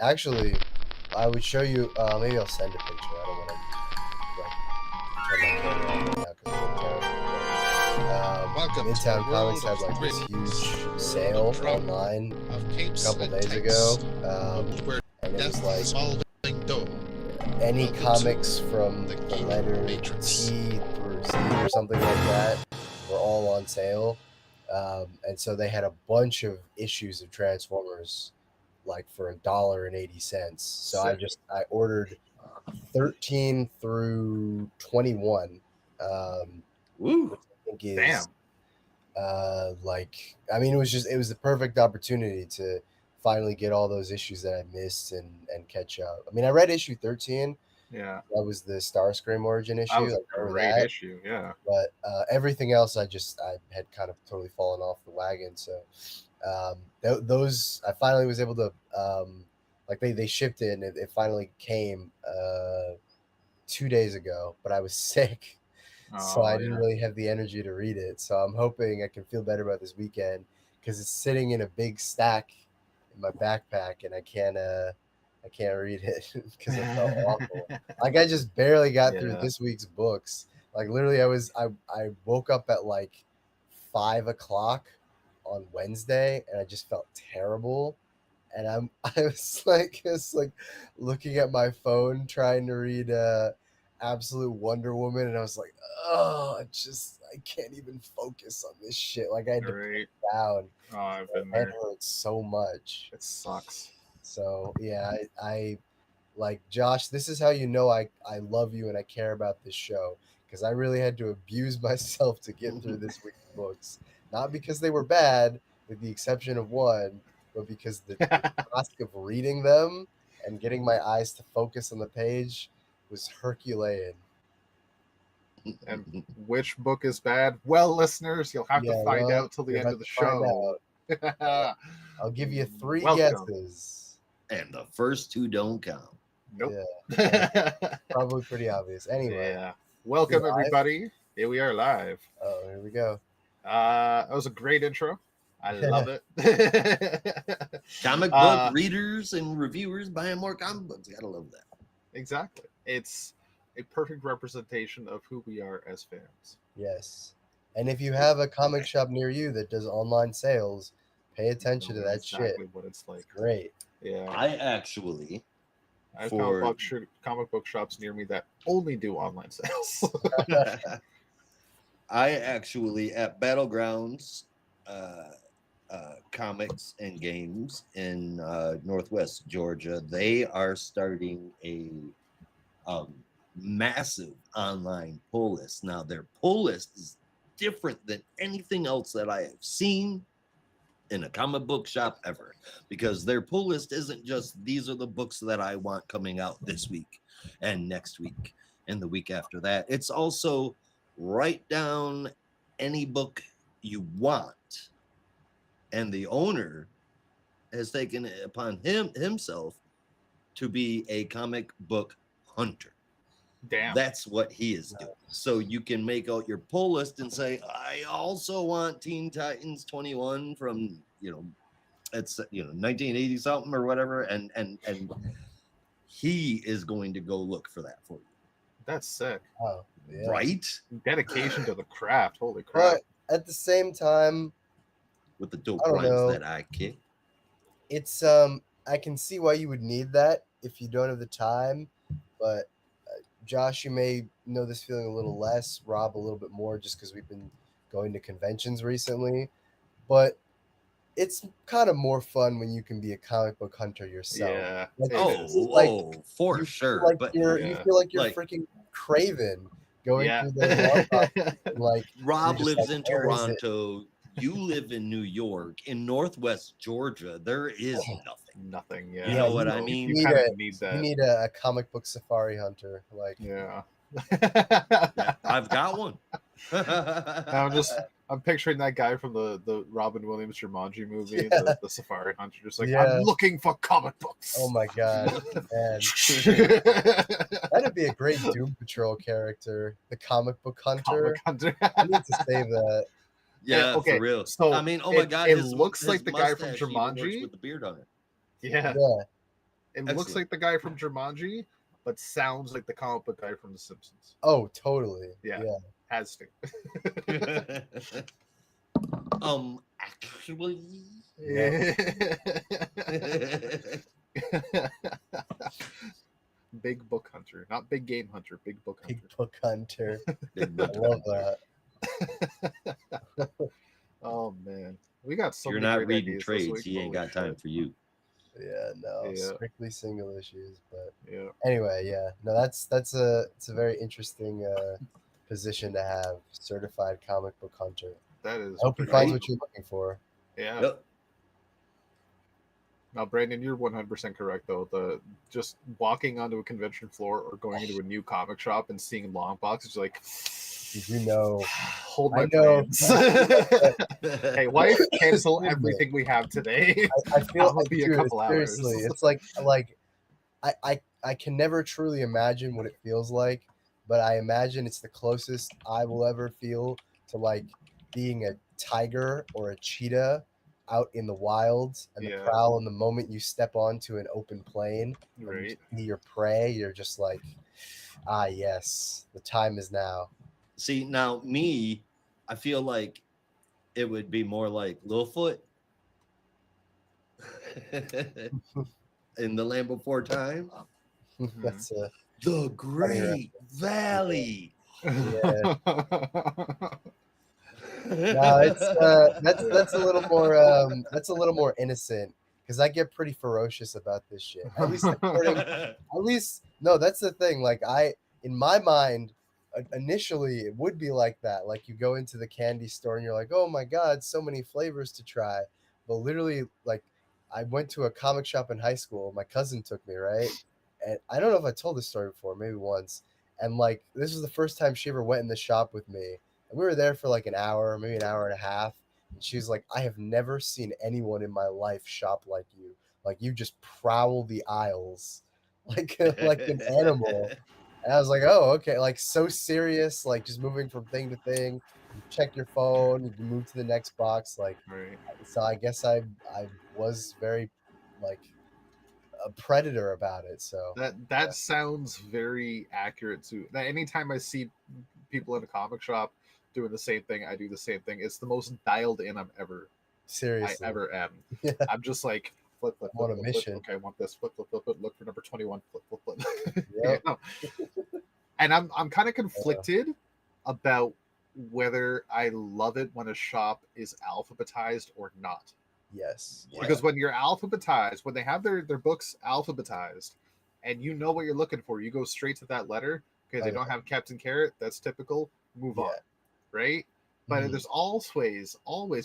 Actually, I would show you. Maybe I'll send a picture. I don't want to like turn my camera on right now because it look terrible. Welcome to Midtown the Comics world had of like this thrilling huge sale online of a capes couple and days tights, ago, where and it was death like is solving dough. any Welcome comics to from the the Geek letter Matrix. T through Z or something like that were all on sale. And so they had a bunch of issues of Transformers like for $1.80. So I ordered 13 through 21, Woo! which I think is Damn. it was the perfect opportunity to finally get all those issues that I missed and catch up. I mean, I read issue 13. Yeah. That was the Starscream origin issue. That was a I remember great that. issue. Yeah. But everything else, I had kind of totally fallen off the wagon. So those, I finally was able to, like they shipped it and it finally came 2 days ago, but I was sick. So I didn't really have the energy to read it. So I'm hoping I can feel better about this weekend because it's sitting in a big stack in my backpack and I can't read it because it felt awful. Like I just barely got through Yeah. this week's books. Like literally I woke up at like 5 o'clock on Wednesday and I just felt terrible. And I was like looking at my phone trying to read Absolute Wonder Woman, and I was like, oh, I can't even focus on this shit. Like I had to put it down. Oh, I've been My head there. hurts so much. It sucks. So yeah, I like Josh. This is how you know I love you and I care about this show because I really had to abuse myself to get through this week's books. Not because they were bad, with the exception of one, but because the task of reading them and getting my eyes to focus on the page was Herculean. And which book is bad? Well, listeners, you'll have to find out till the you'll end have of the to find show. I'll give you 3 Welcome. guesses. And the first two don't count. Nope. Yeah, probably pretty obvious. Anyway, Yeah. Welcome, everybody. Here we are live. Oh, here we go. That was a great intro. I love it. Comic book readers and reviewers buying more comic books. Gotta love that. Exactly. It's a perfect representation of who we are as fans. Yes. And if you have a comic shop near you that does online sales, pay attention to that shit. Exactly what it's like. It's great. Yeah. I actually I found comic book shops near me that only do online sales. I actually at Battlegrounds comics and games in Northwest Georgia, they are starting a massive online pull list. Now their pull list is different than anything else that I have seen in a comic book shop ever, because their pull list isn't just these are the books that I want coming out this week and next week and the week after that. It's also write down any book you want, and the owner has taken it upon himself to be a comic book hunter. Damn. That's what he is doing. So you can make out your pull list and say, I also want Teen Titans 21 from, it's 1980 something or whatever, and he is going to go look for that for you. That's sick. Oh, yeah. Right? Dedication to the craft. Holy crap. But at the same time, with the dope rhymes that I kick, it's I can see why you would need that if you don't have the time, but Josh, you may know this feeling a little less, Rob a little bit more, just because we've been going to conventions recently. But it's kind of more fun when you can be a comic book hunter yourself. Yeah. For sure. Like but you feel like you're freaking Craven going through the like Rob lives in Toronto. You live in New York. In Northwest Georgia, there is nothing. Nothing. Yeah. You know what I mean? You need a comic book safari hunter. Like, yeah. I've got one. I'm picturing that guy from the Robin Williams Jumanji movie, the Safari Hunter, just like, I'm looking for comic books. Oh my god, man. That'd be a great Doom Patrol character, the comic book hunter. I need to save that. Yeah, okay. For real. So I mean, oh my god, it looks like the guy from Jumanji with the beard on it. Yeah. It looks like the guy from Jumanji, but sounds like the comic book guy from The Simpsons. Oh, totally. Yeah. Has to. Actually. Yeah. Big Book Hunter, not Big Game Hunter. Big Book Hunter. Big Book Hunter. Big Book I love that. Oh man, we got so. You're many not great reading ideas trades. This week. He ain't got time for you. Yeah, no, Yeah. strictly single issues. But Yeah. anyway, yeah, no, it's a very interesting position to have, certified comic book hunter. That is. I hope he finds what you're looking for. Yeah. Yep. Now, Brandon, you're 100% correct though. The just walking onto a convention floor or going into a new comic shop and seeing long boxes, like, you know, hold my plans. Hey, wife, cancel everything we have today. I feel I'll be a couple seriously, hours. it's like I can never truly imagine what it feels like, but I imagine it's the closest I will ever feel to like being a tiger or a cheetah out in the wilds and the prowl. And the moment you step onto an open plain, right, and you see your prey, you're just like, ah, yes, the time is now. See, now me, I feel like it would be more like Littlefoot in The Land Before Time. That's a The Great Valley. Yeah. No, it's that's a little more innocent, because I get pretty ferocious about this shit. At least no, that's the thing. Like in my mind, initially it would be like that. Like you go into the candy store and you're like, oh my god, so many flavors to try. But literally, like I went to a comic shop in high school. My cousin took me, right? And I don't know if I told this story before, maybe once. And like this was the first time she ever went in the shop with me. And we were there for like an hour, maybe an hour and a half. And she was like, I have never seen anyone in my life shop like you. Like you just prowl the aisles like an animal. And I was like, oh, okay. Like so serious, like just moving from thing to thing. You check your phone, you move to the next box. Like, right. So I guess I was very like a predator about it. So that sounds very accurate too. That anytime I see people in a comic shop doing the same thing, I do the same thing. It's the most dialed in seriously I ever am. Yeah. I'm just like flip, flip, I'm on flip, a flip, mission. flip. Okay, I want this. Flip, flip, flip, flip. Look for number 21. Flip, flip, flip. Yep. You know? And I'm kind of conflicted about whether I love it when a shop is alphabetized or not. Yes. Because when you're alphabetized, when they have their books alphabetized, and you know what you're looking for, you go straight to that letter. Okay, they don't have Captain Carrot. That's typical. Move on, right? But there's always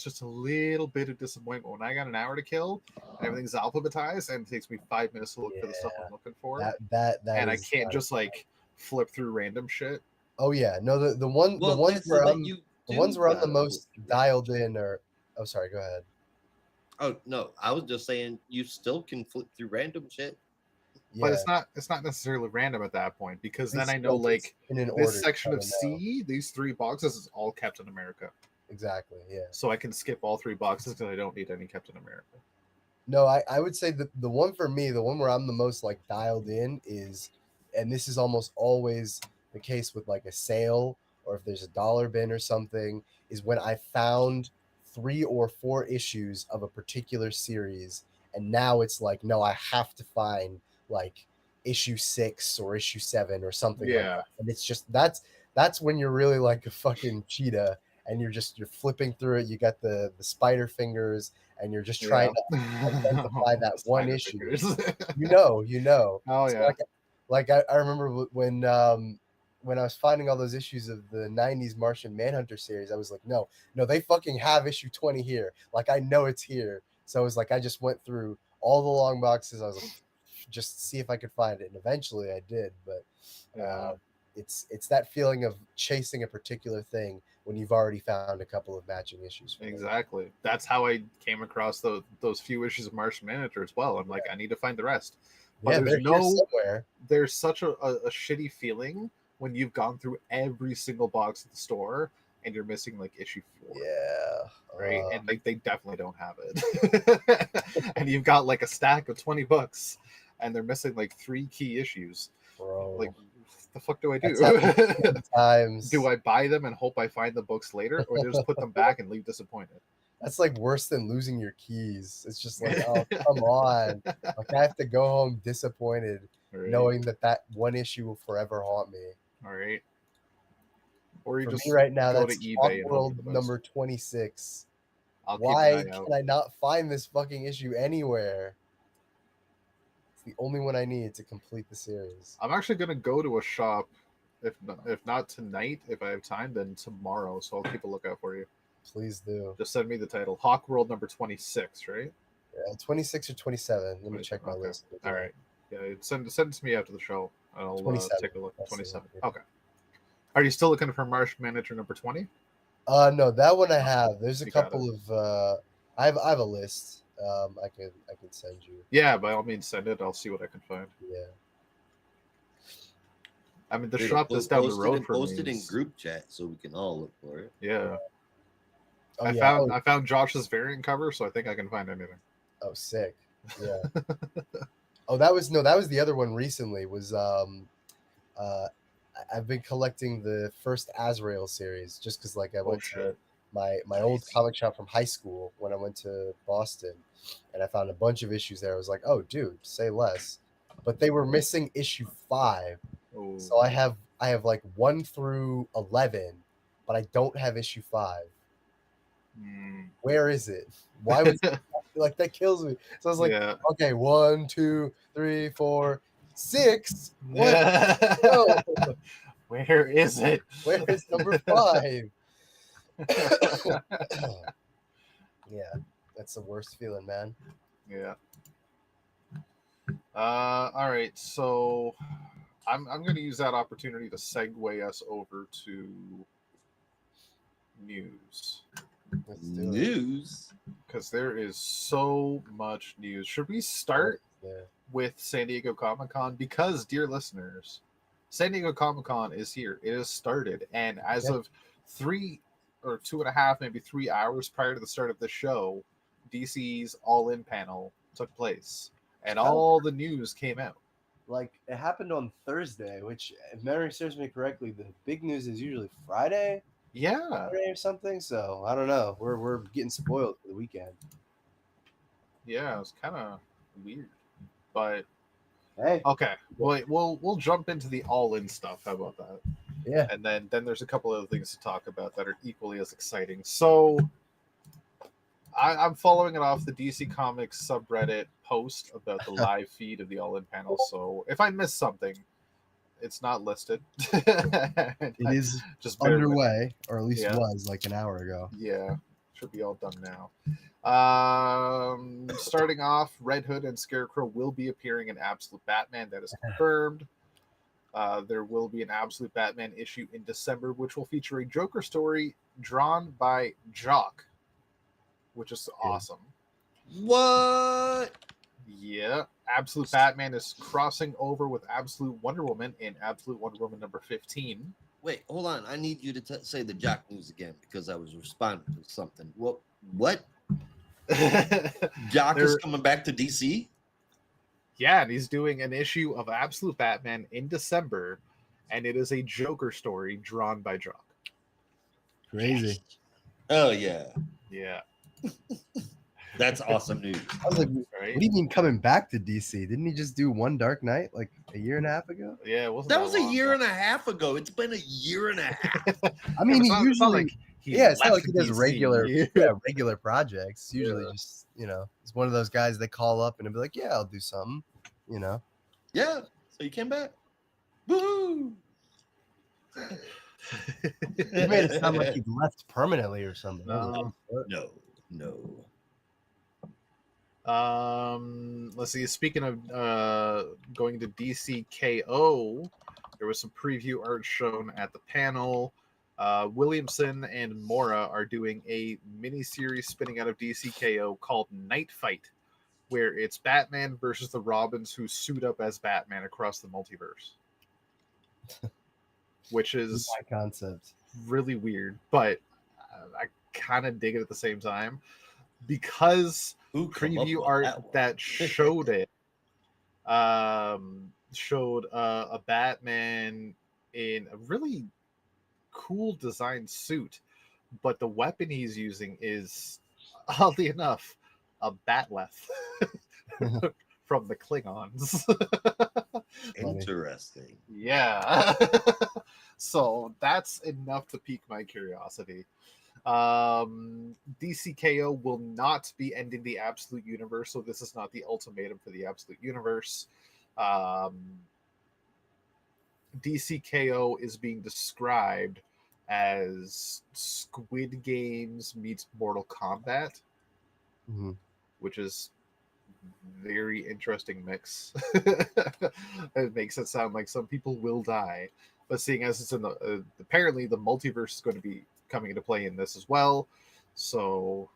just a little bit of disappointment when I got an hour to kill and everything's alphabetized and it takes me 5 minutes to look for the stuff I'm looking for. That and I can't just like flip through random shit. Oh yeah, no, the ones where I'm the most dialed in are. Oh, sorry. Go ahead. Oh no, I was just saying you still can flip through random shit. Yeah. But it's not necessarily random at that point, because then I know like in this section of C, these 3 boxes is all Captain America. Exactly. Yeah. So I can skip all 3 boxes because I don't need any Captain America. No, I would say the one for me, the one where I'm the most like dialed in is, and this is almost always the case with like a sale or if there's a dollar bin or something, is when I found 3 or 4 issues of a particular series, and now it's like, no, I have to find like issue 6 or issue 7 or something like that. And it's just that's when you're really like a fucking cheetah, and you're flipping through it. You got the spider fingers, and you're just trying to identify that one issue. you know. Oh so yeah. Like I remember when I was finding all those issues of the 90s Martian Manhunter series, I was like, no, they fucking have issue 20 here. Like, I know it's here. So it was like, I just went through all the long boxes. I was like, just see if I could find it. And eventually I did. But it's that feeling of chasing a particular thing when you've already found a couple of matching issues. Exactly. That's how I came across those few issues of Martian Manhunter as well. I'm like, I need to find the rest. But there's such a shitty feeling when you've gone through every single box at the store and you're missing like issue 4. Yeah. Right. And like they definitely don't have it. And you've got like a stack of 20 books and they're missing like 3 key issues. Bro. Like, the fuck do I do? Times. Do I buy them and hope I find the books later, or just put them back and leave disappointed? That's like worse than losing your keys. It's just like, oh, come on. Like I have to go home disappointed, Right. knowing that one issue will forever haunt me. All right. Or you For just me right now, go that's to eBay Talk and hope World for the best. number 26. I'll Why keep an eye out. can I not find this fucking issue anywhere? It's the only one I need to complete the series. I'm actually gonna go to a shop, if not tonight, if I have time, then tomorrow. So I'll keep a lookout for you. Please do. Just send me the title. Hawk World number 26, right? Yeah, 26 or 27. Let me check my Okay. list. All right. Yeah, send it to me after the show. I'll 27. take a look. That's the 27. one, yeah. Okay. Are you still looking for Marsh Manager number 20? No, that one I have. There's a You got couple of I have a list. I can send you. Yeah, by all means, send it. I'll see what I can find. Yeah. I mean, the Dude, shop that's down the road from post me it in is- group chat so we can all look for it. Yeah. Oh, I found Josh's variant cover, so I think I can find anything. Oh, sick. Yeah. Oh, that was the other one recently. Was I've been collecting the first Azrael series just because like I went to my old comic shop from high school when I went to Boston, and I found a bunch of issues there. I was like, oh, dude, say less. But they were missing issue 5, Oh. so I have like 1 through 11, but I don't have issue 5. Where is it? Why was like that kills me? So I was like, Yeah. okay, 1, 2, 3, 4, 6. What? No. Where is it? Where is number 5? Yeah, that's the worst feeling, man. Yeah. All right. So I'm going to use that opportunity to segue us over to news. Let's do it. News. Because there is so much news. Should we start Yeah. with San Diego Comic-Con? Because, dear listeners, San Diego Comic-Con is here. It has started. And as of 3 or 2.5, maybe 3 hours prior to the start of the show, DC's All-In panel took place. And all the news came out. Like, it happened on Thursday, which, if memory serves me correctly, the big news is usually Friday or something. So, I don't know. We're getting spoiled for the weekend. Yeah, it was kind of weird. But, hey, okay. We'll jump into the All-In stuff. How about that? Yeah. And then there's a couple other things to talk about that are equally as exciting. So I'm following it off the DC Comics subreddit post about the live feed of the All-In panel. So if I miss something, it's not listed. It is just underway, or at least was like an hour ago. Yeah, should be all done now. Starting off, Red Hood and Scarecrow will be appearing in Absolute Batman. That is confirmed. There will be an Absolute Batman issue in December, which will feature a Joker story drawn by Jock, which is awesome. What? Yeah. Absolute Batman is crossing over with Absolute Wonder Woman in Absolute Wonder Woman number 15. Wait, hold on. I need you to say the Jock news again because I was responding to something. What? Jock is coming back to DC? Yeah, and he's doing an issue of Absolute Batman in December, and it is a Joker story drawn by Jock. Crazy. Oh, yeah. Yeah. That's awesome news. I was like, what do you mean coming back to DC? Didn't he just do one Dark Knight like a year and a half ago? Yeah, it wasn't that was a year ago. and a half ago. It's been a year and a half. I mean, it's usually, it's not like he does DC. regular projects. Usually, just he's one of those guys they call up and he'll be like, "Yeah, I'll do something," Yeah. So you came back. Woo! You made it sound like he left permanently or something. No. Let's see. Speaking of going to DCKO, there was some preview art shown at the panel. Williamson and Mora are doing a mini-series spinning out of DCKO called Night Fight, where it's Batman versus the Robins who suit up as Batman across the multiverse. Which is my concept. Really weird, but I kind of dig it at the same time because preview art that showed it showed a Batman in a really cool design suit, but the weapon he's using is, oddly enough, a batleth from the Klingons. Interesting. Yeah. So that's enough to pique my curiosity. DCKO will not be ending the Absolute Universe, so this is not the ultimatum for the Absolute Universe. Um, DCKO is being described as Squid Games meets Mortal Kombat, which is very interesting mix. It makes it sound like some people will die, but seeing as it's in the apparently the multiverse is going to be coming into play in this as well, so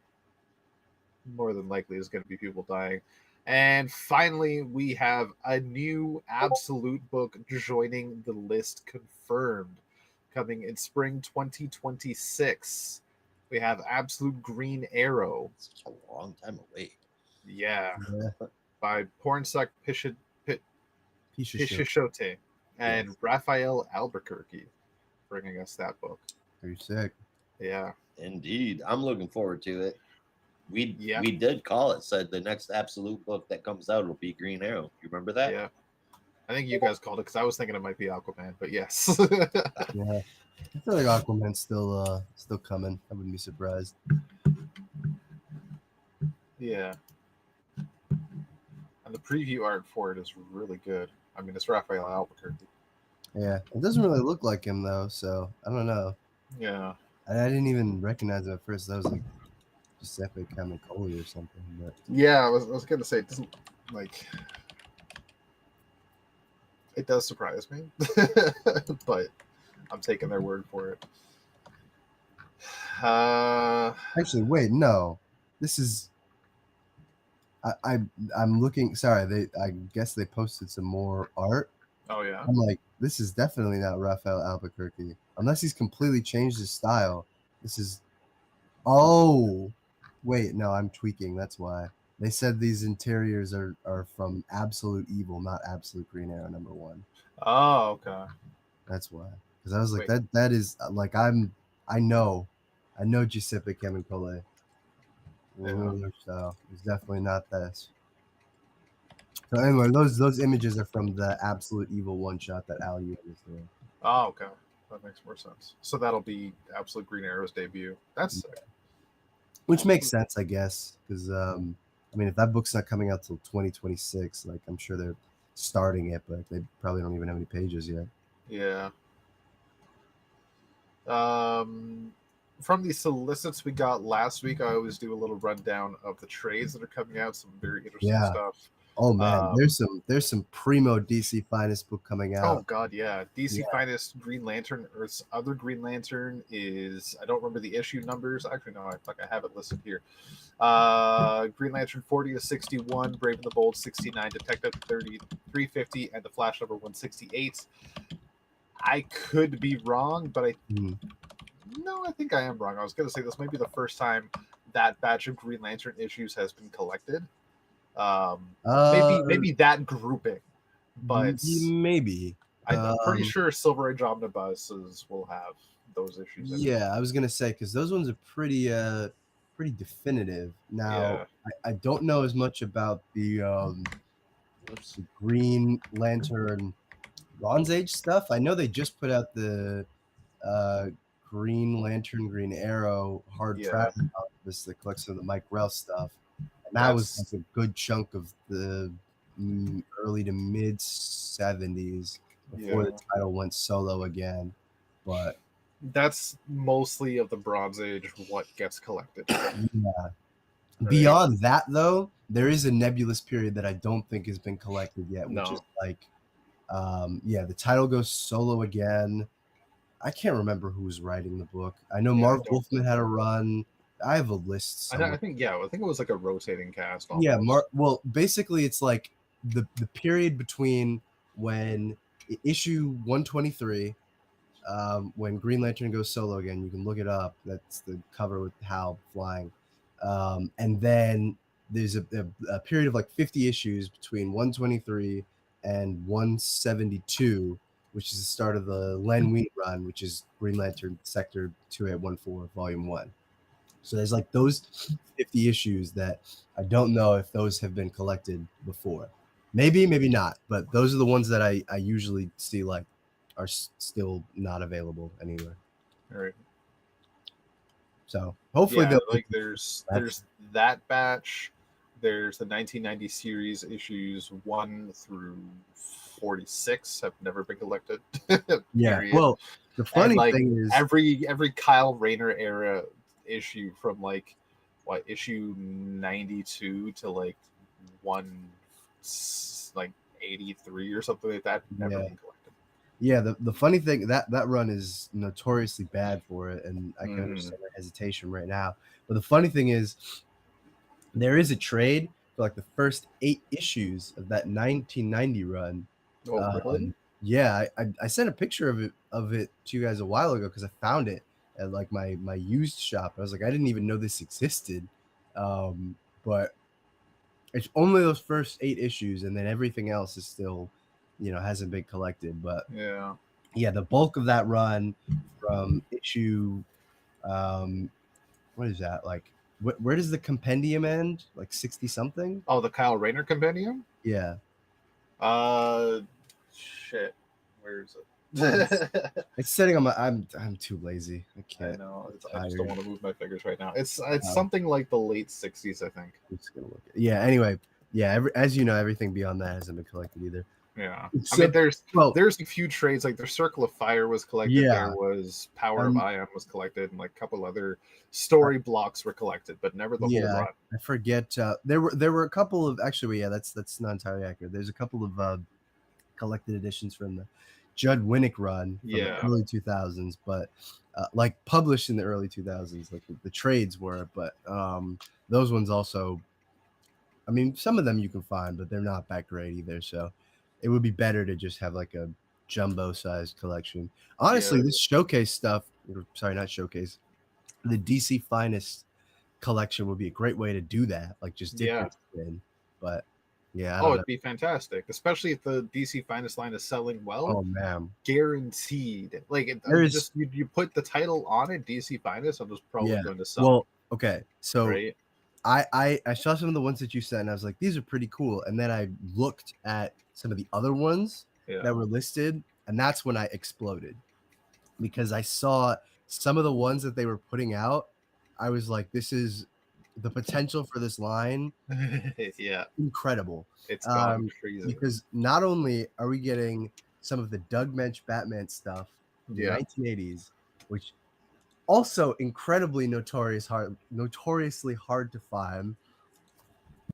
more than likely there's going to be people dying. And finally, we have a new Absolute book joining the list confirmed, coming in spring 2026. We have Absolute Green Arrow. It's such a long time away. Yeah. By Pornsak Pishishote and Raphael Albuquerque, bringing us that book. Pretty sick. Yeah. Indeed. I'm looking forward to it. We Yeah. did call it, said the next Absolute book that comes out will be Green Arrow. You remember that? Yeah. I think you guys called it because I was thinking it might be Aquaman, but yes. Yeah. I feel like Aquaman's still coming. I wouldn't be surprised. Yeah. And the preview art for it is really good. I mean, it's Raphael Albuquerque. Yeah. It doesn't really look like him though, so I don't know. Yeah. I didn't even recognize him at first. That was like Giuseppe Camicoli or something. But Yeah, I was gonna say it doesn't like it does surprise me. But I'm taking their word for it. actually, wait, no. This is I'm looking. Sorry, I guess they posted some more art. Oh yeah. I'm like, this is definitely not Raphael Albuquerque, unless he's completely changed his style. This is. Oh, wait, no, I'm tweaking. That's why they said these interiors are from Absolute Evil, not Absolute Green Arrow #1. Oh, okay. That's why, because I was like, Wait. that is like I know Giuseppe Camicoli. Yeah. So it's definitely not this. So anyway, those images are from the Absolute Evil one shot that Al Ewing is doing. Oh, okay. That makes more sense. So that'll be Absolute Green Arrow's debut. That's sick. Which makes sense, I guess, because I mean, if that book's not coming out till 2026, like I'm sure they're starting it, but they probably don't even have any pages yet. Yeah. From the solicits we got last week, I always do a little rundown of the trades that are coming out. Some very interesting stuff. Oh man, there's some primo DC Finest book coming out. Oh god, yeah. DC Finest Green Lantern Earth's Other Green Lantern is, I don't remember the issue numbers. Actually, no, I have it listed here. Green Lantern 40 to 61, Brave and the Bold 69, Detective 30 350, and the Flash number 168. I could be wrong, but no, I think I am wrong. I was going to say this might be the first time that batch of Green Lantern issues has been collected. Maybe that grouping, but maybe I'm pretty sure Silver Age omnibuses will have those issues. Yeah, I was gonna say because those ones are pretty definitive. Now I don't know as much about the Green Lantern Bronze Age stuff. I know they just put out the Green Lantern Green Arrow hard travel omnibus that collects some of the Mike Rell stuff. And that was like a good chunk of the early to mid 70s before the title went solo again. But that's mostly of the Bronze Age what gets collected. Yeah. Right. Beyond that, though, there is a nebulous period that I don't think has been collected yet, which is like, the title goes solo again. I can't remember who was writing the book. I know Marv Wolfman had a run. I have a list. I think it was like a rotating cast. Almost. Yeah, well, basically, it's like the period between when issue 123, when Green Lantern goes solo again. You can look it up. That's the cover with Hal flying, and then there's a period of like 50 issues between 123 and 172, which is the start of the Len Wein run, which is Green Lantern Sector 2814 Volume 1. So there's like those 50 issues that I don't know if those have been collected before. Maybe not, but those are the ones that I usually see like are still not available anywhere. All right. So hopefully Yeah, they'll like there's that batch. There's the 1990 series issues 1 through 46 have never been collected. yeah. Period. Well, the funny like thing is every Kyle Rayner era issue from like what issue 92 to like 83 or something like that never been collected. Yeah, the funny thing that run is notoriously bad for it, and I can understand my hesitation right now. But the funny thing is, there is a trade for like the first 8 issues of that 1990 run. Oh, really? Yeah, I sent a picture of it to you guys a while ago because I found it at like my used shop. I was like, I didn't even know this existed, but it's only those first 8 issues, and then everything else is still, hasn't been collected. But yeah, the bulk of that run from issue, what is that? Like, where does the compendium end? Like 60 something? Oh, the Kyle Rayner compendium? Yeah. Shit. Where is it? It's sitting on my. I'm too lazy. I can't. I know. I just don't want to move my fingers right now. It's something like the late 60s, I think. I'm just gonna look at it. Yeah. Anyway, yeah. As you know, everything beyond that hasn't been collected either. Yeah. I mean, there's a few trades like their Circle of Fire was collected. Yeah. There was Power of Ion was collected, and like a couple other story blocks were collected, but never the whole run. I forget. There were a couple of actually. Yeah, that's not entirely accurate. There's a couple of collected editions from the Judd Winnick run from the early 2000s, but like published in the early 2000s, like the trades were, but those ones also, I mean, some of them you can find, but they're not that great either. So it would be better to just have like a jumbo sized collection. Honestly, this showcase stuff, sorry, not showcase, the DC Finest collection would be a great way to do that. Like just dip your in. But yeah. It'd be fantastic, especially if the DC Finest line is selling well. Oh man, guaranteed. Like you put the title on it, DC Finest. I'm just probably going to sell. Well, okay, so I saw some of the ones that you sent, and I was like, these are pretty cool. And then I looked at some of the other ones that were listed, and that's when I exploded because I saw some of the ones that they were putting out. I was like, this is the potential for this line. Incredible. It's gone crazy because not only are we getting some of the Doug Mensch Batman stuff from the 1980s, which also incredibly notoriously hard to find.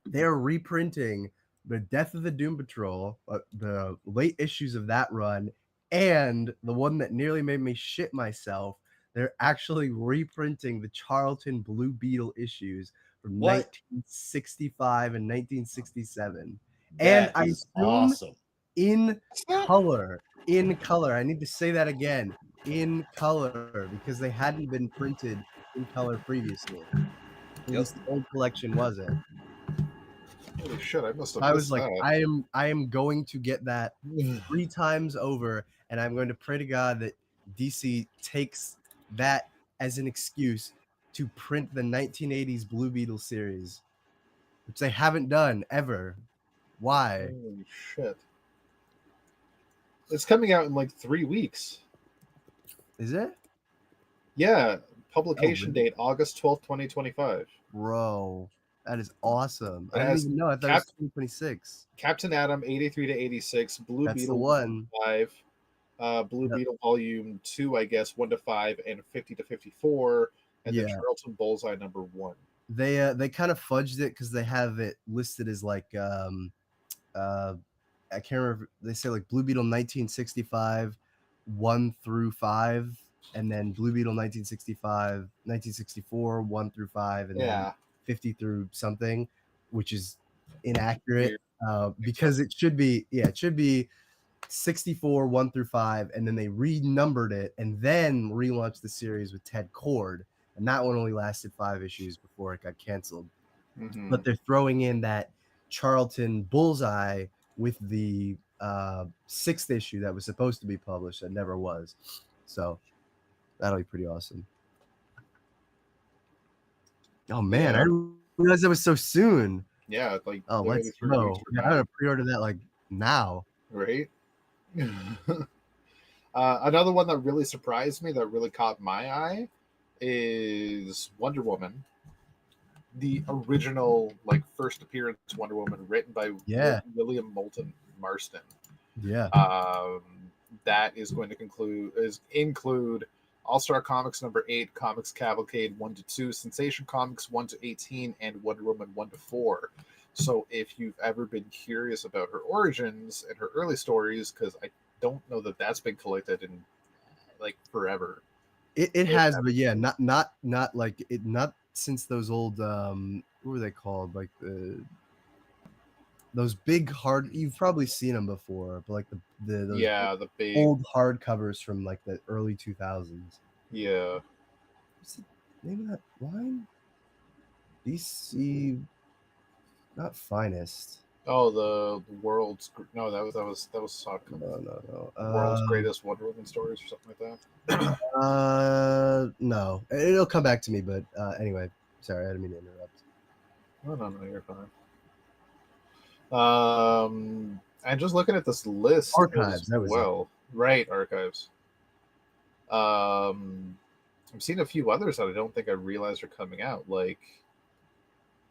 They're reprinting the Death of the Doom Patrol, the late issues of that run, and the one that nearly made me shit myself. They're actually reprinting the Charlton Blue Beetle issues from 1965 and 1967. And I assume awesome. in color. I need to say that again. In color, because they hadn't been printed in color previously. At least the old collection wasn't. Holy shit! I must have. I was like, I am going to get that 3 times over, and I'm going to pray to God that DC takes that as an excuse to print the 1980s Blue Beetle series, which they haven't done ever. Why? Holy shit! It's coming out in like 3 weeks. Is it? Yeah, publication date August 12th, 2025. Bro, that is awesome. I didn't even know. I thought it was 2026. Captain Atom 83 to 86, Blue That's Beetle the one. 5, Blue Beetle Volume 2, I guess 1 to 5, and 50 to 54, and then Charlton Bullseye number 1. They kind of fudged it because they have it listed as like I can't remember. They say like Blue Beetle 1965, 1 through 5, and then Blue Beetle 1964, 1 through 5, and then 50 through something, which is inaccurate because it should be 64, 1 through 5, and then they renumbered it and then relaunched the series with Ted Cord, and that one only lasted 5 issues before it got canceled. Mm-hmm. but they're throwing in that Charlton Bullseye with the sixth issue that was supposed to be published that never was. So that'll be pretty awesome. Oh man, Yeah. I didn't realize that was so soon. Yeah, like Oh, literally let's 3 weeks go. from Yeah, I now, gotta pre-order that like now. right? Another one that really surprised me, that really caught my eye, is Wonder Woman, the original like first appearance Wonder Woman, written by Yeah. William Moulton Marston. Yeah. That is going to include All Star Comics #8, Comics Cavalcade 1-2, Sensation Comics 1-18, and Wonder Woman 1-4. So if you've ever been curious about her origins and her early stories, because I don't know that that's been collected in like forever. It has, but yeah, not like it, not since those old what were they called? Like those big hard, you've probably seen them before, but like those The big old hardcovers from like the early 2000s. Yeah. What's the name of that line? DC, not Finest. Oh, the world's no, that was Sodcom. No. World's Greatest Wonder Woman Stories or something like that. No, it'll come back to me. But anyway, sorry, I didn't mean to interrupt. No, you're fine. And just looking at this list Archives, that was well, right? Archives. I'm seeing a few others that I don't think I realized are coming out. Like,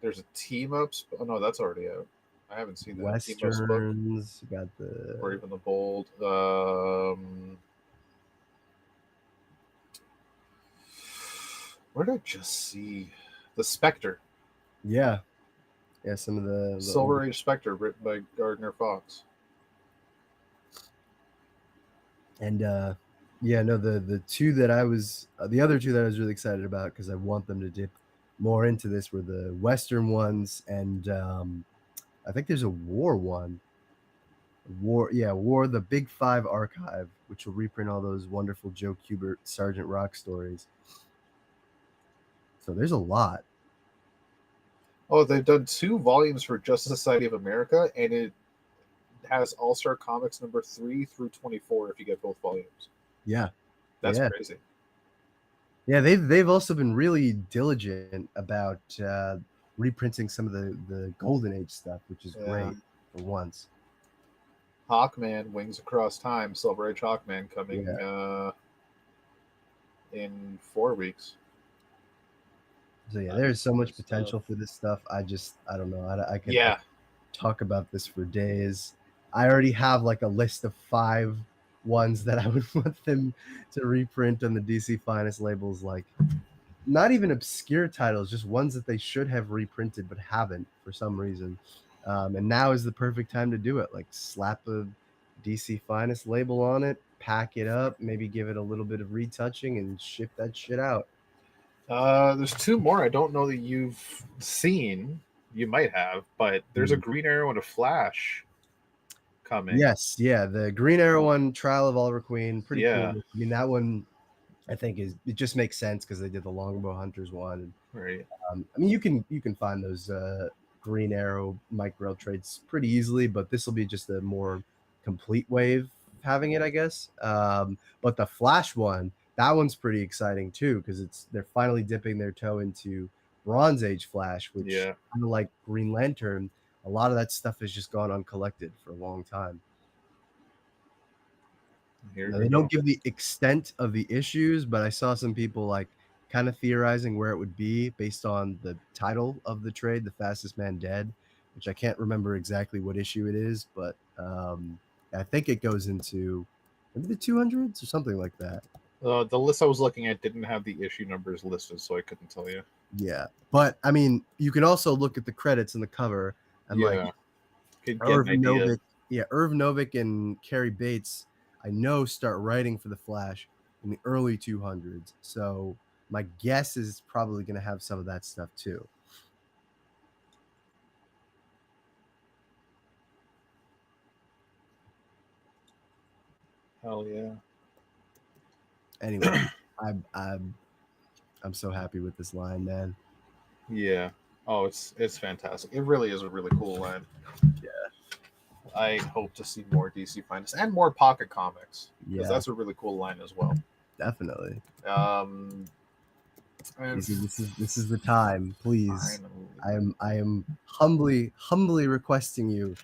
there's a team ups. Oh no, that's already out. I haven't seen that. Westerns, got the or even the Bold. Where did I just see the Spectre? Yeah, some of the Silver Age Spectre, written by Gardner Fox. And the two that I was the other two that I was really excited about because I want them to dip more into this were the Western ones, and I think there's a War one. War, the Big Five Archive, which will reprint all those wonderful Joe Kubert Sergeant Rock stories. So there's a lot. Oh, they've done 2 volumes for Justice Society of America, and it has All Star Comics #3 through 24 if you get both volumes. Yeah, that's crazy. Yeah, they've also been really diligent about reprinting some of the Golden Age stuff, which is great for once. Hawkman, Wings Across Time, Silver Age Hawkman coming in 4 weeks. So yeah, there's so much potential for this stuff. I don't know. I could talk about this for days. I already have like a list of 5 ones that I would want them to reprint on the DC Finest labels. Like, not even obscure titles, just ones that they should have reprinted but haven't for some reason. And now is the perfect time to do it. Like, slap a DC Finest label on it, pack it up, maybe give it a little bit of retouching, and ship that shit out. There's 2 more I don't know that you've seen. You might have, but there's a Green Arrow and a Flash coming. Yes, the Green Arrow one, Trial of Oliver Queen, pretty cool. I mean, that one I think it just makes sense because they did the Longbow Hunters one. Right. I mean, you can find those Green Arrow Mike Grell trades pretty easily, but this will be just a more complete way of having it, I guess. But the Flash one, that one's pretty exciting too because they're finally dipping their toe into Bronze Age Flash, which kind of like Green Lantern, a lot of that stuff has just gone uncollected for a long time. They don't give the extent of the issues, but I saw some people like kind of theorizing where it would be based on the title of the trade, The Fastest Man Dead, which I can't remember exactly what issue it is, but I think it goes into maybe the 200s or something like that. The list I was looking at didn't have the issue numbers listed, so I couldn't tell you. Yeah, but I mean, you can also look at the credits and the cover and like Irv Novick and Carrie Bates, I know, start writing for the Flash in the early 200s. So my guess is probably going to have some of that stuff too. Hell yeah. Anyway, I'm so happy with this line, man. Yeah. Oh, it's fantastic. It really is a really cool line. Yeah. I hope to see more DC Finest and more Pocket Comics because Yeah, that's a really cool line as well. definitely. Um, and This is the time, please. finally, I am humbly requesting you,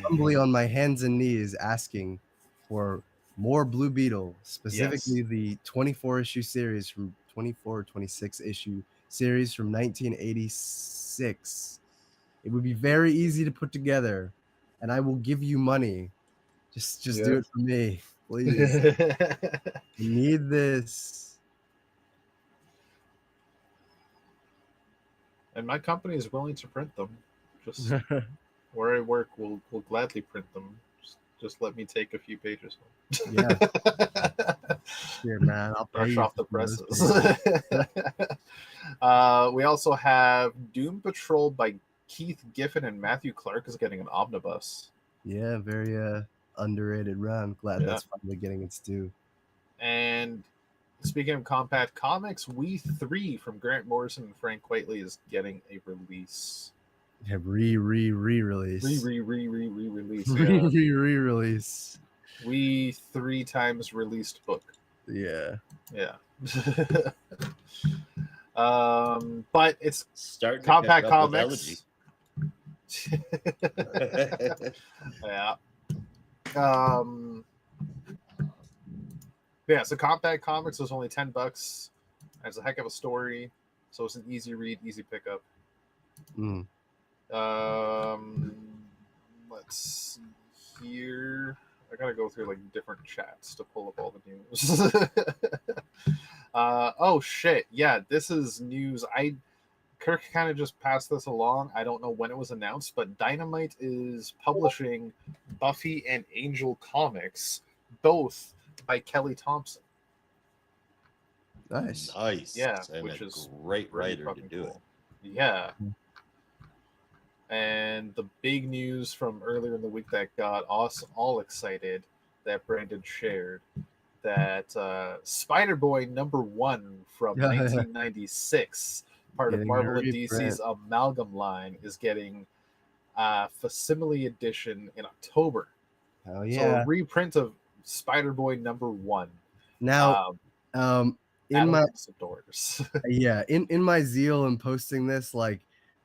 humbly on my hands and knees, asking for more Blue Beetle, yes, specifically the 24 issue series from 24 or 26 issue series from 1986. It would be very easy to put together, and I will give you money. Just do yeah. it for me, please. I need this. And my company is willing to print them. Just where I work, will gladly print them. Just let me take a few pages Yeah, home. here, man. I'll pay Brush you off for the some of those presses. pages. We also have Doom Patrol by Keith Giffen and Matthew Clark is getting an omnibus. Yeah, very underrated run. I'm glad Yeah. that's finally getting its due. And speaking of compact comics, We 3 from Grant Morrison and Frank Quitely is getting a release. Yeah, re-release. Re-release. Yeah. Re-release. We 3 times released book. Yeah. Yeah. But it's Starting to compact catch up with Elegy. comics. Yeah. Yeah, so compact comics was only $10. It's a heck of a story, so it's an easy read, easy pickup. Mm. Let's see here. I gotta go through like different chats to pull up all the news. Oh shit! Yeah, this is news. Kirk kind of just passed this along. I don't know when it was announced, but Dynamite is publishing Buffy and Angel comics, both by Kelly Thompson. Nice. Yeah, and which a is great really writer to fucking do cool. Yeah. Mm. And the big news from earlier in the week that got us all excited that Brandon shared that Spider Boy #1 from Yeah, 1996, part of getting a Marvel and reprint. DC's Amalgam line, is getting Facsimile edition in October. Hell So a yeah. reprint of Spider Boy #1. Now, in That'll my open some doors. yeah, in my zeal in posting this, like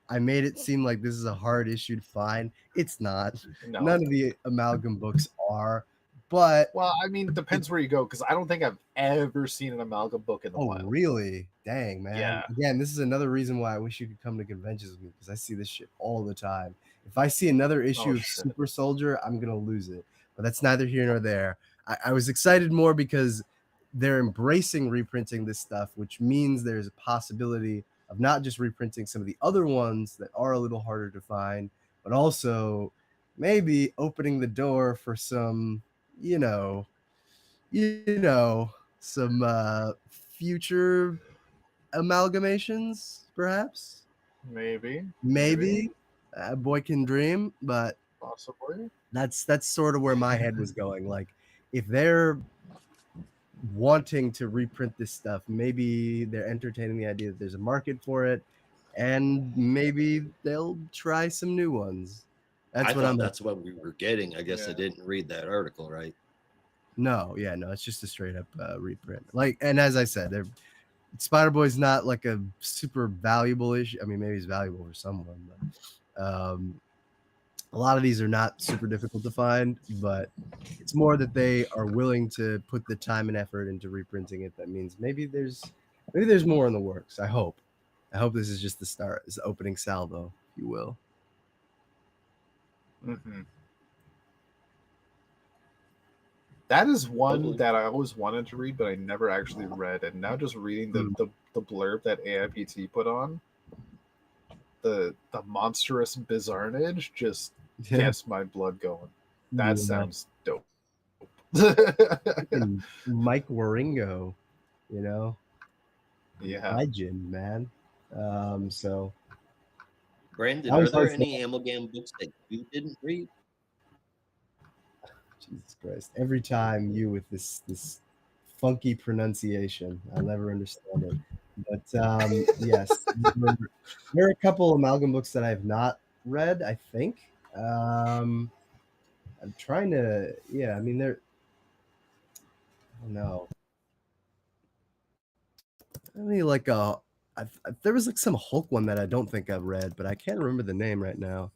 I made it seem like this is a hard issue to find. It's not. No. None of the amalgam books are, but Well, I mean, depends where you go because I don't think I've ever seen an Amalgam book in the oh wild. really? Dang, man. Yeah. Again, this is another reason why I wish you could come to conventions with me because I see this shit all the time. If I see another issue of shit. Super Soldier, I'm gonna lose it. But that's neither here nor there. I was excited more because they're embracing reprinting this stuff, which means there's a possibility of not just reprinting some of the other ones that are a little harder to find, but also maybe opening the door for some, some future amalgamations, perhaps. Maybe. A boy can dream, but Possibly. that's sort of where my head was going. Like, if they're wanting to reprint this stuff, maybe they're entertaining the idea that there's a market for it, and maybe they'll try some new ones. That's I what thought I'm. that's what we were getting. I guess I Yeah. didn't read that article right. No, it's just a straight up reprint. Like, and as I said, Spider Boy's not like a super valuable issue. I mean, maybe it's valuable for someone, but a lot of these are not super difficult to find. But it's more that they are willing to put the time and effort into reprinting it. That means maybe there's more in the works. I hope this is just the start, it's the opening salvo, if you will. Mm-hmm. That is one Totally. that I always wanted to read, but I never actually read. And now just reading the blurb that AIPT put on, the monstrous bizarrenage just gets my blood going. That sounds dope. Mike Waringo, Yeah. legend, man. So Brandon, that are was there hard any amalgam books that you didn't read? Jesus Christ! Every time you with this funky pronunciation, I'll never understand it. But yes, there are a couple amalgam books that I have not read. I think I'm trying to. Yeah, I mean there. I don't know. I mean, like there was like some Hulk one that I don't think I've read, but I can't remember the name right now.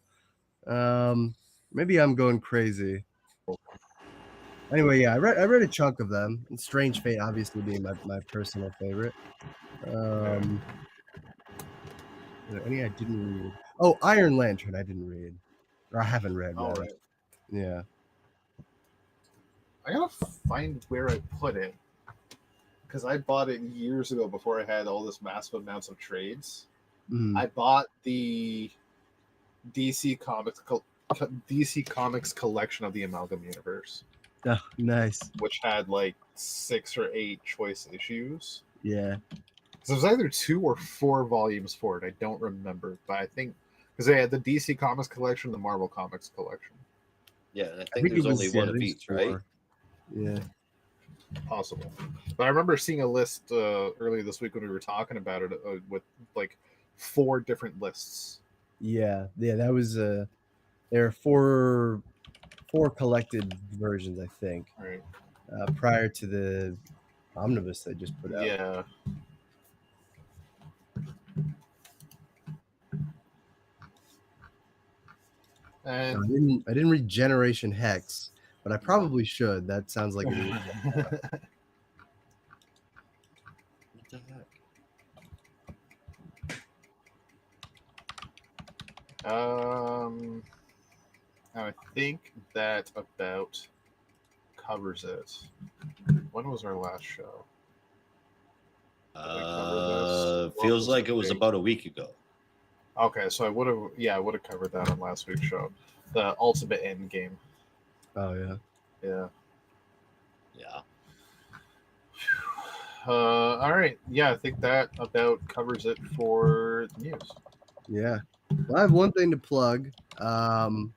Maybe I'm going crazy. Anyway, yeah, I read a chunk of them. And Strange Fate, obviously, being my personal favorite. Um, were there any I didn't read? Oh, Iron Lantern, I didn't read, or I haven't read All rather. right. Yeah. I gotta find where I put it because I bought it years ago before I had all this massive amounts of trades. Mm. I bought the DC Comics collection of the Amalgam Universe, Oh, nice. which had like 6 or 8 choice issues. Yeah. So it was either 2 or 4 volumes for it. I don't remember, but I think because they had the DC Comics collection, the Marvel Comics collection. Yeah, and I I think think it there's was only one of there's each, right? 4. Yeah. Possible, but I remember seeing a list earlier this week when we were talking about it with like 4 different lists. Yeah. That was there are four collected versions, I think, Right. prior to the omnibus they just put out. Yeah. And I didn't read Generation Hex, but I probably should. That sounds like a read. What the heck? I think that about covers it. When was our last show? Feels like it was about a week ago. Okay, so I would have covered that on last week's show. The Ultimate End Game. Oh yeah. Yeah. Yeah. All right. Yeah, I think that about covers it for news. Yeah. Well, I have one thing to plug. It was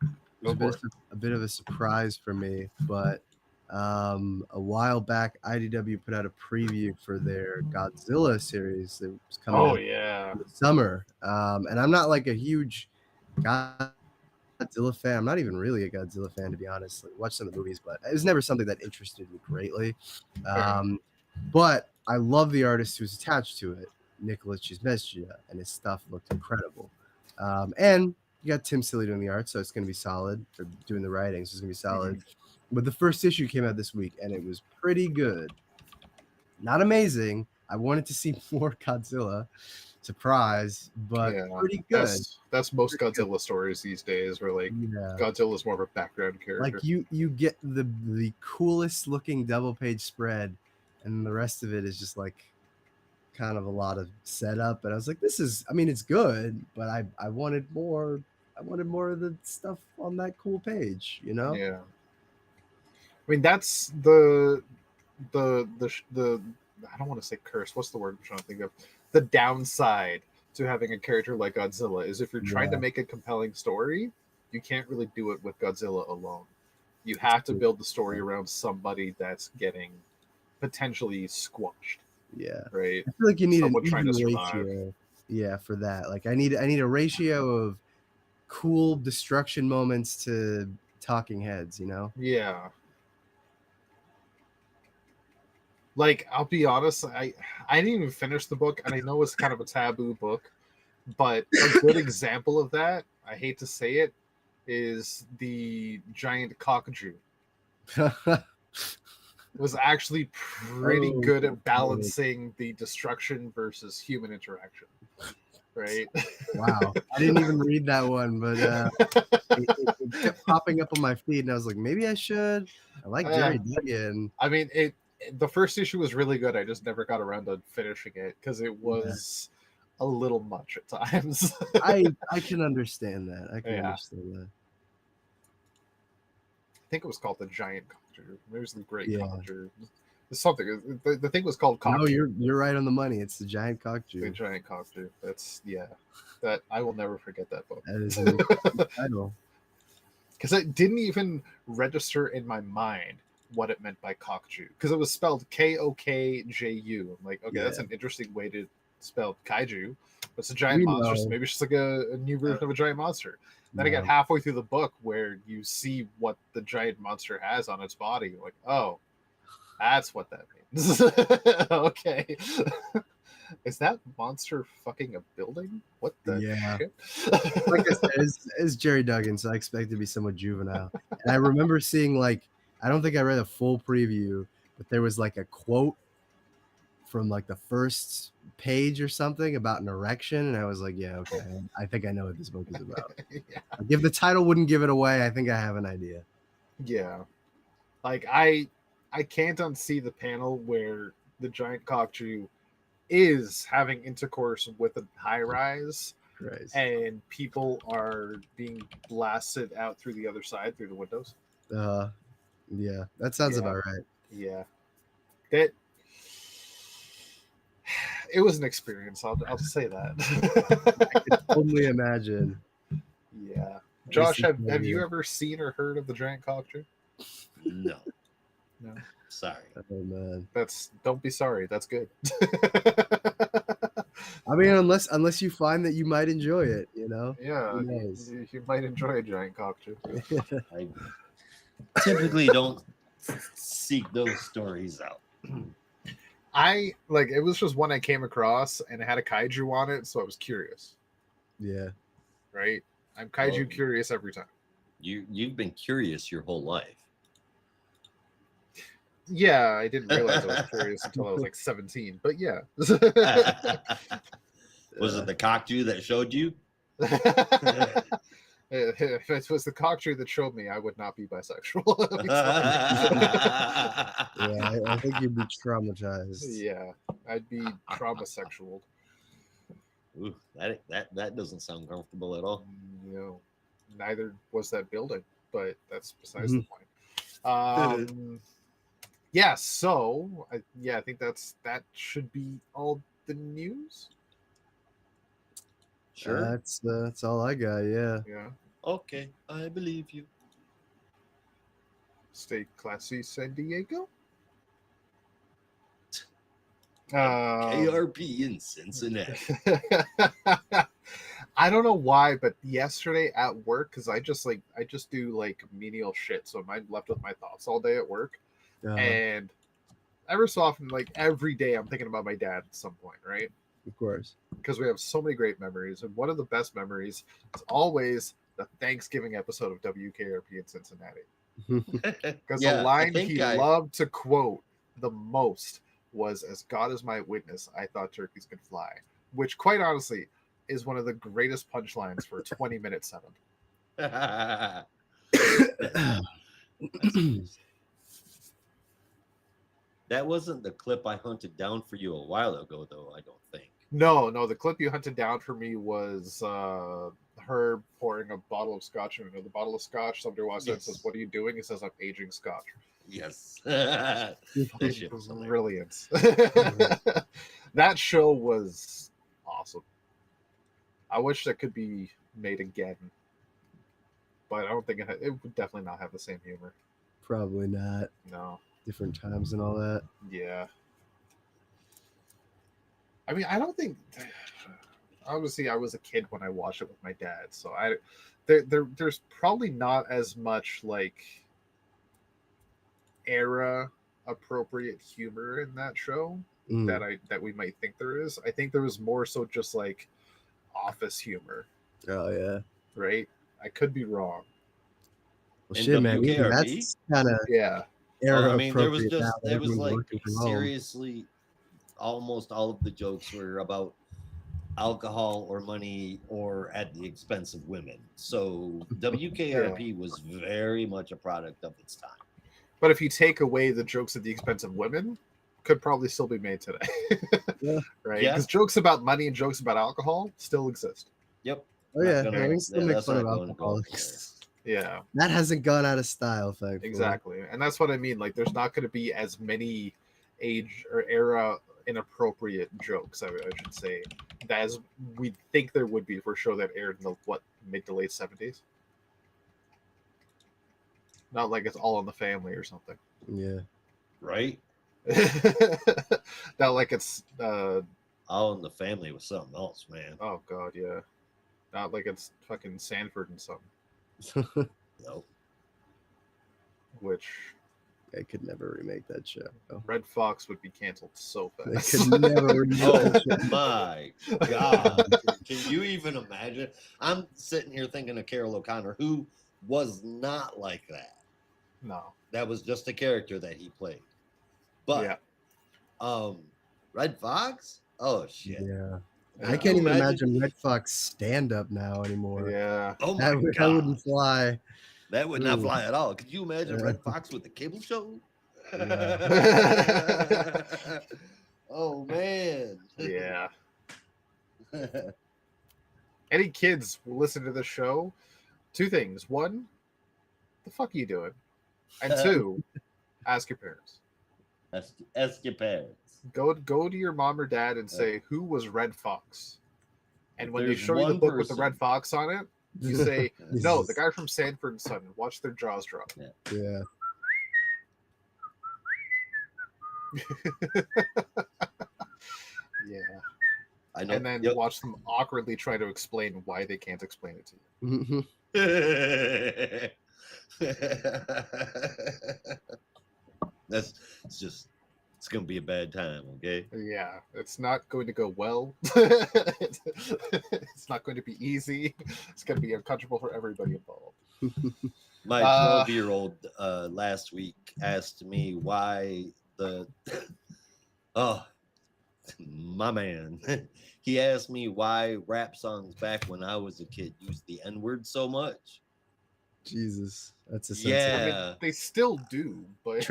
Go for a bit of a surprise for me, but a while back, IDW put out a preview for their Godzilla series that was coming out yeah. in the summer. And I'm not like a huge Godzilla fan. I'm not even really a Godzilla fan, to be honest. Like, watch some of the movies, but it was never something that interested me greatly. But I love the artist who's attached to it, Nicholas Chismestia, and his stuff looked incredible. And you got Tim Silly doing the art, so it's going to be solid. For doing the writing, so it's going to be solid. But the first issue came out this week, and it was pretty good. Not amazing. I wanted to see more Godzilla. Surprise, but pretty good. That's most Godzilla stories these days, where like Godzilla's more of a background character. Like you get the coolest looking double page spread, and the rest of it is just like kind of a lot of setup. And I was like, it's good, but I wanted more. I wanted more of the stuff on that cool page, you know? Yeah. I mean, that's the I don't want to say curse. What's the word I'm trying to think of? The downside to having a character like Godzilla is if you're trying to make a compelling story, you can't really do it with Godzilla alone. You have to build the story around somebody that's getting potentially squashed. Yeah. Right. I feel like you need someone an trying to even survive. ratio. Yeah, for that. Like I need a ratio of cool destruction moments to talking heads, you know? Yeah. Like, I'll be honest, I didn't even finish the book, and I know it's kind of a taboo book, but a good example of that, I hate to say it, is the giant cockatoo. Was actually pretty good at balancing the destruction versus human interaction. Right? Wow. I didn't even read that one, but it kept popping up on my feed, and I was like, maybe I should. I like Jerry Duggan. I mean, the first issue was really good. I just never got around to finishing it because it was a little much at times. I can understand that. I can understand that. I think it was called the giant cockatoo. Maybe it was the great cockatoo. It's something. The thing was called cockatoo. No, you're right on the money. It's the giant cockatoo. The giant cockatoo. That's that I will never forget that book. That is an title. Because it didn't even register in my mind what it meant by cockatoo, because it was spelled Kokju. I'm like, okay, that's an interesting way to spelled kaiju. It's a giant We monster, so know. maybe it's just like a new version of a giant monster. Then I No. get halfway through the book where you see what the giant monster has on its body. You're like, oh, that's what that means. Okay. Is that monster fucking a building? What the Yeah. shit? Like I said, it's Jerry Duggan, so I expect it to be somewhat juvenile. And I remember seeing, like, I don't think I read a full preview, but there was like a quote from like the first page or something about an erection, and I was like, yeah, okay, I think I know what this book is about. Yeah. Like, if the title wouldn't give it away, I think I have an idea. Yeah. Like I can't unsee the panel where the giant cockatoo is having intercourse with a high rise Christ. and people are being blasted out through the other side through the windows. Yeah, that sounds Yeah. about right. Yeah. That it was an experience, I'll say that. Totally imagine. Yeah. Josh, have you ever seen or heard of the giant cockatoo? No. No. Sorry. Oh man. Don't be sorry. That's good. I mean, unless you find that you might enjoy it, you know. Yeah, Who knows? you might enjoy a giant cockatoo. I typically don't seek those stories out. I like it was just one I came across and it had a kaiju on it, so I was curious. Yeah. Right? I'm kaiju Oh. curious every time. You've been curious your whole life. Yeah, I didn't realize I was curious until I was like 17, but yeah. Was it the cockatoo that showed you? If it was the cockatoo that showed me, I would not be bisexual. Yeah, I think you'd be traumatized. Yeah, I'd be trauma-sexual. Ooh, that doesn't sound comfortable at all. You know, neither was that building, but that's besides the point. Yeah, so I think that should be all the news. Sure. That's all I got. Yeah. Yeah. Okay, I believe you. Stay classy, San Diego. KRP in Cincinnati. I don't know why, but yesterday at work, because I just do like menial shit, so I'm left with my thoughts all day at work, and ever so often, like every day, I'm thinking about my dad at some point, right? Of course. Because we have so many great memories, and one of the best memories is always the Thanksgiving episode of WKRP in Cincinnati. Because the line he loved to quote the most was, "As God is my witness, I thought turkeys could fly," which, quite honestly, is one of the greatest punchlines for 20-minute 7. That wasn't the clip I hunted down for you a while ago, though, I don't think. No, the clip you hunted down for me was her pouring a bottle of scotch into the bottle of scotch. Somebody walks in and says, "What are you doing?" He says, "I'm aging scotch." Yes. Brilliant. That show was awesome. I wish that could be made again, but I don't think it would definitely not have the same humor. Probably not. No. Different times and all that. Yeah. I mean, I don't think. Obviously, I was a kid when I watched it with my dad, so there's probably not as much like era appropriate humor in that show that we might think there is. I think there was more so just like office humor. Oh yeah. Right? I could be wrong. Well, shit, man. That's kind of era I mean, there was appropriate. like seriously, almost all of the jokes were about alcohol or money or at the expense of women. So WKRP was very much a product of its time. But if you take away the jokes at the expense of women, could probably still be made today. Right? Because jokes about money and jokes about alcohol still exist. Yep. Oh yeah, we still make fun of alcoholics. Yeah. That hasn't gone out of style, thankfully. Exactly. And that's what I mean. Like, there's not going to be as many age or era inappropriate jokes, I should say, as we think there would be for a show that aired in the mid to late 70s. Not like it's All in the Family or something. Yeah. Right? Not like it's All in the Family was something else, man. Oh god, yeah. Not like it's fucking Sanford and Son, Nope. which They could never remake that show. Red Fox would be canceled so They fast. could never remake Oh that show. my God. Can you even imagine? I'm sitting here thinking of Carol O'Connor, who was not like that. No. That was just a character that he played. But Red Fox? Oh shit. Yeah. Yeah. I can't even Imagine- imagine Red Fox stand up now anymore. Yeah. Oh my That God. wouldn't fly. That would not Ooh. fly at all. Could you imagine Yeah. Red Fox with the cable show? Yeah. Oh man. Yeah. Any kids will listen to this show. Two things. One, the fuck are you doing? And two, ask your parents. Ask your parents. Go to your mom or dad and say, who was Red Fox? And when they There's show you the one book with the person- Red Fox on it, you say, no, the Jesus. guy from Sanford and Son. Watch their jaws drop. Yeah. Yeah. I know. And then Yep. watch them awkwardly try to explain why they can't explain it to you. It's gonna be a bad time, okay? Yeah, it's not going to go well. It's not going to be easy. It's going to be uncomfortable for everybody involved. My 12-year-old last week asked me why the oh my man. He asked me why rap songs back when I was a kid used the N-word so much. Jesus. That's a Yeah. I mean, they still do, but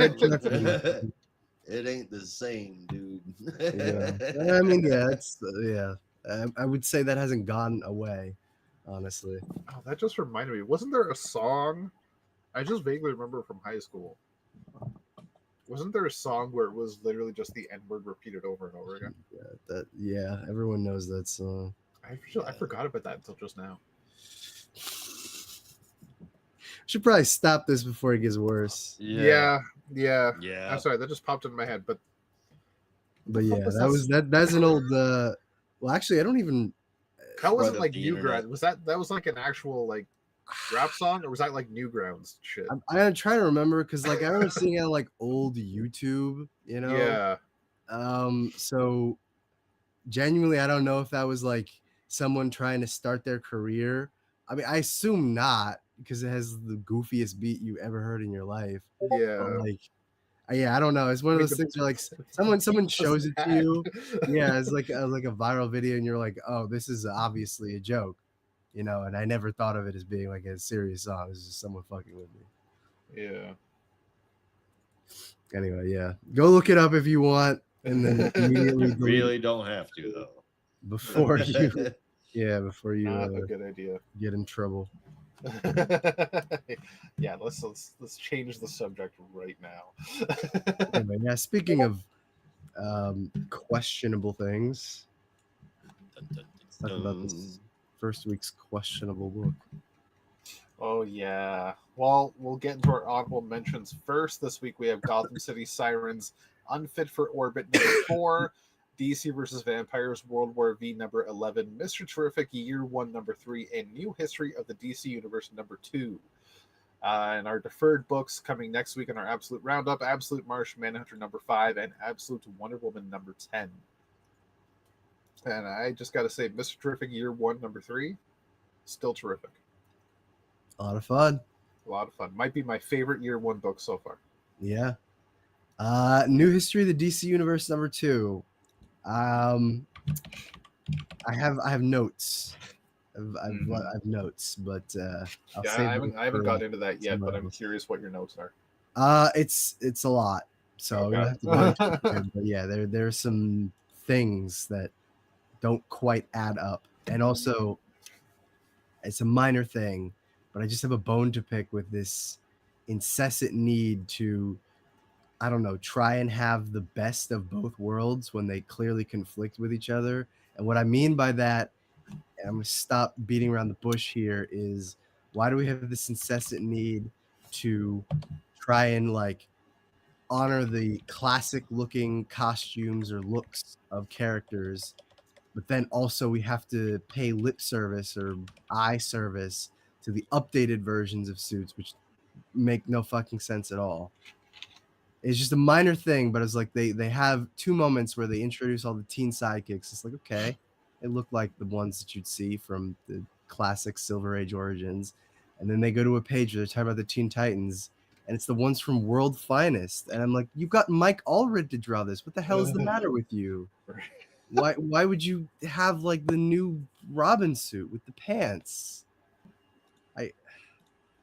It ain't the same, dude. Yeah. I mean, yeah, it's yeah. I would say that hasn't gone away, honestly. oh, that just reminded me. Wasn't there a song? I just vaguely remember from high school. Wasn't there a song where it was literally just the N word repeated over and over again? Yeah, everyone knows that song. I forgot about that until just now. Should probably stop this before it gets worse. Yeah. Yeah. I'm sorry, that just popped in my head. But But fuck yeah, was that's an old well actually I don't even that wasn't of like the internet. Newgrounds. That was like an actual like rap song, or was that like Newgrounds shit? I'm trying to remember because like I remember seeing it on like old YouTube, you know. Yeah. So genuinely I don't know if that was like someone trying to start their career. I mean, I assume not because it has the goofiest beat you ever heard in your life. Yeah. But like yeah, I don't know. It's one of Like those the- things where like someone shows it to bad. you. Yeah, it's like a viral video, and you're like, oh, this is obviously a joke, you know. And I never thought of it as being like a serious song. It's just someone fucking with me. Yeah. Anyway, yeah, go look it up if you want, and then immediately delete Really it don't have to though. before you, before you Not a good idea. get in trouble. Yeah, let's change the subject right now. Anyway, yeah. Speaking of questionable things, talk about this first week's questionable book. Oh yeah. Well, we'll get into our honorable mentions first. This week we have Gotham City Sirens, Unfit for Orbit #4, DC versus Vampires World War V #11, Mr. Terrific Year 1 #3, and New History of the DC Universe #2. And our deferred books coming next week in our Absolute Roundup: Absolute Martian Manhunter #5 and Absolute Wonder Woman #10. And I just got to say, Mr. Terrific Year 1 #3, still terrific. A lot of fun. A lot of fun. Might be my favorite Year 1 book so far. Yeah. New History of the DC Universe #2. I have notes. I've notes, but I'll Yeah, save I them haven't for got into that yet, but somewhere I'm else. curious what your notes are. It's a lot, so we'll Okay. have to go into it. But yeah, there's some things that don't quite add up, and also it's a minor thing, but I just have a bone to pick with this incessant need to, I don't know, try and have the best of both worlds when they clearly conflict with each other. And what I mean by that, and I'm gonna stop beating around the bush here, is why do we have this incessant need to try and like honor the classic looking costumes or looks of characters but then also we have to pay lip service or eye service to the updated versions of Suits, which make no fucking sense at all. It's just a minor thing, but it's like they have two moments where they introduce all the teen sidekicks. It's like, okay, it looked like the ones that you'd see from the classic Silver Age Origins, and then they go to a page where they're talking about the Teen Titans, and it's the ones from World Finest, and I'm like, you've got Mike Allred to draw this. What the hell is the matter with you? Why would you have like the new Robin suit with the pants?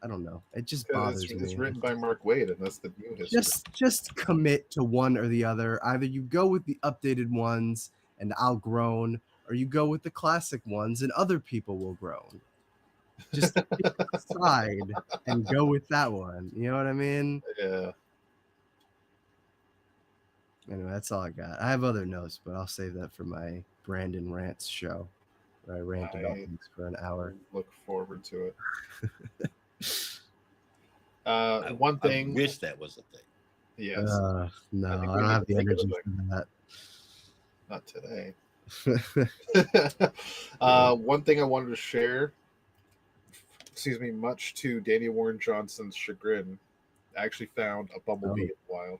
I don't know. It just bothers me. It's written by Mark Waid, and that's the new history. Just commit to one or the other. Either you go with the updated ones and I'll groan, or you go with the classic ones and other people will groan. Just decide and go with that one. You know what I mean? Yeah. Anyway, that's all I got. I have other notes, but I'll save that for my Brandon Rants show, where I rant about things for an hour. Look forward to it. One thing. I wish that was a thing. Yes. No, I don't have the energy for that. Not today. One thing I wanted to share, much to Danny Warren Johnson's chagrin, I actually found a bumblebee in the wild.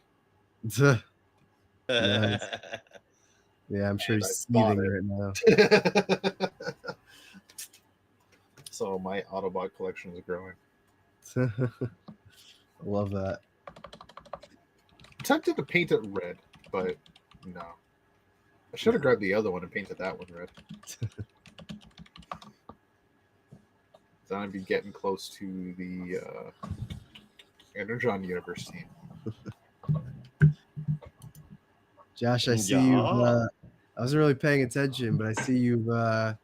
Nice. Yeah, I'm sure he's seething right now. So my Autobot collection is growing. I love that. I'm tempted to paint it red, but no. I should have grabbed the other one and painted that one red. Then I'd be getting close to the Energon Universe team. Josh, I see you. I wasn't really paying attention, but I see you've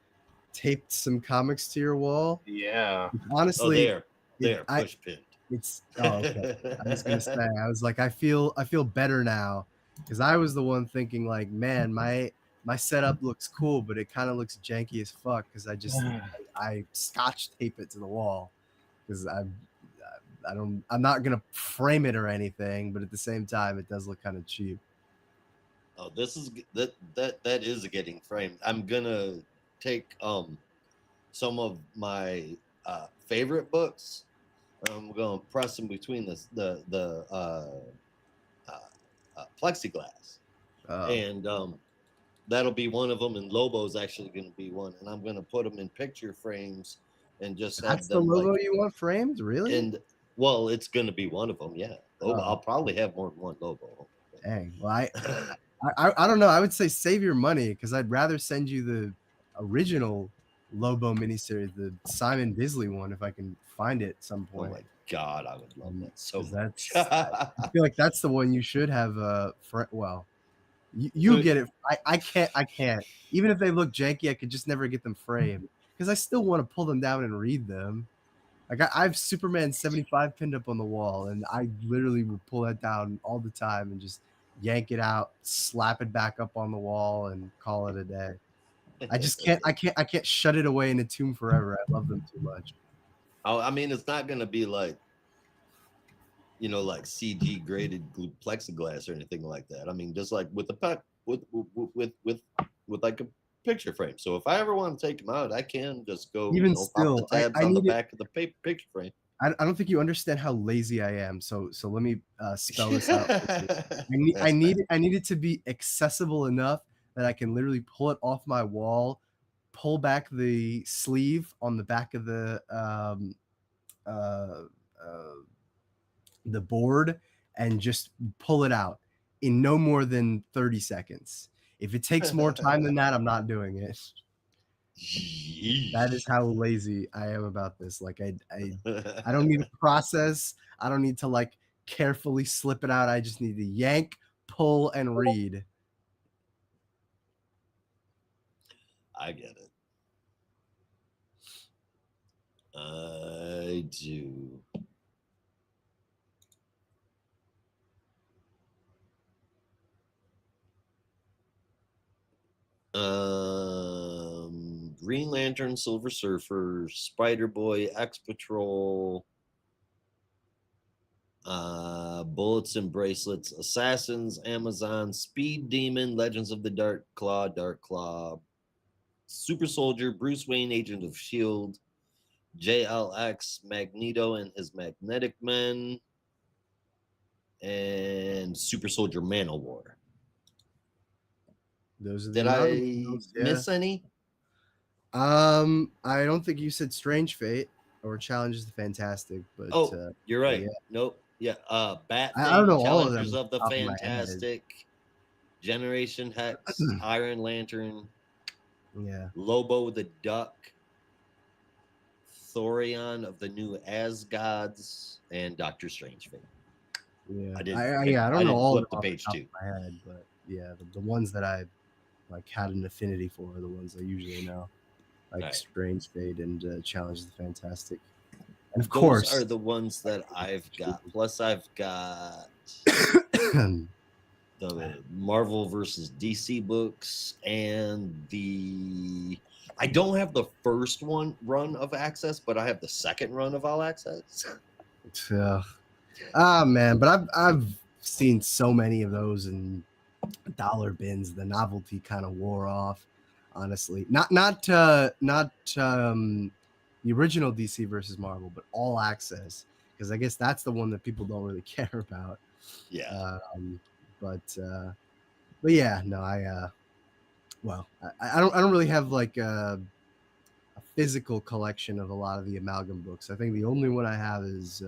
taped some comics to your wall. Yeah. Honestly, push pinned. It's okay. I was gonna say, I was like, I feel better now, because I was the one thinking like, man, my setup looks cool, but it kind of looks janky as fuck because I scotch tape it to the wall because I'm not gonna frame it or anything, but at the same time, it does look kind of cheap. Oh, this is that is getting framed. I'm gonna take some of my favorite books. I'm gonna press them between the plexiglass, and that'll be one of them. And Lobo's actually going to be one, and I'm going to put them in picture frames and just have That's them. The Lobo you want framed, really? And well, it's going to be one of them. Yeah, Lobo. I'll probably have more than one Lobo. Dang. Well, I don't know. I would say save your money because I'd rather send you the original Lobo miniseries, the Simon Bisley one, if I can find it at some point. Oh my god, I would love that so much. I feel like that's the one you should have. Well, you get it. I can't. Even if they look janky, I could just never get them framed because I still want to pull them down and read them. Like I have Superman 75 pinned up on the wall, and I literally would pull that down all the time and just yank it out, slap it back up on the wall, and call it a day. I just can't. I can't shut it away in a tomb forever. I love them too much. Oh, I mean, it's not gonna be like, like CG graded plexiglass or anything like that. I mean, just like with with like a picture frame. So if I ever want to take them out, I can just go still pop the tabs on the back of the picture frame. I don't think you understand how lazy I am. So let me spell this out. I need it to be accessible enough that I can literally pull it off my wall, pull back the sleeve on the back of the board, and just pull it out in no more than 30 seconds. If it takes more time than that, I'm not doing it. That is how lazy I am about this. Like I don't need to process. I don't need to like carefully slip it out. I just need to yank, pull, and read. I get it. I do. Green Lantern, Silver Surfer, Spider Boy, X Patrol, Bullets and Bracelets, Assassins, Amazon, Speed Demon, Legends of the Dark Claw, Super Soldier, Bruce Wayne, Agent of S.H.I.E.L.D., JLX, Magneto and his Magnetic Men, and Super Soldier Man of War. Those are the Did I ones, miss any? I don't think you said Strange Fate or Challenges the Fantastic, but You're right. yeah. Nope. Yeah. Bat I don't know Thing, all of them Challengers off of the top of my head. Fantastic, Generation Hex, Iron Lantern, Yeah. Lobo the Duck, Thorion of the New Asgods, and Doctor Strange Fate. Yeah. I I don't know all of flip them the off page the top two. of my head, but yeah, the ones that I like had an affinity for are the ones I usually know, like Right. Strange Fate and Challenges the Fantastic. And of Those course, are the ones that I've got. Plus, I've got the Marvel versus DC books and the. I don't have the first one run of Access, but I have the second run of All Access. Man, but I've seen so many of those in dollar bins. The novelty kind of wore off, honestly. Not the original DC versus Marvel, but All Access, because I guess that's the one that people don't really care about. Yeah. But yeah, no, I don't really have like a physical collection of a lot of the amalgam books. I think the only one I have is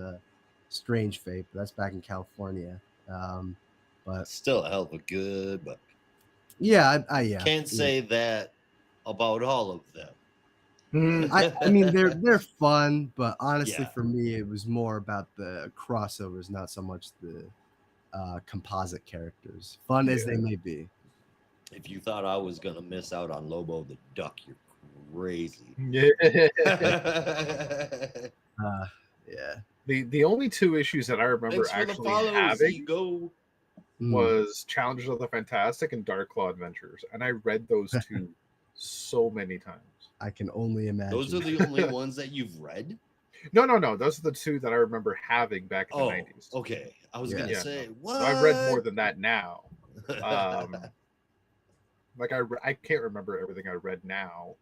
Strange Fate, but that's back in California. But still a hell of a good book. Yeah, Can't say that about all of them. I mean, they're fun, but honestly, Yeah. for me, it was more about the crossovers, not so much the composite characters. Fun as they may be. If you thought I was gonna miss out on Lobo the Duck, you're crazy. Yeah. Yeah. The only two issues that I remember actually having was Challenges of the Fantastic and Dark Claw Adventures, and I read those two so many times. I can only imagine. Those are the only ones that you've read? No. Those are the two that I remember having back in the 90s. Okay. I was gonna say, what? So I've read more than that now. Like I can't remember everything I read now,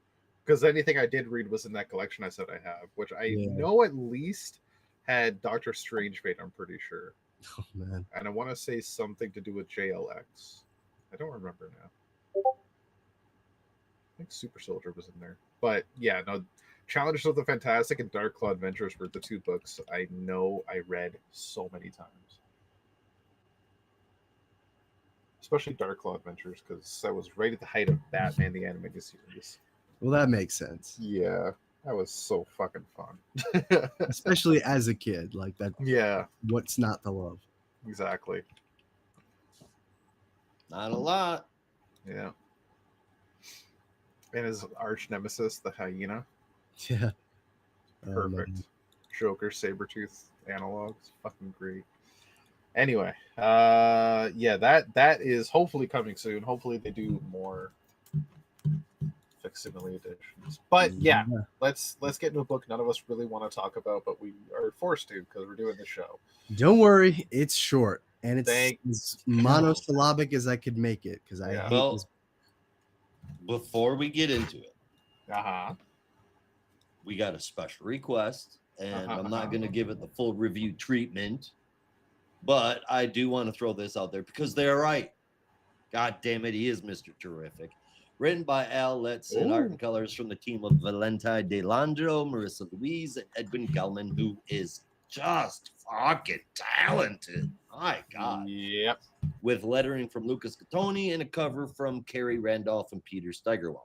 because anything I did read was in that collection I said I have, which I know at least had Doctor Strange Fate, I'm pretty sure. Oh man. And I want to say something to do with JLX. I don't remember now. I think Super Soldier was in there. But yeah, no, Challenges of the Fantastic and Dark Claw Adventures were the two books I know I read so many times. Especially Dark Claw Adventures, because I was right at the height of Batman the Animated Series. Well, that makes sense. Yeah, that was so fucking fun. Especially as a kid, like that. Yeah. What's not to love? Exactly. Not a lot. Yeah. And his arch nemesis, the hyena. Yeah. Perfect. Joker, Sabretooth analogs. Fucking great. Anyway, yeah, that is hopefully coming soon. Hopefully they do more facsimile editions. But yeah, let's get into a book none of us really want to talk about, but we are forced to because we're doing the show. Don't worry, it's short and it's as monosyllabic as I could make it because I hate this. Before we get into it, we got a special request, and I'm not going to give it the full review treatment, but I do want to throw this out there because they're right. God damn it, he is Mr. Terrific. Written by Al Letts and art and colors from the team of Valente De Landro, Marissa Louise, and Edwin Gelman, who is just fucking talented. My God. Yep. With lettering from Lucas Gattoni and a cover from Kerry Randolph and Peter Steigerwald.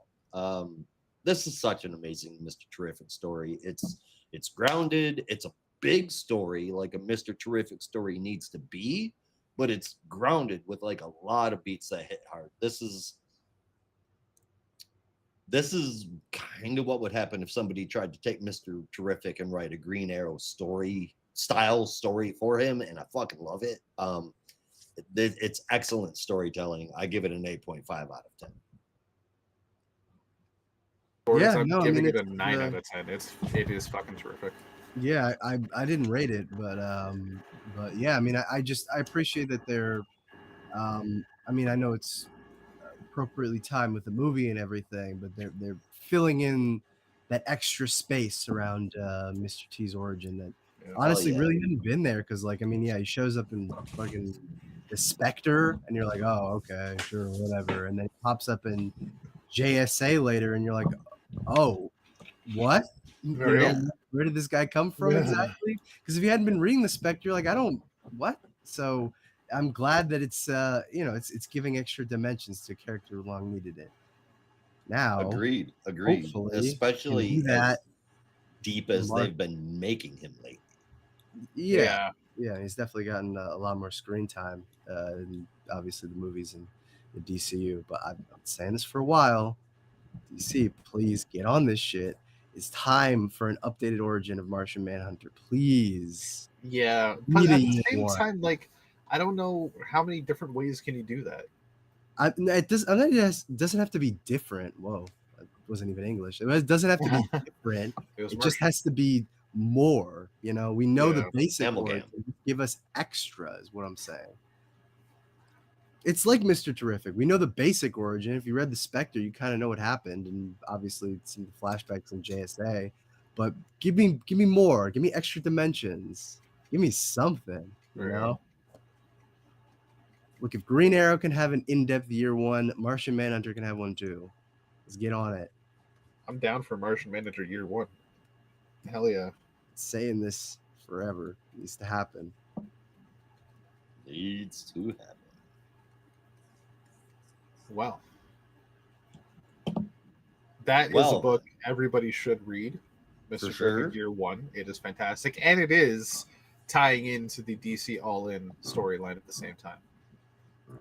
This is such an amazing Mr. Terrific story. It's grounded. It's a big story, like a Mr. Terrific story needs to be, but it's grounded with like a lot of beats that hit hard. This is kind of what would happen if somebody tried to take Mr. Terrific and write a Green Arrow story for him, and I fucking love it. It's excellent storytelling. I give it an 8.5 out of 10. Yeah, I'm giving it a 9 out of 10. It is fucking terrific. Yeah, I didn't rate it, but yeah, I mean, I appreciate that they're. I mean, I know it's appropriately timed with the movie and everything, but they're filling in that extra space around Mr. T's origin that Yeah. honestly yeah. really hadn't been there. Because like, I mean, yeah, he shows up in fucking the Spectre, and you're like, oh, okay, sure, whatever, and then he pops up in JSA later, and you're like, oh, what? You know, Yeah. where did this guy come from exactly? Because if you hadn't been reading the Spectre, you're like, I don't what? So I'm glad that it's it's giving extra dimensions to a character who long needed it. Now, Agreed. hopefully, Especially can do that. as deep as Mark- they've been making him lately. Yeah, he's definitely gotten a lot more screen time, and obviously the movies and the DCU. But I've been saying this for a while. DC, please get on this shit. It's time for an updated origin of Martian Manhunter, please. Yeah, We but need at a the year same one. time, like, I don't know how many different ways can you do that. It doesn't have to be different. Whoa, that wasn't even English. It doesn't have to be different. It was It just Martian. has to be more. You know, we know the Yeah. basic Amalgam. origin. Give us extra, is what I'm saying. It's like Mr. Terrific. We know the basic origin. If you read the Spectre, you kind of know what happened, and obviously some flashbacks in JSA. But give me more. Give me extra dimensions. Give me something. You Right. know. Look, if Green Arrow can have an in-depth year one, Martian Manhunter can have one too. Let's get on it. I'm down for Martian Manager year 1. Hell yeah. Saying this forever. It needs to happen. Needs to happen. Wow. That is a Well, book everybody should read. Mr. For sure. Terrific Year 1. It is fantastic. And it is tying into the DC All In storyline at the same time.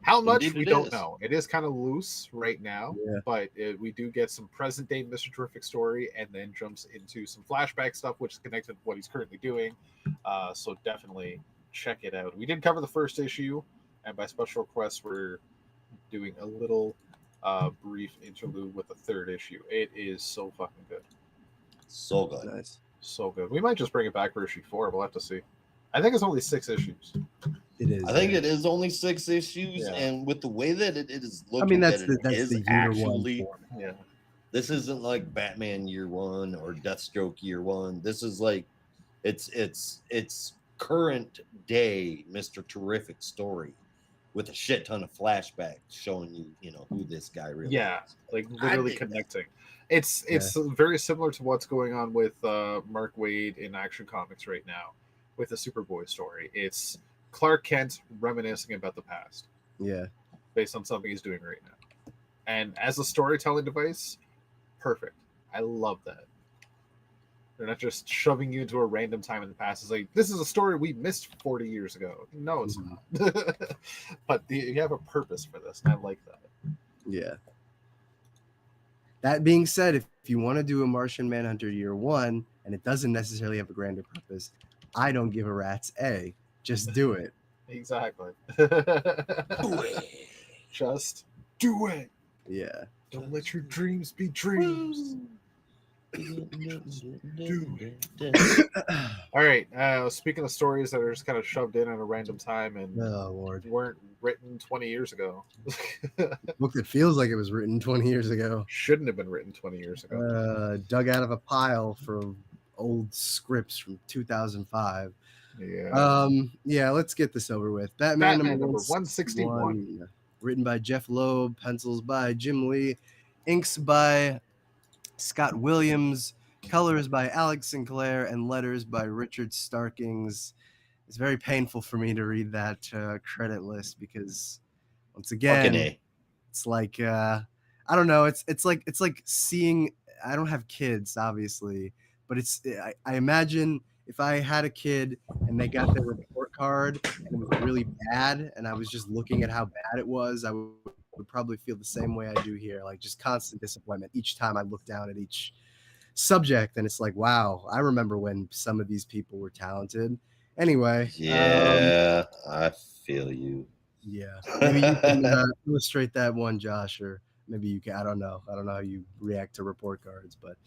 How much, Indeed we it don't is. know. It is kind of loose right now, Yeah. but we do get some present day Mr. Terrific story and then jumps into some flashback stuff, which is connected to what he's currently doing. So definitely check it out. We did cover the first issue, and by special request, we're doing a little brief interlude with the third issue. It is so fucking good. So good. Nice. So good. We might just bring it back for issue 4. We'll have to see. I think it's only 6 issues. It is. I think it is only 6 issues, Yeah. and with the way that it is I looking, mean, that's that the it that's is the year actually. one. Form. Yeah. This isn't like Batman year 1 or Deathstroke year 1. This is like it's current day Mr. Terrific story with a shit ton of flashbacks showing you know who this guy really Yeah, is. like I literally dig that. connecting. It's very similar to what's going on with Mark Waid in Action Comics right now with the Superboy story. It's Clark Kent reminiscing about the past Yeah. based on something he's doing right now. And as a storytelling device, perfect. I love that. They're not just shoving you into a random time in the past. It's like, this is a story we missed 40 years ago. No, it's not. But you have a purpose for this, and I like that. Yeah. That being said, if you want to do a Martian Manhunter year 1 and it doesn't necessarily have a grander purpose, I don't give a rat's A. Just do it. Exactly. Do it. Just do it. Yeah. Don't let your dreams be dreams. All right. Speaking of stories that are just kind of shoved in at a random time and Oh Lord. weren't written 20 years ago, Book that feels like it was written 20 years ago. shouldn't have been written 20 years ago. Dug out of a pile from old scripts from 2005. Yeah. Yeah, let's get this over with. Batman, Batman number number 161. Written by Jeff Loeb, pencils by Jim Lee, inks by Scott Williams, colors by Alex Sinclair, and letters by Richard Starkings. It's very painful for me to read that credit list because once again, Fucking A. it's like I don't know. It's like seeing. I don't have kids, obviously, but I imagine if I had a kid and they got their report card and it was really bad, and I was just looking at how bad it was, I would probably feel the same way I do here, like just constant disappointment each time I look down at each subject, and it's like, wow, I remember when some of these people were talented. Anyway, Yeah, I feel you. yeah, maybe you can illustrate that one, Josh, or maybe you can. I don't know how you react to report cards, but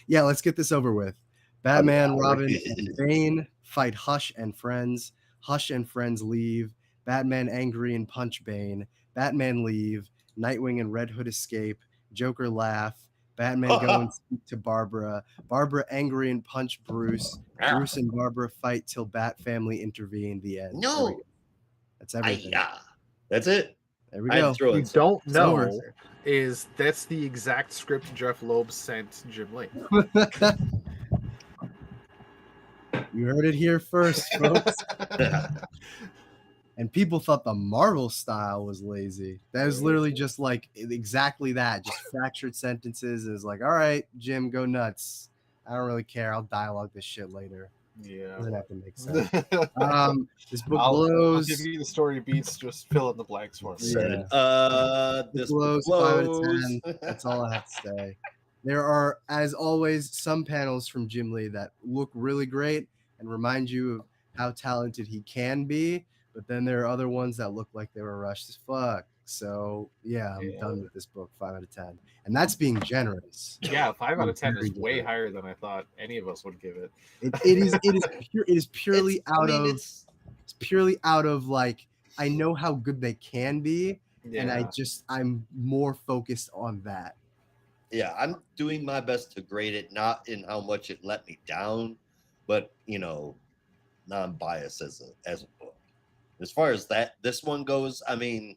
yeah, let's get this over with. Batman, Robin, and Bane fight Hush and friends. Hush and friends leave. Batman angry and punch Bane. Batman leave. Nightwing and Red Hood escape, Joker laugh, Batman go and speak to Barbara, Barbara angry and punch Bruce, Bruce and Barbara fight till Bat family intervene. The end. No, that's everything. That's it. There we go. You don't know is that's the exact script Jeff Loeb sent Jim Lee. You heard it here first, folks. And people thought the Marvel style was lazy. That was literally just like exactly that, just fractured sentences. It was like, all right, Jim, go nuts. I don't really care. I'll dialogue this shit later. Yeah, doesn't have to make sense. This book blows. I'll give you the story beats. Just fill in the blanks for me. Yeah. This blows 5 out of 10. That's all I have to say. There are, as always, some panels from Jim Lee that look really great and remind you of how talented he can be. But then there are other ones that look like they were rushed as fuck. So yeah, I'm done with this book. 5 out of 10, and that's being generous. Yeah, 5 out of 10 is way higher than I thought any of us would give it. It is purely purely out of like, I know how good they can be, and I'm more focused on that. Yeah, I'm doing my best to grade it, not in how much it let me down, but non-biased as a book. As far as this one goes, I mean,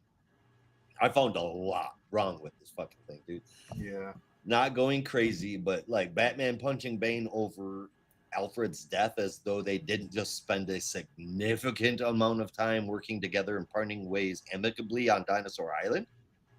I found a lot wrong with this fucking thing, dude. Yeah. Not going crazy, but like Batman punching Bane over Alfred's death as though they didn't just spend a significant amount of time working together and parting ways amicably on Dinosaur Island.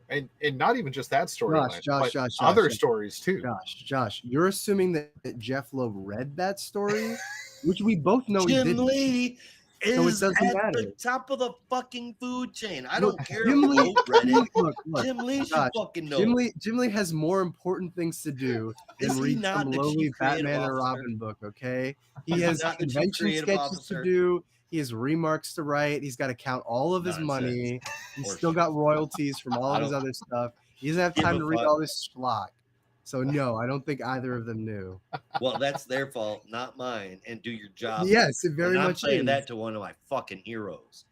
And not even just that storyline, Josh, other stories too. Josh, you're assuming that Jeff Loeb read that story, which we both know he didn't. Jim Lee is at the top of the fucking food chain. I don't care if Loeb read it. Look, Jim Lee should fucking know. Jim Lee has more important things to do than read some lowly Batman and Robin book, okay? He has convention sketches to do. He has remarks to write. He's got to count all of his money. He's still got royalties from all of his other stuff. He doesn't have time to read all this schlock. So no, I don't think either of them knew. Well, that's their fault, not mine. And do your job. Yes, it very much is. I'm saying that to one of my fucking heroes.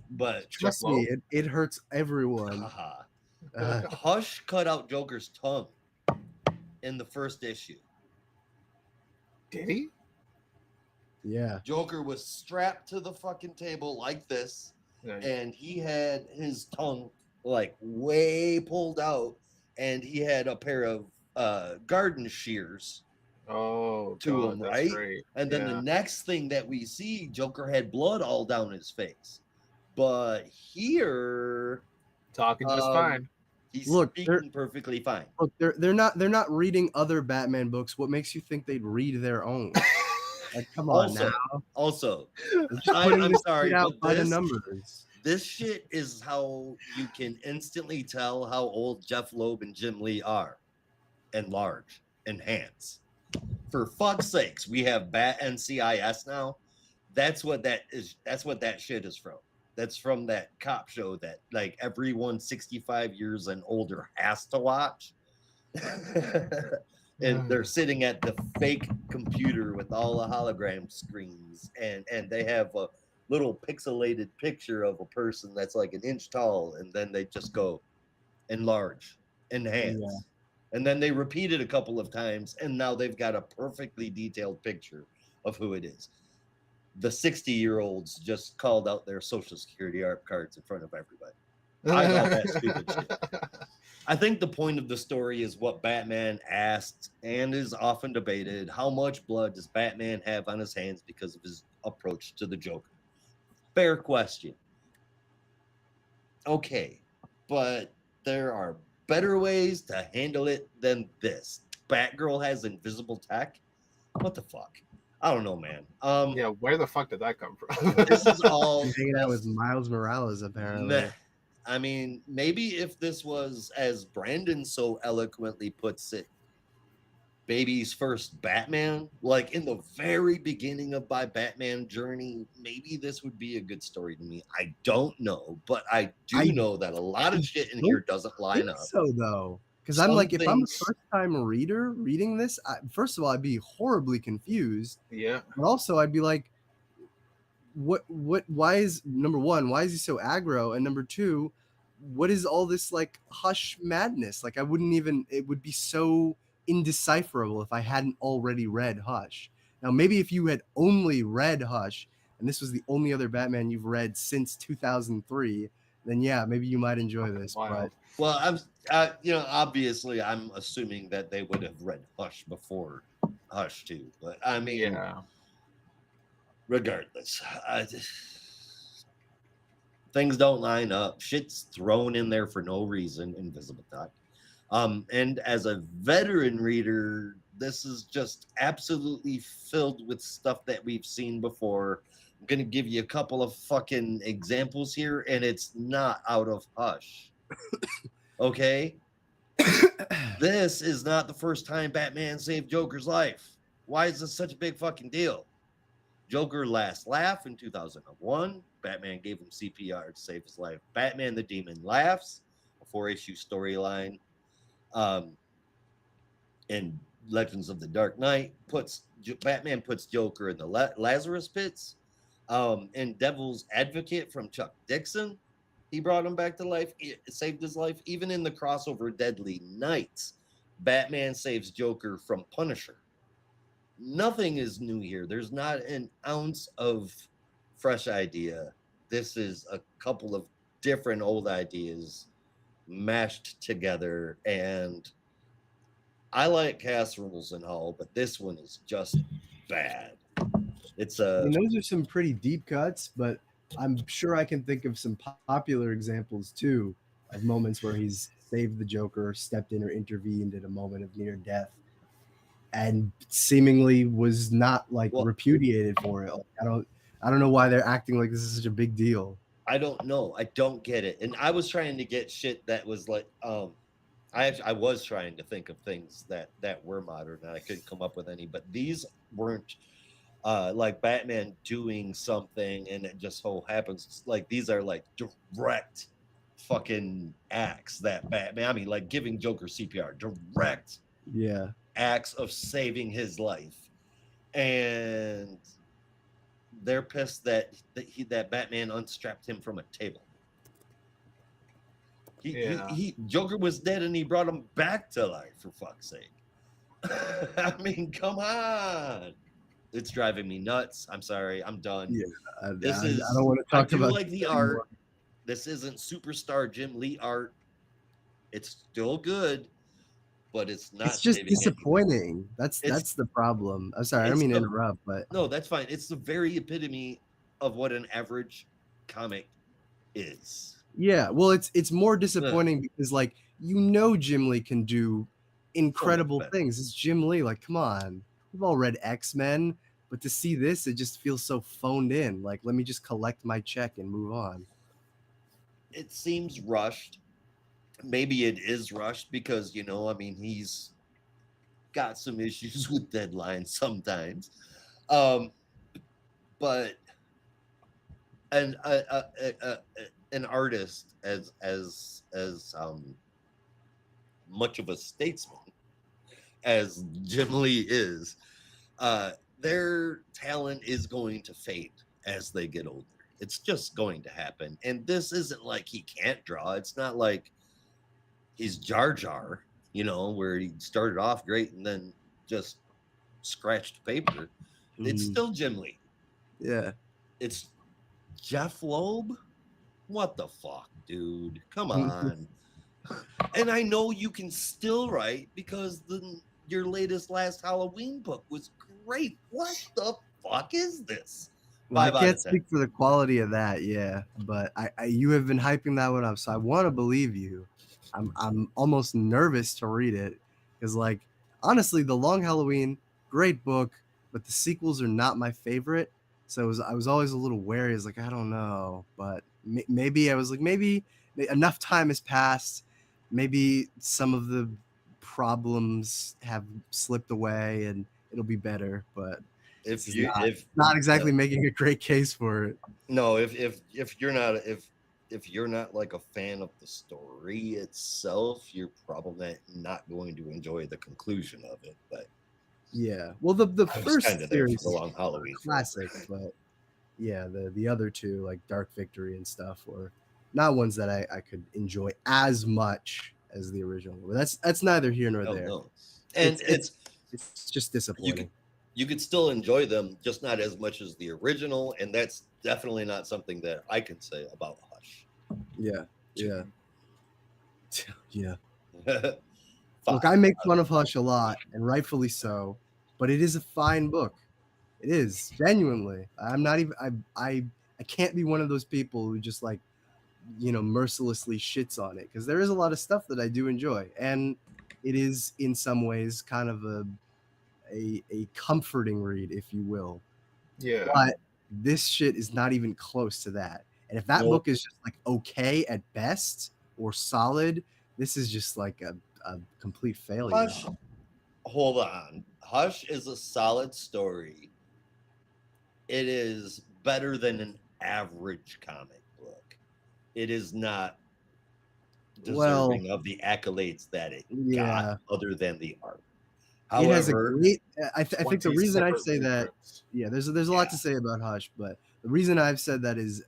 But trust me, it hurts everyone. Hush cut out Joker's tongue in the first issue. Did he? Yeah. Joker was strapped to the fucking table like this, and he had his tongue like way pulled out, and he had a pair of garden shears to him, right? Great. And then the next thing that we see, Joker had blood all down his face. But here, talking just fine. He's speaking perfectly fine. Look, they're not reading other Batman books. What makes you think they'd read their own? Like, come on now. Also, I'm sorry, but by the numbers. This shit is how you can instantly tell how old Jeff Loeb and Jim Lee are. And large and hands. For fuck's sakes, we have Bat NCIS now. That's what that is. That's what that shit is from. That's from that cop show that like everyone 65 years and older has to watch. And they're sitting at the fake computer with all the hologram screens, and they have a little pixelated picture of a person that's like an inch tall, and then they just go enlarge, enhance. Yeah. And then they repeat it a couple of times, and now they've got a perfectly detailed picture of who it is. The 60-year-olds just called out their Social Security cards in front of everybody. I love that stupid shit. I think the point of the story is what Batman asked and is often debated. How much blood does Batman have on his hands because of his approach to the Joker? Fair question. Okay, but there are better ways to handle it than this. Batgirl has invisible tech? What the fuck? I don't know, man. Yeah, where the fuck did that come from? This is all hanging out with Miles Morales, apparently. I mean, maybe if this was, as Brandon so eloquently puts it, baby's first Batman, like in the very beginning of my Batman journey, maybe this would be a good story to me. I don't know, but I know that a lot of shit in here doesn't line up. So though, because I'm like, if I'm a first-time reader reading this, first of all, I'd be horribly confused. Yeah. But also, I'd be like, why is, number one, why is he so aggro? And number two, what is all this like Hush madness? Like I wouldn't even, it would be so indecipherable if I hadn't already read Hush. Now maybe if you had only read Hush and this was the only other Batman you've read since 2003, then yeah, maybe you might enjoy this. Wild. Well, obviously, I'm assuming that they would have read Hush before Hush too. But I mean, Yeah. regardless, things don't line up. Shit's thrown in there for no reason. Invisible Talk. And as a veteran reader, this is just absolutely filled with stuff that we've seen before. I'm gonna give you a couple of fucking examples here, and it's not out of Hush. Okay, this is not the first time Batman saved Joker's life. Why is this such a big fucking deal? Joker last laugh in 2001. Batman gave him CPR to save his life. Batman the Demon laughs, a 4-issue storyline. And Legends of the Dark Knight Batman puts Joker in the Lazarus pits. And Devil's Advocate from Chuck Dixon, he brought him back to life. It saved his life. Even in the crossover Deadly Nights, Batman saves Joker from Punisher. Nothing is new here. There's not an ounce of fresh idea. This is a couple of different old ideas mashed together, and I like casseroles and all, but this one is just bad. It's I mean, those are some pretty deep cuts, but I'm sure I can think of some popular examples too of moments where he's saved the Joker, stepped in or intervened at a moment of near death, and seemingly was not like repudiated for it. Like, I don't know why they're acting like this is such a big deal. I don't know. I don't get it. And I was trying to get shit that was like, I was trying to think of things that were modern, and I couldn't come up with any. But these weren't like Batman doing something, and it just so happens like these are like direct fucking acts that Batman. I mean, like giving Joker CPR, direct acts of saving his life, and they're pissed that Batman unstrapped him from a table. Joker was dead and he brought him back to life, for fuck's sake. I mean, come on. It's driving me nuts. I'm sorry. I'm done. Yeah, I don't want to talk about like the art. This isn't superstar Jim Lee art. It's still good, but it's not. It's just disappointing. That's the problem. I'm sorry. I don't mean to interrupt, but no, that's fine. It's the very epitome of what an average comic is. Yeah, well, it's more disappointing because like Jim Lee can do incredible things. It's Jim Lee. Like, come on, we've all read X-Men, but to see this, it just feels so phoned in. Like, let me just collect my check and move on. It seems rushed. Maybe it is rushed because I mean, he's got some issues with deadlines sometimes, but an artist as much of a statesman as Jim Lee is, their talent is going to fade as they get older. It's just going to happen. And this isn't like he can't draw. It's not like he's Jar Jar, where he started off great and then just scratched paper. It's still Jim Lee. Yeah. It's Jeff Loeb. What the fuck, dude? Come on. And I know you can still write because your last Halloween book was great. What the fuck is this? Well, I can't speak for the quality of that, but you have been hyping that one up, so I want to believe you. I'm almost nervous to read it because, like, honestly, The Long Halloween, great book, but the sequels are not my favorite. So I was always a little wary. I was like, I don't know, but maybe I was like, maybe enough time has passed. Maybe some of the problems have slipped away and it'll be better. But if not exactly making a great case for it. No, if you're not like a fan of the story itself, you're probably not going to enjoy the conclusion of it. But yeah, well, the first series is a Long Halloween classic, but yeah, the other two like Dark Victory and stuff were not ones that I could enjoy as much as the original. But that's neither here nor Oh there. no, and It's just disappointing. You could still enjoy them, just not as much as the original, and that's definitely not something that I can say about Hush. Yeah, yeah, yeah. Fine. Look, I make fun of Hush a lot, and rightfully so, but it is a fine book. It is genuinely. I'm not even. I can't be one of those people who just like, mercilessly shits on it, because there is a lot of stuff that I do enjoy, and it is in some ways kind of a comforting read, if you will. Yeah. But this shit is not even close to that. And if that Nope. book is just like okay at best or solid, this is just like a complete failure. Hush, hold on. Hush is a solid story. It is better than an average comic book. It is not Well, deserving of the accolades that it yeah, got, other than the art. it has a However, great. I think the 20 reason I separate say that, blueprints. yeah, there's a lot to say about Hush, but the reason I've said that is,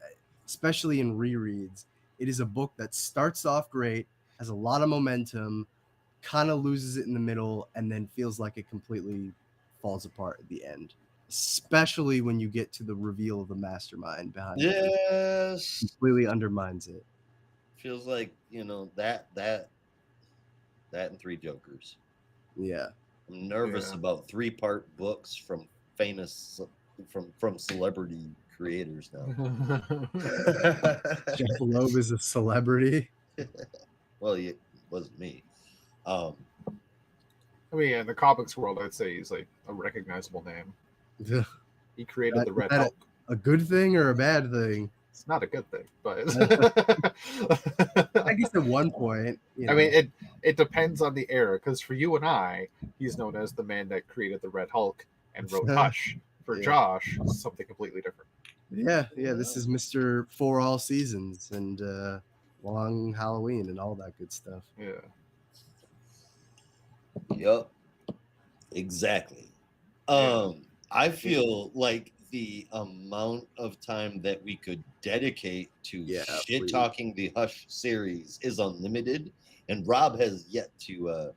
especially in rereads, it is a book that starts off great, has a lot of momentum, kind of loses it in the middle, and then feels like it completely falls apart at the end. Especially when you get to the reveal of the mastermind behind it. yes, Completely undermines it. feels like that and Three Jokers. Yeah. I'm nervous Yeah. about 3-part books from famous from celebrity creators now. Jeff Loeb is a celebrity. Well, it wasn't me. I mean, in the comics world, I'd say he's like a recognizable name. He created the Red that Hulk. a good thing or a bad thing? It's not a good thing, but I guess at one point, I mean, it depends on the era. Because for you and I, he's known as the man that created the Red Hulk and wrote Hush. For Yeah. Josh, something completely different. Yeah. This is Mr. For All Seasons and Long Halloween and all that good stuff. Yeah. Yep. Exactly. I feel like the amount of time that we could dedicate to shit talking the Hush series is unlimited, and Rob has yet to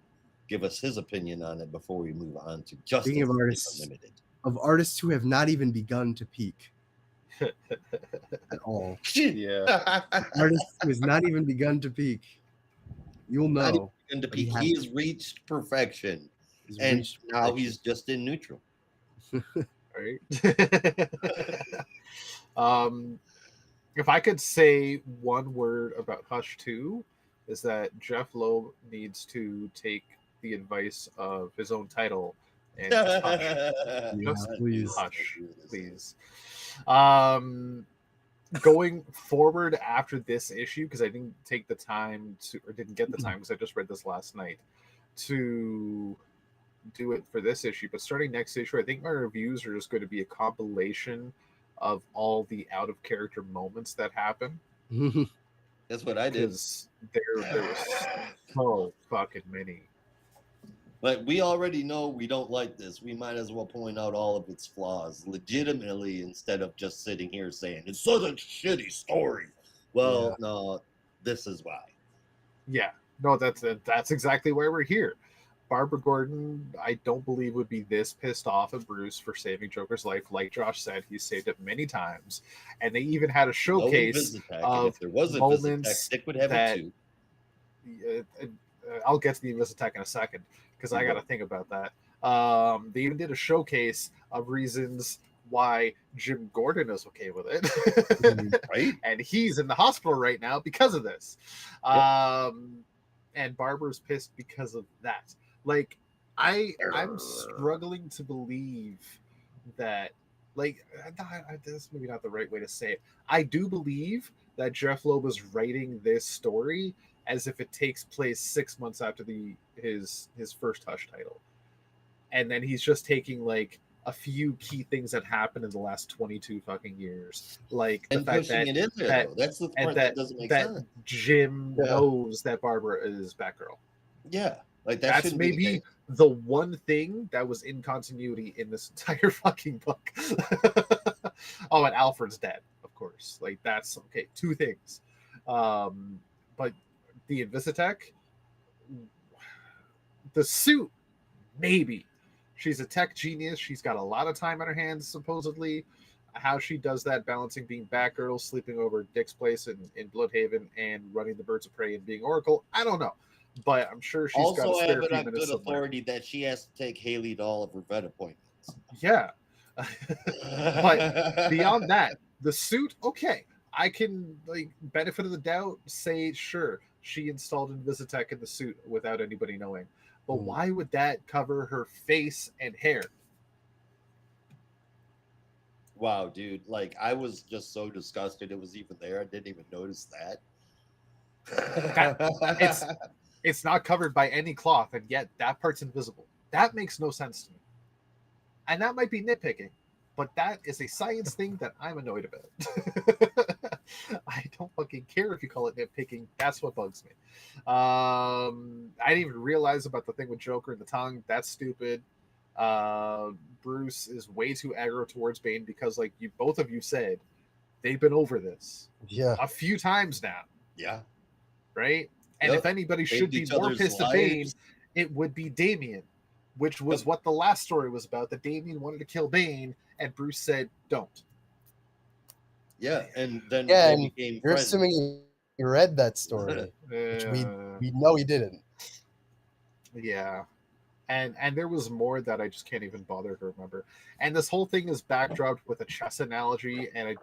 give us his opinion on it before we move on to Justice Speaking of artists, Unlimited. Of artists who have not even begun to peak at all. Yeah. Artist who has not even begun to peak. You'll know. He has reached perfection, and now he's just in neutral. Right. If I could say one word about Hush 2, is that Jeff Loeb needs to take the advice of his own title and just hush. Just please. Hush, please. Going forward after this issue, because I didn't take the time to, or didn't get the time because I just read this last night, to do it for this issue. But starting next issue, I think my reviews are just going to be a compilation of all the out of character moments that happen. That's what I did. Because there was so fucking many. But we already know we don't like this. We might as well point out all of its flaws legitimately instead of just sitting here saying it's such a shitty story. Well, no, this is why. Yeah, no, that's exactly why we're here. Barbara Gordon, I don't believe, would be this pissed off at Bruce for saving Joker's life. Like Josh said, he's saved it many times, and they even had a showcase of if there was a moments Dick would have that. it too. I'll get to the Invisitek in a second because I got to think about that. They even did a showcase of reasons why Jim Gordon is okay with it, right? And he's in the hospital right now because of this. And Barbara's pissed because of that. Like, I'm struggling to believe that. Like, that's maybe not the right way to say it. I do believe that Jeff Loeb was writing this story as if it takes place 6 months after his first Hush title, and then he's just taking like a few key things that happened in the last 22 fucking years, like the fact that that's the part that doesn't make sense. Jim knows that Barbara is Batgirl. Yeah, like that's maybe the one thing that was in continuity in this entire fucking book. Oh, and Alfred's dead, of course. Like, that's okay. Two things. But the Invisitech, the suit, maybe. She's a tech genius. She's got a lot of time on her hands, supposedly. How she does that, balancing being Batgirl, sleeping over Dick's place in Bloodhaven, and running the Birds of Prey and being Oracle, I don't know. But I'm sure she's got a Also, spare have it few on minutes good somewhere. authority that she has to take Haley to all of her vet appointments. Yeah. But beyond that, the suit, okay. I can, like, benefit of the doubt, say, sure, she installed Invisitech in the suit without anybody knowing. But why would that cover her face and hair? Wow, dude. Like, I was just so disgusted it was even there. I didn't even notice that. It's not covered by any cloth, and yet that part's invisible. That makes no sense to me. And that might be nitpicking, but that is a science thing that I'm annoyed about. I don't fucking care if you call it nitpicking. That's what bugs me. I didn't even realize about the thing with Joker and the tongue. That's stupid. Bruce is way too aggro towards Bane because, like you both of you said, they've been over this a few times now. Yeah. Right? And if anybody should be more pissed at Bane, it would be Damian, which was what the last story was about, that Damian wanted to kill Bane, and Bruce said, don't. Yeah, and then they became you're friends. assuming he read that story, which we know he didn't. Yeah. And there was more that I just can't even bother to remember. And this whole thing is backdropped with a chess analogy, and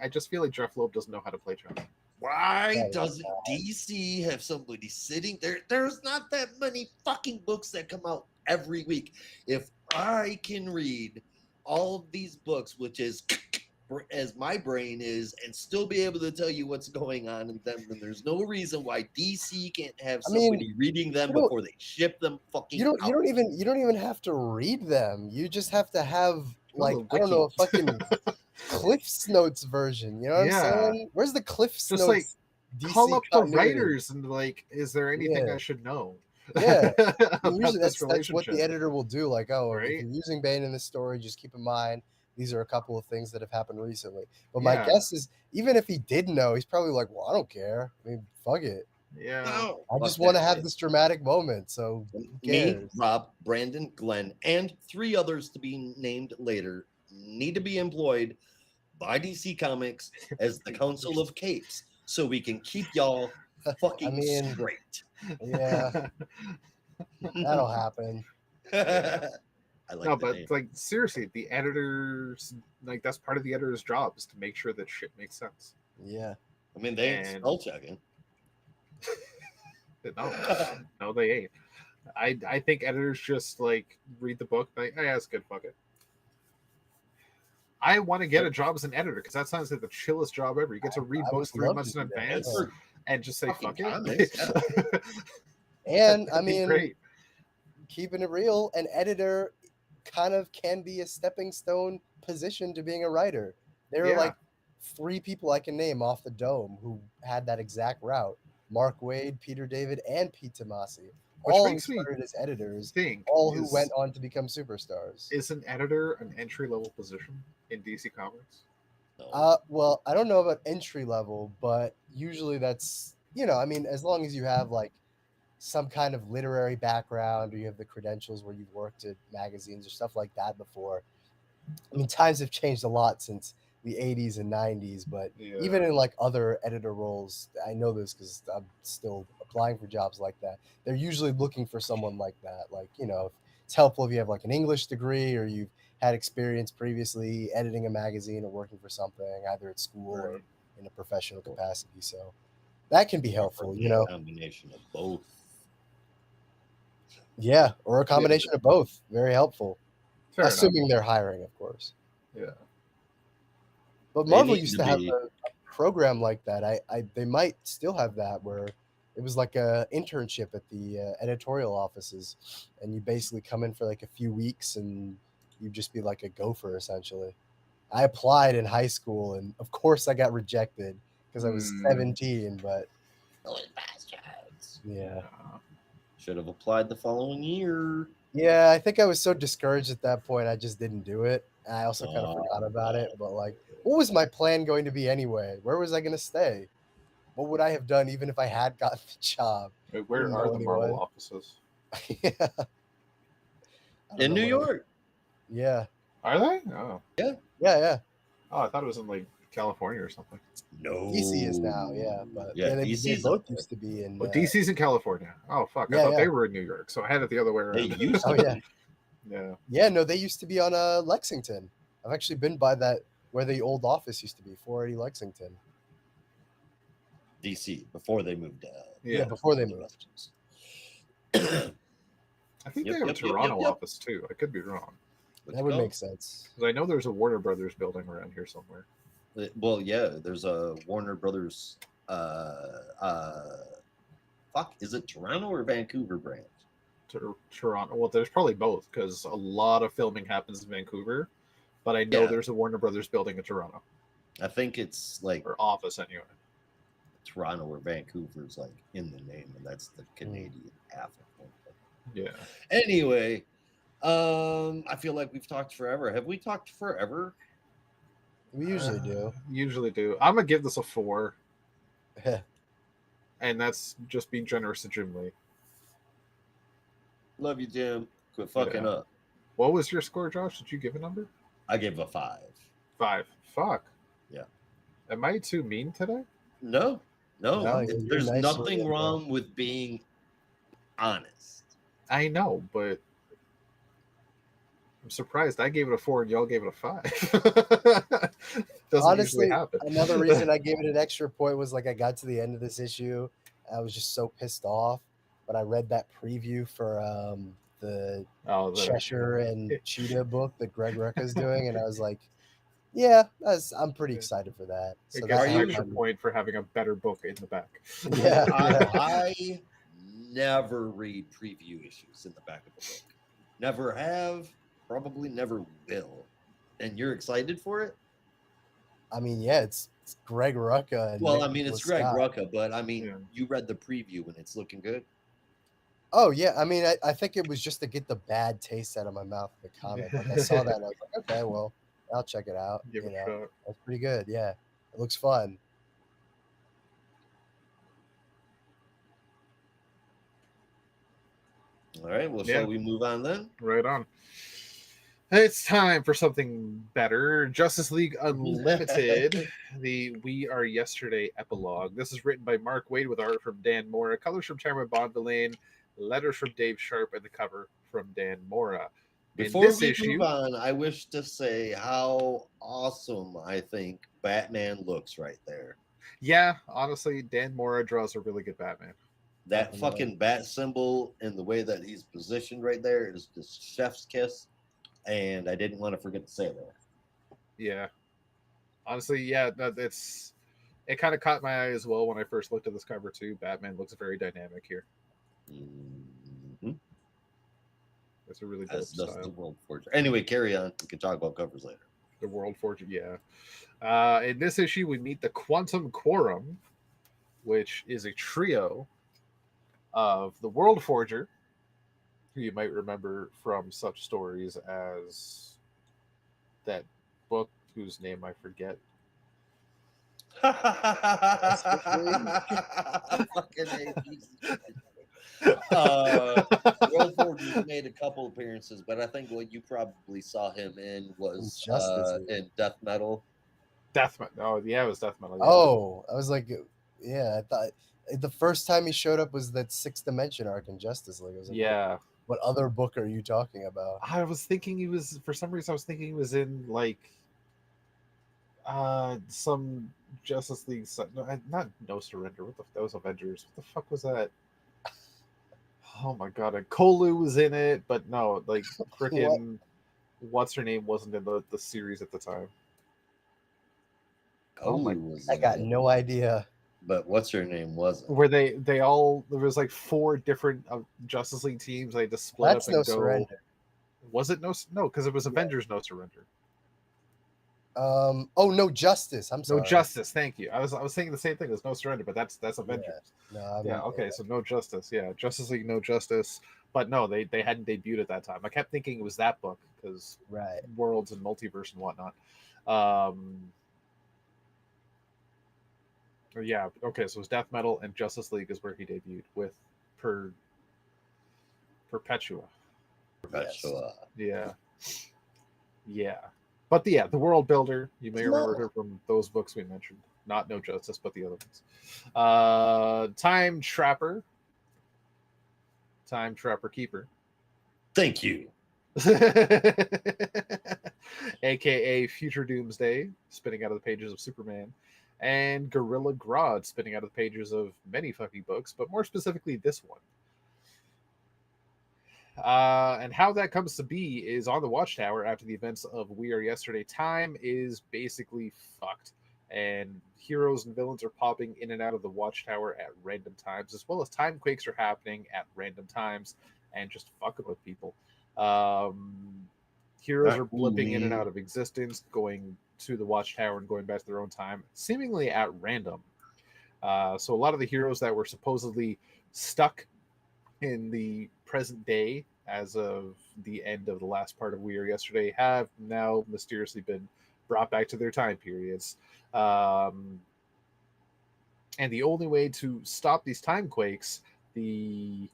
I just feel like Jeff Loeb doesn't know how to play chess. Why doesn't DC have somebody sitting there? There's not that many fucking books that come out every week. If I can read all of these books, which is as my brain is, and still be able to tell you what's going on in them, then there's no reason why DC can't have somebody reading them before they ship them fucking you don't even have to read them. You just have to have, like, I don't know, a fucking Cliff's Notes version. You know what I'm saying? Where's the Cliff's just Notes? Like, call up the writers and, like, is there anything I should know? Yeah. Usually that's what the editor will do. Like, oh, if you're using Bane in this story, just keep in mind these are a couple of things that have happened recently. But my guess is, even if he did know, he's probably like, well, I don't care. I mean, fuck it. Yeah. No, I just want to have this dramatic moment. So me, Rob, Brandon, Glenn, and 3 others to be named later need to be employed by DC Comics as the Council of Capes, so we can keep y'all fucking straight. Yeah. That'll happen. I like but like, seriously, the editors, like, that's part of the editor's job, is to make sure that shit makes sense. Yeah. I mean, they ain't spell checking. No, they ain't. I think editors just, like, read the book, like, hey, that's good, fuck it. I want to get a job as an editor, because that sounds like the chillest job ever. You get to read books 3 months in advance and just say, fuck it. And I mean, keeping it real, an editor kind of can be a stepping stone position to being a writer. There are like 3 people I can name off the dome who had that exact route: Mark Waid, Peter David, and Pete Tomasi. All who started as editors, all who went on to become superstars. Is an editor an entry-level position in DC Comics? Well, I don't know about entry level, but usually that's, I mean, as long as you have, like, some kind of literary background, or you have the credentials where you've worked at magazines or stuff like that before. I mean, times have changed a lot since the 80s and 90s, but even in, like, other editor roles, I know this because I'm still applying for jobs like that. They're usually looking for someone like that. Like, it's helpful if you have, like, an English degree, or you've had experience previously editing a magazine or working for something, either at school or in a professional capacity. So that can be helpful, A combination of both. Yeah, or a combination of both. Very helpful. Assuming they're hiring, of course. Yeah. But Marvel used to have a program like that. They might still have that, where it was like a internship at the editorial offices, and you basically come in for like a few weeks, and you just be like a gopher, essentially. I applied in high school, and of course I got rejected because I was 17. But yeah. Should have applied the following year. Yeah, I think I was so discouraged at that point, I just didn't do it. I also kind of forgot about it. But, like, what was my plan going to be anyway? Where was I going to stay? what would I have done even if I had gotten the job? Wait, where Didn't are know the Marvel anyone. offices? Yeah. I don't In know New what I would- York. Yeah. Are they? Oh, Yeah. oh, I thought it was in like California or something. No. DC is now, yeah, but Yeah, they DC's both up there. used to be in. But DC's in California. Oh fuck! I yeah, thought yeah. they were in New York, so I had it the other way They around. used Oh to yeah, be. Yeah. yeah. No, they used to be on Lexington. I've actually been by that where the old office used to be, 480 Lexington. DC before they moved. Yeah, before they the moved. West. I think Yep, they have yep, a yep, Toronto yep, yep. office too. I could be wrong. Let's That would go. make sense. Because I know there's a Warner Brothers building around here somewhere. Well, yeah, there's a Warner Brothers. Fuck, is it Toronto or Vancouver branch? Toronto. Well, there's probably both because a lot of filming happens in Vancouver, but I know Yeah. there's a Warner Brothers building in Toronto, I think it's like or office anyway. Toronto or Vancouver's like in the name, and that's the Canadian half of it. Yeah. Anyway, I feel like we've talked forever. Have we talked forever? We usually do. Usually do. I'm gonna give this a 4, and that's just being generous to Jim Lee. Love you, Jim. Quit fucking Yeah. up. What was your score, Josh? Did you give a number? I gave a 5. 5. Fuck. Yeah. Am I too mean today? No, No, you're there's nice nothing with it, wrong with being honest. I know, but I'm surprised. I gave it a 4 and y'all gave it a 5. Doesn't Honestly, usually happen. another reason I gave it an extra point was like I got to the end of this issue, I was just so pissed off. But I read that preview for the Oh, Cheshire and Cheetah book that Greg Rucka's doing, and I was like, yeah, I'm pretty excited for that. It So gets that's an Are extra point for having a better book in the back. Yeah. I never read preview issues in the back of a book. Never have, probably never will. And you're excited for it? I mean, yeah, it's Greg Rucka. And Well, I Nick mean, it's Greg Scott. Rucka, but I mean, Yeah. you read the preview and it's looking good. Oh yeah, I mean, I think it was just to get the bad taste out of my mouth of the comic. Like I saw that, and I was like, okay, well, I'll check it out. Give it a shot. That's pretty good. Yeah, it looks fun. All right, well, Yeah. shall we move on then? Right on. It's time for something better. Justice League Unlimited, the We Are Yesterday epilogue. This is written by Mark Waid with art from Dan Mora, colors from Tamara Bonvillain, letters from Dave Sharp, and the cover from Dan Mora. Before we move on, I wish to say how awesome I think Batman looks right there. Yeah, honestly, Dan Mora draws a really good Batman. That fucking bat symbol and the way that he's positioned right there is just chef's kiss. And I didn't want to forget to say that. Yeah. Honestly, yeah, it kind of caught my eye as well when I first looked at this cover too. Batman looks very dynamic here. Mm-hmm. It's a really dope As does style. the World Forger. Anyway, carry on. We can talk about covers later. The World Forger, yeah. In this issue, we meet the Quantum Quorum, which is a trio of the World Forger, who you might remember from such stories as that book whose name I forget. World Forger's made a couple appearances, but I think what you probably saw him in was in Death Metal. Death Metal. Oh, yeah, it was Death Metal. Yeah. Oh, I was like, yeah, I thought the first time he showed up was that Sixth Dimension arc in Justice League. I was like, yeah. What other book are you talking about? I was thinking he was, for some reason, I was thinking he was in like some Justice League. Not No Surrender. That was Avengers. What the fuck was that? Oh my god, and Kolu was in it, but no, like freaking what's her name wasn't in the series at the time. I got no idea. But what's her name wasn't. Where they all, there was like 4 different Justice League teams. They just split up and No go. Surrender. Was it no? Because it was Avengers No Surrender. Oh, No Justice. I'm sorry. No Justice. Thank you. I was thinking the same thing. There's No Surrender, but that's Avengers. No, okay. So No Justice. Yeah, Justice League No Justice. But no, they hadn't debuted at that time. I kept thinking it was that book because worlds and multiverse and whatnot. Yeah, okay, so it's Death Metal and Justice League is where he debuted with per Perpetua. Yes. Perpetua. Yeah. Yeah. But the World Builder, you may remember her No. from those books we mentioned. Not No Justice, but the other ones. Time Trapper. Time Trapper Keeper. Thank you. AKA Future Doomsday, spinning out of the pages of Superman. And Gorilla Grodd, spinning out of the pages of many fucking books, but more specifically this one. And how that comes to be is on the Watchtower after the events of We Are Yesterday. Time is basically fucked, and heroes and villains are popping in and out of the Watchtower at random times, as well as time quakes are happening at random times and just fucking with people. Heroes are blipping in and out of existence, going to the Watchtower and going back to their own time, seemingly at random. So a lot of the heroes that were supposedly stuck in the present day as of the end of the last part of We Are Yesterday have now mysteriously been brought back to their time periods. And the only way to stop these time quakes, the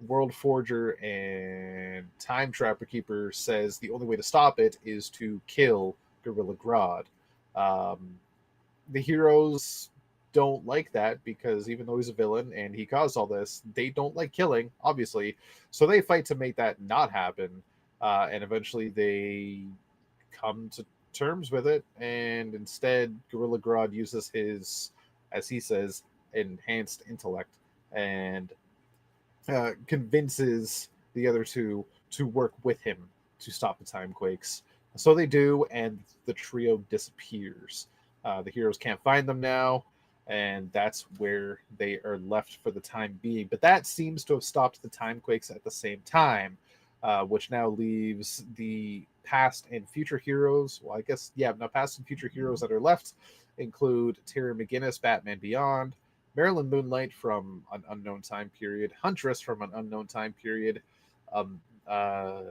World Forger and Time Trapper Keeper says the only way to stop it is to kill Gorilla Grodd. The heroes don't like that because even though he's a villain and he caused all this, they don't like killing, obviously. So they fight to make that not happen. And eventually they come to terms with it. And instead, Gorilla Grodd uses his, as he says, enhanced intellect and convinces the other two to work with him to stop the time quakes. So they do, and the trio disappears. The heroes can't find them now, and that's where they are left for the time being. But that seems to have stopped the time quakes at the same time, which now leaves the past and future heroes. Well, I guess, yeah, now past and future heroes that are left include Terry McGinnis, Batman Beyond, Marilyn Moonlight from an unknown time period, Huntress from an unknown time period. Um, uh,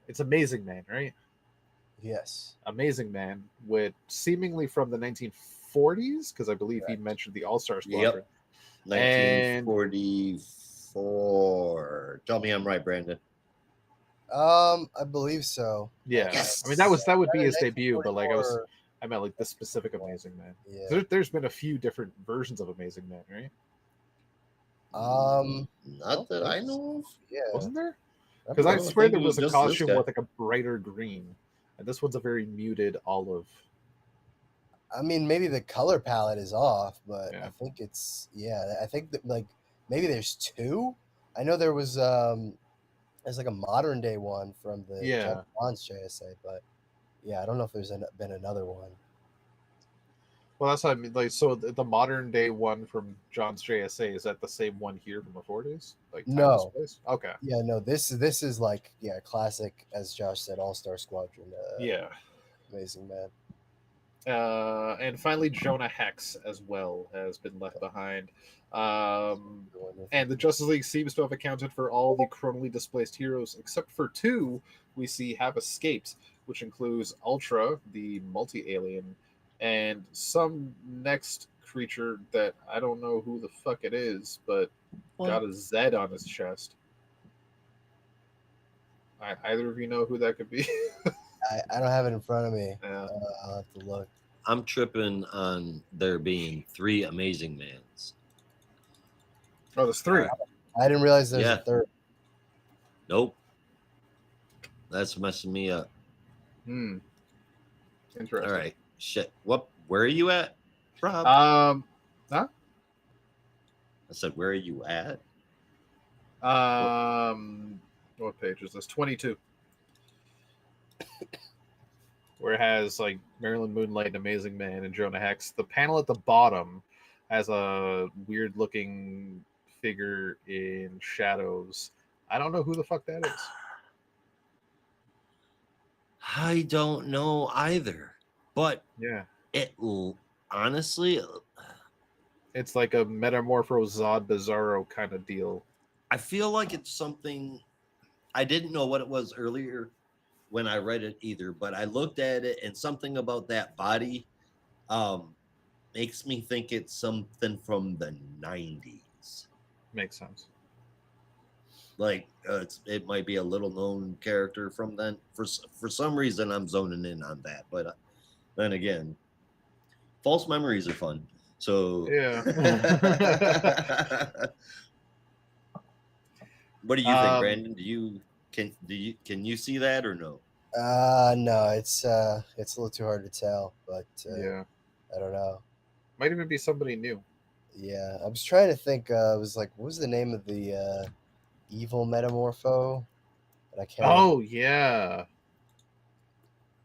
it's Amazing Man, right? Yes. Amazing Man, with seemingly from the 1940s, because I believe he Correct. mentioned the All Star Squadron. Yep. 1944. Tell me I'm right, Brandon. I believe so. Yeah, Yes. I mean that would be Either his debut, but like I meant like this specific 1944. Amazing Man. Yeah. There's been a few different versions of Amazing Man, right? Not that I know of. Yeah. Wasn't there? I Because I believe- swear think there it was was a just this costume guy. with like a brighter green, and this one's a very muted olive. I mean, maybe the color palette is off, but Yeah. I think it's I think that like maybe there's two. I know there's like a modern day one from the Yeah. Jeff Johns JSA, but yeah, I don't know if there's been another one. Well, that's what I mean. Like, so the modern day one from John's JSA, is that the same one here from the 40s? Like, time No. displays? Okay. Yeah, no, this is like classic, as Josh said, All Star Squadron. Yeah. Amazing Man. And finally, Jonah Hex as well has been left behind. And the Justice League seems to have accounted for all the chronally displaced heroes, except for two we see have escaped, which includes Ultra, the multi-alien, and some next creature that I don't know who the fuck it is, but got a Z on his chest. Either of you know who that could be? I don't have it in front of me. Yeah. I'll have to look. I'm tripping on there being 3 Amazing Mans. Oh, there's 3. I didn't realize there's Yeah. a third. Nope. That's messing me up. Interesting. All right. Shit. Where are you at, Rob? Huh? I said, where are you at? What page is this? 22. Where it has like Marilyn Moonlight and Amazing Man and Jonah Hex. The panel at the bottom has a weird looking figure in shadows. I don't know who the fuck that is. I don't know either. But Yeah. honestly, It's like a Metamorpho Zod Bizarro kind of deal. I feel like it's something I didn't know what it was earlier when I read it either, but I looked at it and something about that body makes me think it's something from the 90s. Makes sense. Like it might be a little known character from then. For some reason, I'm zoning in on that. But then again, false memories are fun. So, Yeah. what do you think, Brandon? Can you see that or no? No, it's a little too hard to tell, but Yeah. I don't know. Might even be somebody new. Yeah, I was trying to think. It was like, what was the name of the evil metamorpho? But I can't remember. Oh yeah.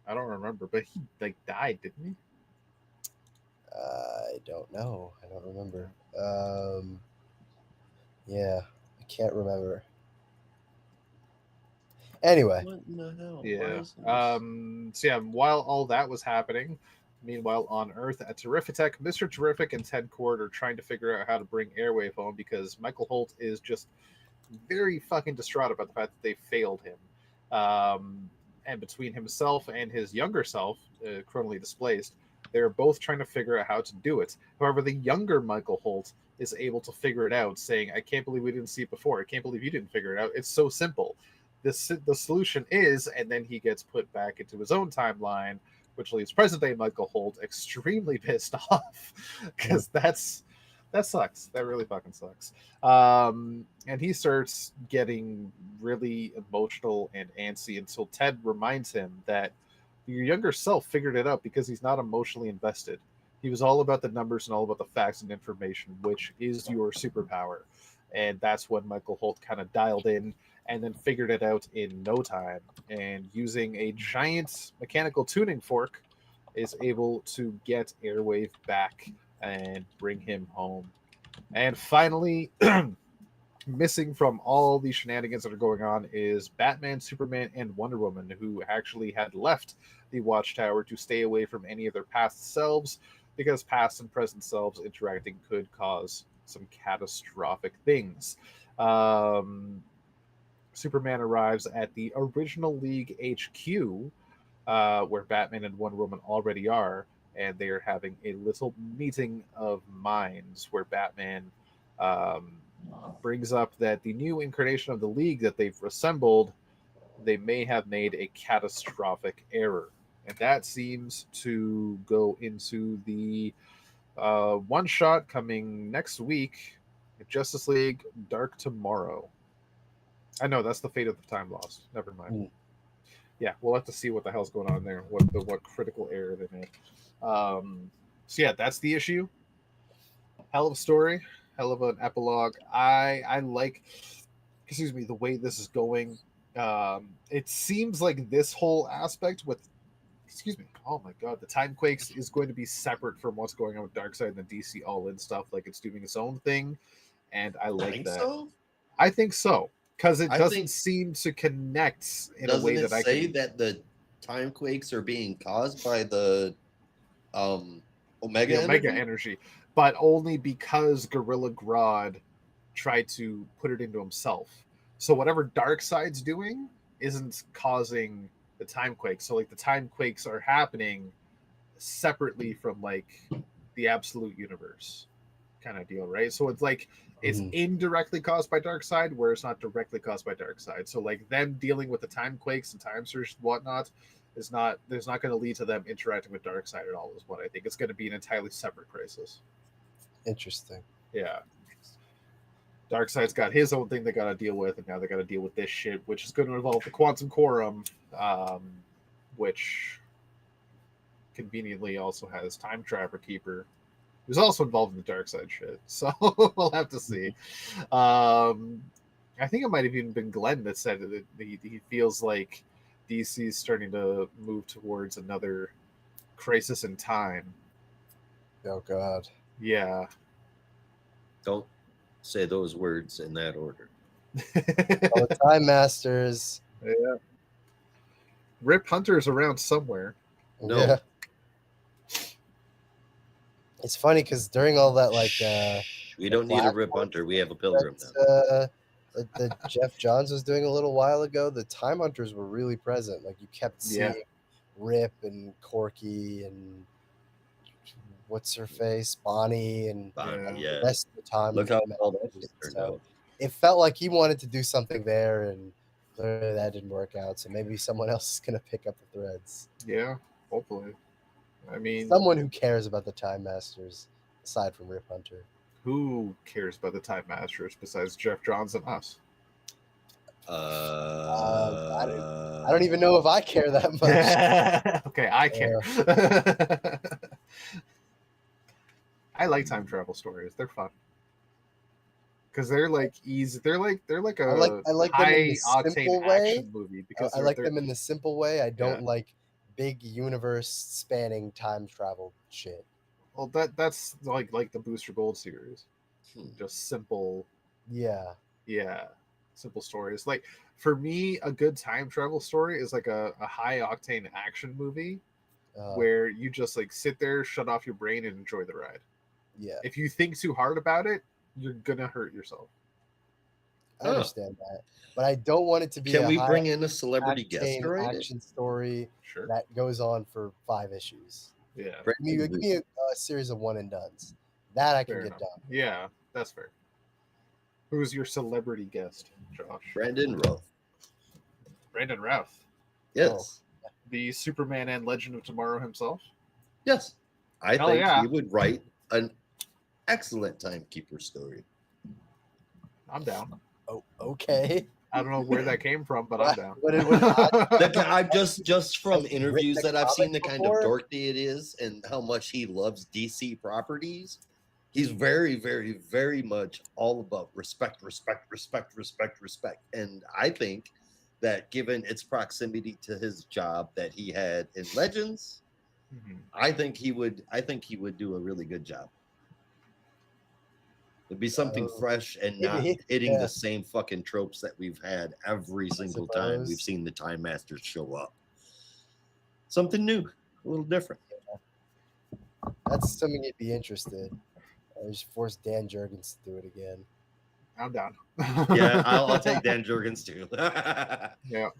I don't remember, but he like died, didn't he? I don't know. I don't remember. Yeah, I can't remember. Anyway, What in the hell? Why Yeah. is this? So yeah, while all that was happening, meanwhile on Earth at Terrifictech, Mr. Terrific and Ted Cord are trying to figure out how to bring Airwave home because Michael Holt is just very fucking distraught about the fact that they failed him. And between himself and his younger self, chronally displaced, they're both trying to figure out how to do it. However, the younger Michael Holt is able to figure it out, saying, "I can't believe we didn't see it before. I can't believe you didn't figure it out. It's so simple. The solution is," and then he gets put back into his own timeline, which leaves present day Michael Holt extremely pissed off because that sucks. That really fucking sucks. And he starts getting really emotional and antsy until Ted reminds him that your younger self figured it out because he's not emotionally invested. He was all about the numbers and all about the facts and information, which is your superpower. And that's when Michael Holt kind of dialed in and then figured it out in no time. And using a giant mechanical tuning fork, is able to get Airwave back and bring him home. And finally, missing from all the shenanigans that are going on is Batman, Superman, and Wonder Woman, who actually had left the Watchtower to stay away from any of their past selves because past and present selves interacting could cause some catastrophic things. Um, Superman arrives at the original League HQ, where Batman and Wonder Woman already are, and they are having a little meeting of minds where Batman um, brings up that the new incarnation of the League that they've assembled, they may have made a catastrophic error. And that seems to go into the one shot coming next week, Justice League Dark Tomorrow. I know that's the fate of the time lost. Never mind. Mm. Yeah, we'll have to see what the hell's going on there. What critical error they made. So yeah, that's the issue. Hell of a story, hell of an epilogue. I like, excuse me, the way this is going. It seems like this whole aspect with, excuse me, oh my god, the time quakes is going to be separate from what's going on with Darkseid and the DC All In stuff. Like it's doing its own thing, and I like Think that. so? I think so because it I doesn't think seem to connect in a doesn't way it that I say can. that the time quakes are being caused by the um The Omega Omega energy? energy, but only because Gorilla Grodd tried to put it into himself. So whatever Darkseid's doing isn't causing the time quakes. So like the time quakes are happening separately from like the absolute universe kind of deal, right? So it's like it's Mhm. indirectly caused by Darkseid, where it's not directly caused by Darkseid. So like them dealing with the time quakes and time surge and whatnot is not there's not going to lead to them interacting with Darkseid at all. Is what I think. It's going to be an entirely separate crisis. Interesting. Yeah, Darkseid's got his own thing they got to deal with, and now they got to deal with this shit, which is going to involve the Quantum Quorum, um, which conveniently also has Time Trapper Keeper, who's also involved in the Darkseid shit. So we'll have to see. I think it might have even been Glenn that said that he feels like DC is starting to move towards another crisis in time. Oh God. Yeah. Don't say those words in that order. All the Time Masters. Yeah. Rip Hunter's around somewhere. No. Yeah. It's funny because during all that, like, We the don't need a Black Rip Horse Hunter. We have a Pilgrim now. that Jeff Johns was doing a little while ago, the Time Hunters were really present. Like you kept Yeah. seeing Rip and Corky and what's her face, Bonnie, and Bonnie, the yeah. rest of the time. Look how all that shit turned So out. it felt like he wanted to do something there, and clearly that didn't work out. So maybe someone else is gonna pick up the threads. Yeah, hopefully. I mean, Someone who cares about the Time Masters, aside from Rip Hunter. who cares about the Time Masters besides Jeff Johns and us? I don't even know if I care that much. Okay, I care. I like time travel stories. They're fun because they're like easy. They're like a I like them in the high octane simple way. action movie because I like them in the simple way. I don't Yeah. like big universe spanning time travel shit. Well, that's like the Booster Gold series. Just simple, Yeah. simple stories. Like for me, a good time travel story is like a high octane action movie where you just like sit there, shut off your brain, and enjoy the ride. Yeah. If you think too hard about it, you're gonna hurt yourself. I understand that, but I don't want it to be. Can we bring in a celebrity guest to write action story Sure. that goes on for 5 issues? Yeah. Give me a series of one and dones. That I can Fair get enough. done. Yeah, that's fair. Who's your celebrity guest, Josh? Brandon Routh. Brandon Routh. Yes. Oh. The Superman and Legend of Tomorrow himself? Yes. I Hell think yeah. he would write an excellent timekeeper story. I'm down. Oh, okay. I don't know where that came from, but I'm down. I've just from interviews that I've seen, the kind of dorky it is and how much he loves DC properties. He's very, very, very much all about respect. And I think that given its proximity to his job that he had in Legends, I think he would do a really good job. It'd be something fresh and not hitting the same fucking tropes that we've had every single time we've seen the Time Masters show up. Something new, a little different. That's something you'd be interested. I just force Dan Jurgens to do it again. I'm down. Yeah, I'll take Dan Jurgens too. Yeah.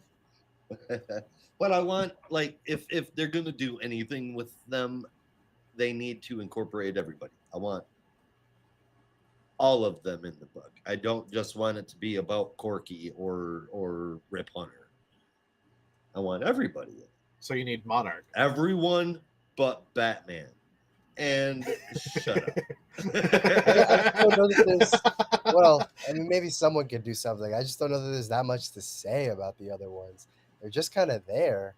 But I want, like, if they're gonna do anything with them, they need to incorporate everybody. I want all of them in the book. I don't just want it to be about Corky or Rip Hunter. I want everybody in. So you need Monarch. Everyone but Batman. And shut up. I don't know that well, I mean, maybe someone could do something. I just don't know that there's that much to say about the other ones. They're just kind of there.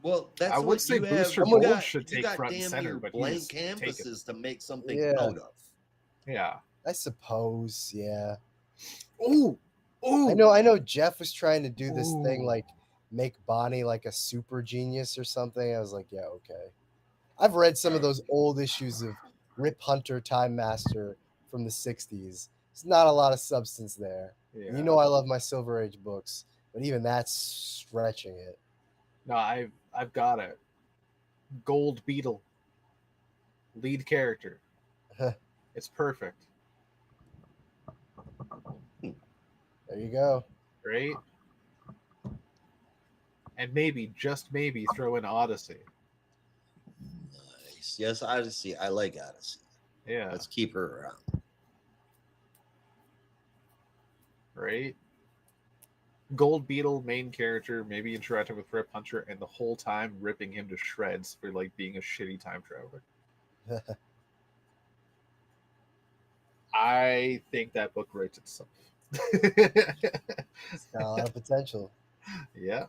Well, that's I would say Booster Gold should take front and center, but blank canvases to make something out of. Yeah, I suppose. Yeah. Ooh. I know. Jeff was trying to do this thing like make Bonnie like a super genius or something. I was like, yeah, okay. I've read some of those old issues of Rip Hunter Time Master from the 60s. There's not a lot of substance there. Yeah. And you know I love my Silver Age books, but even that's stretching it. No, I've got it. Gold Beetle. Lead character. It's perfect. There you go. Right? And maybe, just maybe, throw in Odyssey. Nice. Yes, Odyssey. I like Odyssey. Yeah. Let's keep her around. Right? Gold Beetle, main character, maybe interacting with Rip Hunter, and the whole time ripping him to shreds for like being a shitty time traveler. I think that book writes itself. It's got a lot of potential. Yeah.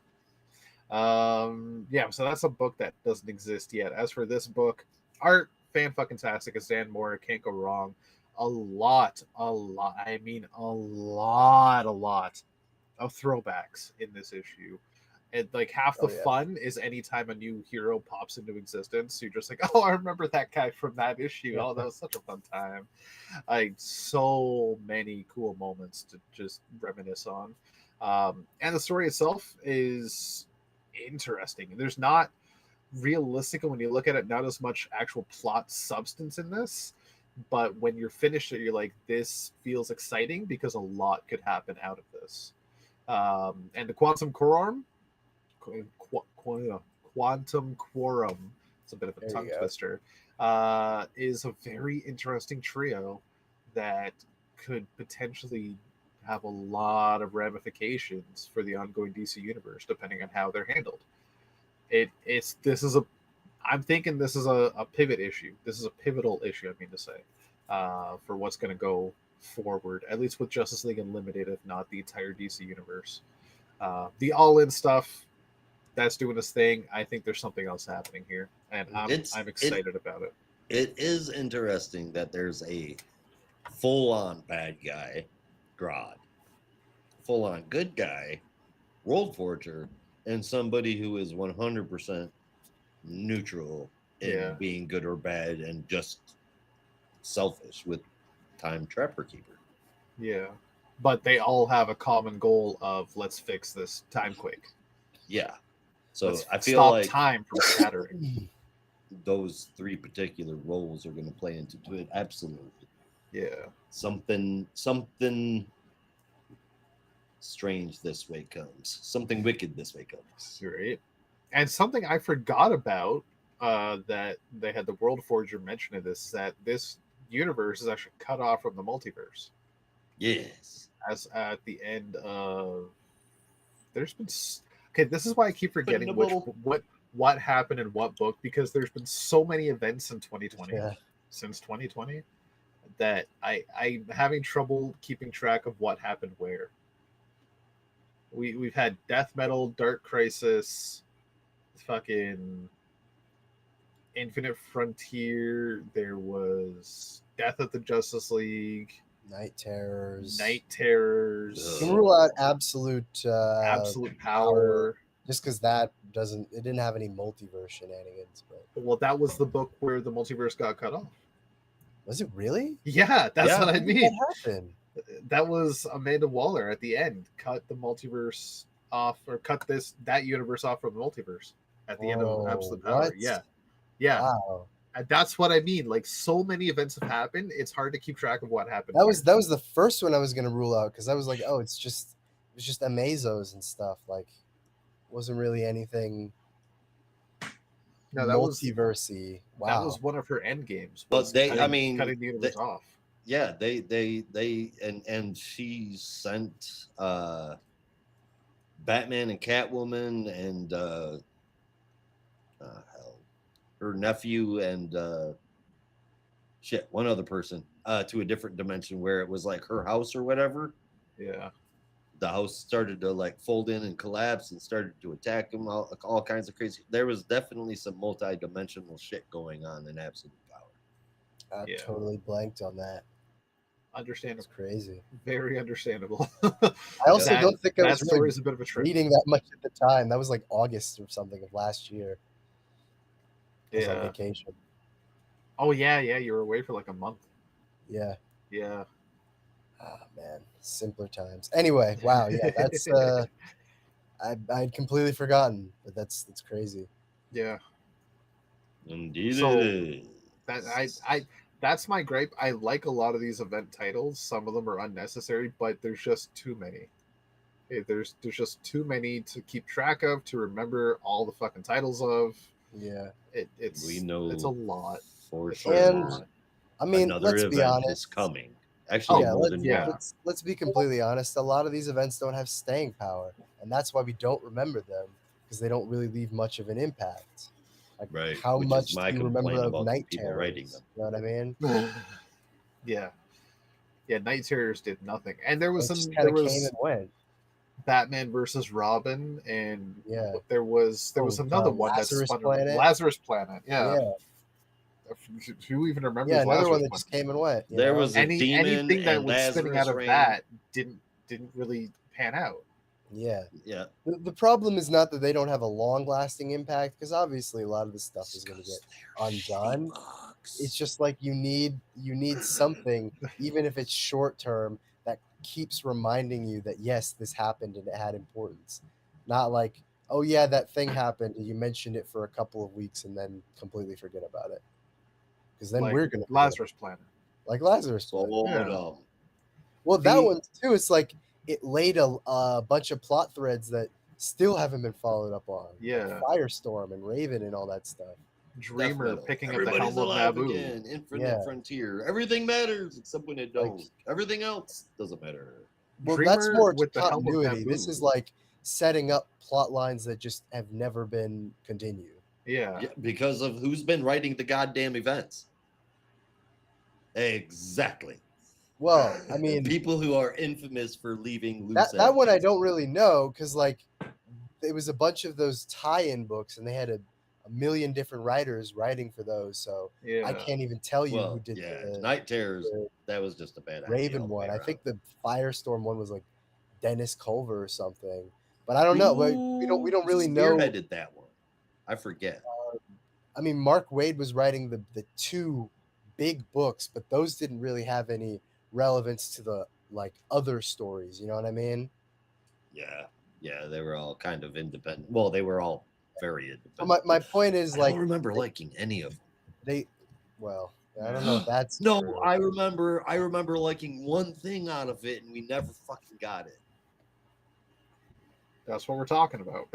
So that's a book that doesn't exist yet. As for this book, art fan-fucking-tastic. As Dan Mora, can't go wrong. A lot of throwbacks in this issue. And like half the fun is anytime a new hero pops into existence, you're just like, oh, I remember that guy from that issue. Oh, that was such a fun time. Like so many cool moments to just reminisce on. And the story itself is interesting. There's not realistic when you look at it, not as much actual plot substance in this, but when you're finished it, you're like, this feels exciting because a lot could happen out of this. And the Quantum Quorum, it's a bit of a tongue twister. is a very interesting trio that could potentially have a lot of ramifications for the ongoing DC universe, depending on how they're handled. It's this is a I'm thinking this is a pivot issue. This is a pivotal issue, I mean to say, for what's going to go forward, at least with Justice League Unlimited, if not the entire DC universe. The all-in stuff that's doing this thing. I think there's something else happening here, and I'm excited about it. It is interesting that there's a full-on bad guy, Grodd, full-on good guy, World Forger, and somebody who is 100% neutral in being good or bad and just selfish with Time Trapper Keeper. Yeah, but they all have a common goal of let's fix this time quake. Yeah, so let's I feel stop like time from scattering. Those three particular roles are going to play into it. Absolutely. Yeah. Something strange this way comes. Something wicked this way comes. Right. And something I forgot about that they had the World Forger mention of this is that this universe is actually cut off from the multiverse. Yes. As at the end of there's been okay, this is why I keep forgetting what happened in what book, because there's been so many events in 2020 since 2020 that I'm having trouble keeping track of what happened where. We've had Death Metal, Dark Crisis, fucking Infinite Frontier. There was Death of the Justice League, Night Terrors. Can rule out Absolute Power. Just because it didn't have any multiverse shenanigans. But well, that was the book where the multiverse got cut off. Was it really? Yeah, that's what I mean. What happened? That was Amanda Waller at the end. Cut the multiverse off, or cut that universe off from the multiverse at the end of Absolute Power. What? Yeah. Wow. And that's what I mean. Like, so many events have happened. It's hard to keep track of what happened. That was the first one I was gonna rule out, because I was like, oh, it was just Amazos and stuff. Like, wasn't really anything. No, that multiversey. Wow. That was one of her end games. But cutting the universe off. Yeah, and she sent Batman and Catwoman and her nephew and one other person to a different dimension where it was like her house or whatever. Yeah. The house started to like fold in and collapse and started to attack him, all kinds of crazy. There was definitely some multi-dimensional shit going on in Absolute Power. I totally blanked on that. Understandable. It's crazy. Very understandable. I also don't think I was really a bit of a trip. reading that much at the time. That was like August or something of last year. I was on vacation. Oh yeah, you were away for like a month. Yeah. Yeah. Oh man, simpler times. Anyway, wow, yeah, that's I'd completely forgotten, but that's crazy. Yeah. Indeed. So that's my gripe. I like a lot of these event titles. Some of them are unnecessary, but there's just too many. There's just too many to keep track of, to remember all the fucking titles of. Yeah. It's a lot. For sure. And I mean, let's be honest. Is coming. Actually, let's be completely honest. A lot of these events don't have staying power, and that's why we don't remember them, because they don't really leave much of an impact. Like, right. How much do you remember of Night Terrors? Writing them. You know what I mean? Yeah. Night Terrors did nothing, and there was came and went. Batman versus Robin, and there was another one Lazarus Planet. Lazarus Planet. Yeah. Who even remembers? Yeah, another Lazarus one that just came and went. There was anything that was spinning out of that didn't really pan out. Yeah. The problem is not that they don't have a long-lasting impact, because obviously a lot of this stuff is going to get undone. It's just like you need something, even if it's short term, that keeps reminding you that yes, this happened and it had importance. Not like, oh yeah, that thing happened and you mentioned it for a couple of weeks and then completely forget about it. Because then we're gonna Lazarus Planet. Like Lazarus Planet. Well, that one too. It's like it laid a bunch of plot threads that still haven't been followed up on. Yeah, like Firestorm and Raven and all that stuff. Dreamer picking up the Everybody's helm of alive Naboo. again. Infinite Yeah. frontier. Everything matters except when it don't. Like- Everything else doesn't matter. Well, Dreamer that's more with the helm of continuity. Naboo. This is like setting up plot lines that just have never been continued. Yeah. Yeah, because of who's been writing the goddamn events. Exactly. Well, I mean, people who are infamous for leaving loose that one I ends. don't really know because like it was a bunch of those tie-in books and they had a million different writers writing for those, so Yeah. I can't even tell you who Well, did yeah, the Night Terrors. the That was just a bad idea. Raven all the way one. I around. think the Firestorm one was like Dennis Culver or something, but I don't know. We don't really know. Spearheaded that one. I forget. I mean, Mark Waid was writing the two big books, but those didn't really have any relevance to the like other stories. You know what I mean? Yeah, they were all kind of independent. Well, they were all very independent. Well, my point is I like don't remember liking any of them. they. Well, I don't know if that's no. true. I remember liking one thing out of it, and we never fucking got it. That's what we're talking about.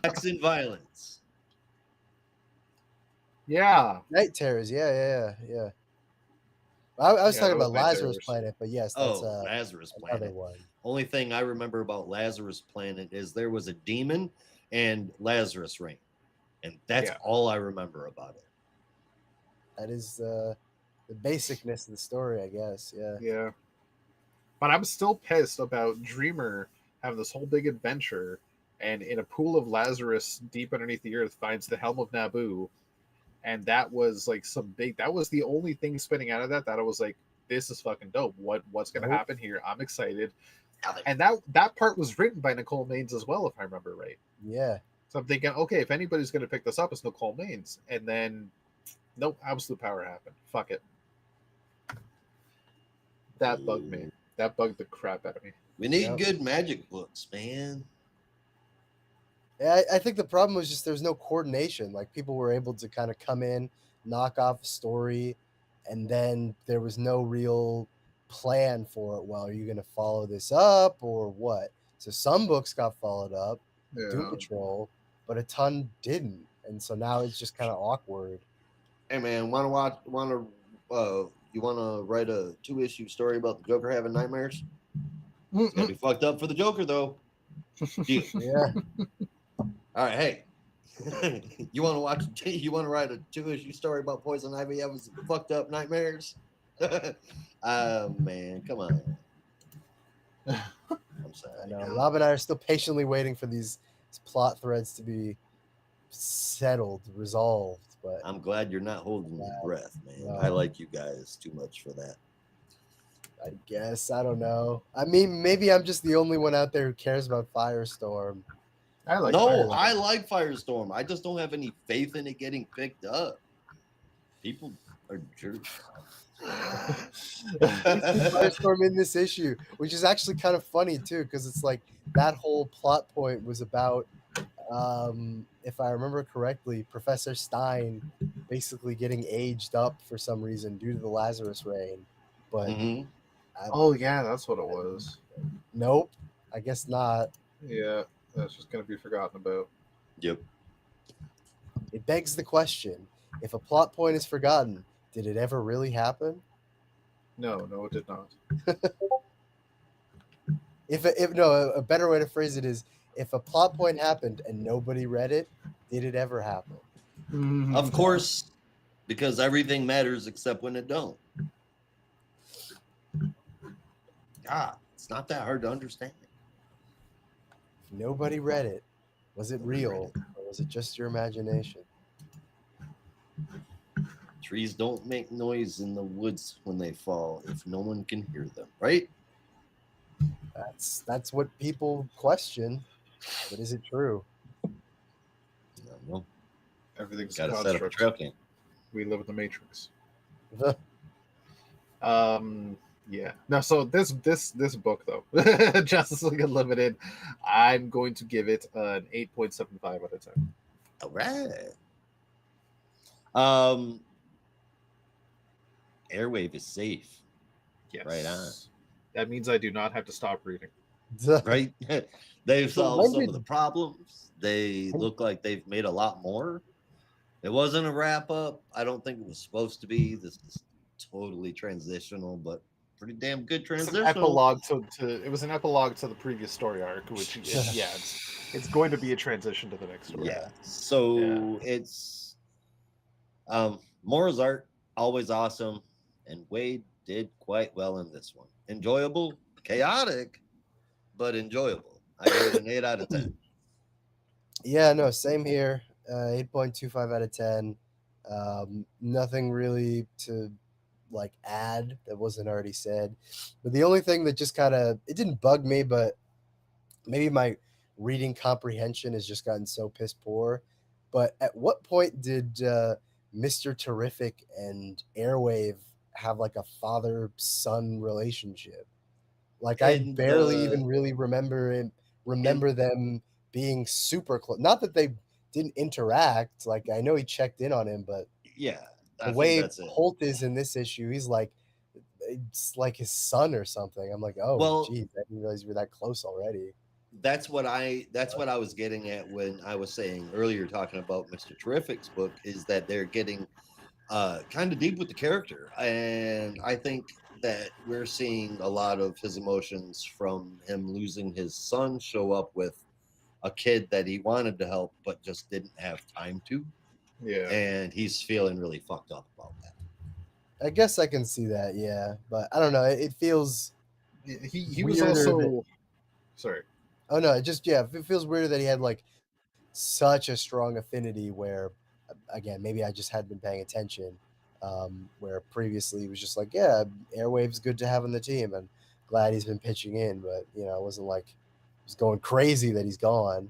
Sex and violence. Yeah. Night Terrors, yeah. I was Yeah, talking that was about Night Lazarus Terrors. Planet, but yes, that's Lazarus another Planet. one. Only thing I remember about Lazarus Planet is there was a demon and Lazarus Ring, and that's all I remember about it. That is the basicness of the story, I guess. Yeah. Yeah. But I'm still pissed about Dreamer having this whole big adventure and in a pool of Lazarus deep underneath the earth finds the helm of Naboo. And that was like that was the only thing spinning out of that I was like, this is fucking dope. What's gonna happen here? I'm excited. And that part was written by Nicole Maines as well, if I remember right. Yeah. So I'm thinking, okay, if anybody's gonna pick this up, it's Nicole Maines. And then nope, absolute power happened. Fuck it. That bugged me. That bugged the crap out of me. We need good magic books, man. Yeah, I think the problem was just there's no coordination. Like people were able to kind of come in, knock off a story, and then there was no real plan for it. Well, are you going to follow this up or what? So some books got followed up, Doom Patrol, but a ton didn't, and so now it's just kind of awkward. Hey man, you want to write a 2-issue story about the Joker having nightmares? It's gonna be fucked up for the Joker though. Yeah. All right, hey, you want to write a 2-issue story about Poison Ivy having some fucked up nightmares? Man, come on. I'm sorry. I know. Rob and I are still patiently waiting for these plot threads to be settled, resolved. But I'm glad you're not holding your breath, man. No. I like you guys too much for that. I guess I don't know. I mean, maybe I'm just the only one out there who cares about Firestorm. I like Firestorm. I just don't have any faith in it getting picked up. People are jerks. Firestorm in this issue, which is actually kind of funny too, because it's like that whole plot point was about, if I remember correctly, Professor Stein basically getting aged up for some reason due to the Lazarus Rain. But oh yeah, that's what it was. Nope, I guess not. Yeah, that's just gonna be forgotten about. Yep. It begs the question: if a plot point is forgotten, did it ever really happen? No, it did not. A better way to phrase it is: if a plot point happened and nobody read it, did it ever happen? Of course, because everything matters except when it don't. God, it's not that hard to understand. If nobody read it, was it real or was it just your imagination? Trees don't make noise in the woods when they fall if no one can hear them, right? That's what people question. But is it true? I don't know. Everything's got to set up a trail camp. We live in the Matrix. Yeah. No, so this book though, Justice League Unlimited, I'm going to give it an 8.75 out of 10. All right. Airwave is safe. Yes. Right on. That means I do not have to stop reading. Right? They've solved some of the problems. They look like they've made a lot more. It wasn't a wrap up. I don't think it was supposed to be. This is totally transitional, but pretty damn good It's an transitional. epilogue to it was an epilogue to the previous story arc, which yeah, it's going to be a transition to the next story. Yeah. So it's Mora's art always awesome, and Wade did quite well in this one. Enjoyable, chaotic, but enjoyable. I gave it an 8 out of 10. Yeah, no, same here. 8.25 out of 10. Nothing really to like add that wasn't already said. But the only thing that just kind of it didn't bug me, but maybe my reading comprehension has just gotten so piss poor. But at what point did Mr. Terrific and Airwave have like a father son relationship? Like I In barely even the really remember them being super close. Not that they didn't interact. Like I know he checked in on him, but yeah, the I think way that's it. Holt is in this issue, he's like it's like his son or something. I'm like, oh Well, geez, I didn't realize you were that close already. that's what I was getting at when I was saying earlier, talking about Mr. Terrific's book, is that they're getting kind of deep with the character, and I think that we're seeing a lot of his emotions from him losing his son show up with a kid that he wanted to help but just didn't have time to, Yeah. and he's feeling really fucked up about that. I guess I can see that, yeah, but I don't know. It feels He was weirder also that, sorry. oh no, it just it feels weirder that he had like such a strong affinity where again maybe I just hadn't been paying attention where previously it was just like yeah Airwave's good to have on the team and glad he's been pitching in, but you know it wasn't like it was going crazy that he's gone.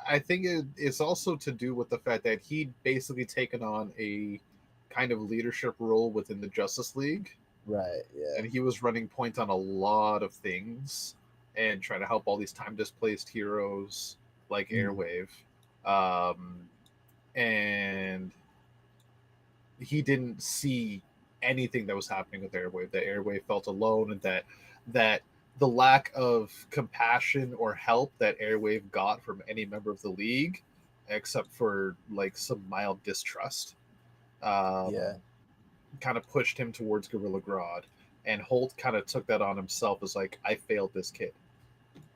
I think it's also to do with the fact that he'd basically taken on a kind of leadership role within the Justice League, Right, yeah. and he was running point on a lot of things and trying to help all these time displaced heroes like Airwave. And he didn't see anything that was happening with Airwave. That Airwave felt alone, and that the lack of compassion or help that Airwave got from any member of the league, except for like some mild distrust, Yeah. kind of pushed him towards Gorilla Grodd. And Holt kind of took that on himself as like, I failed this kid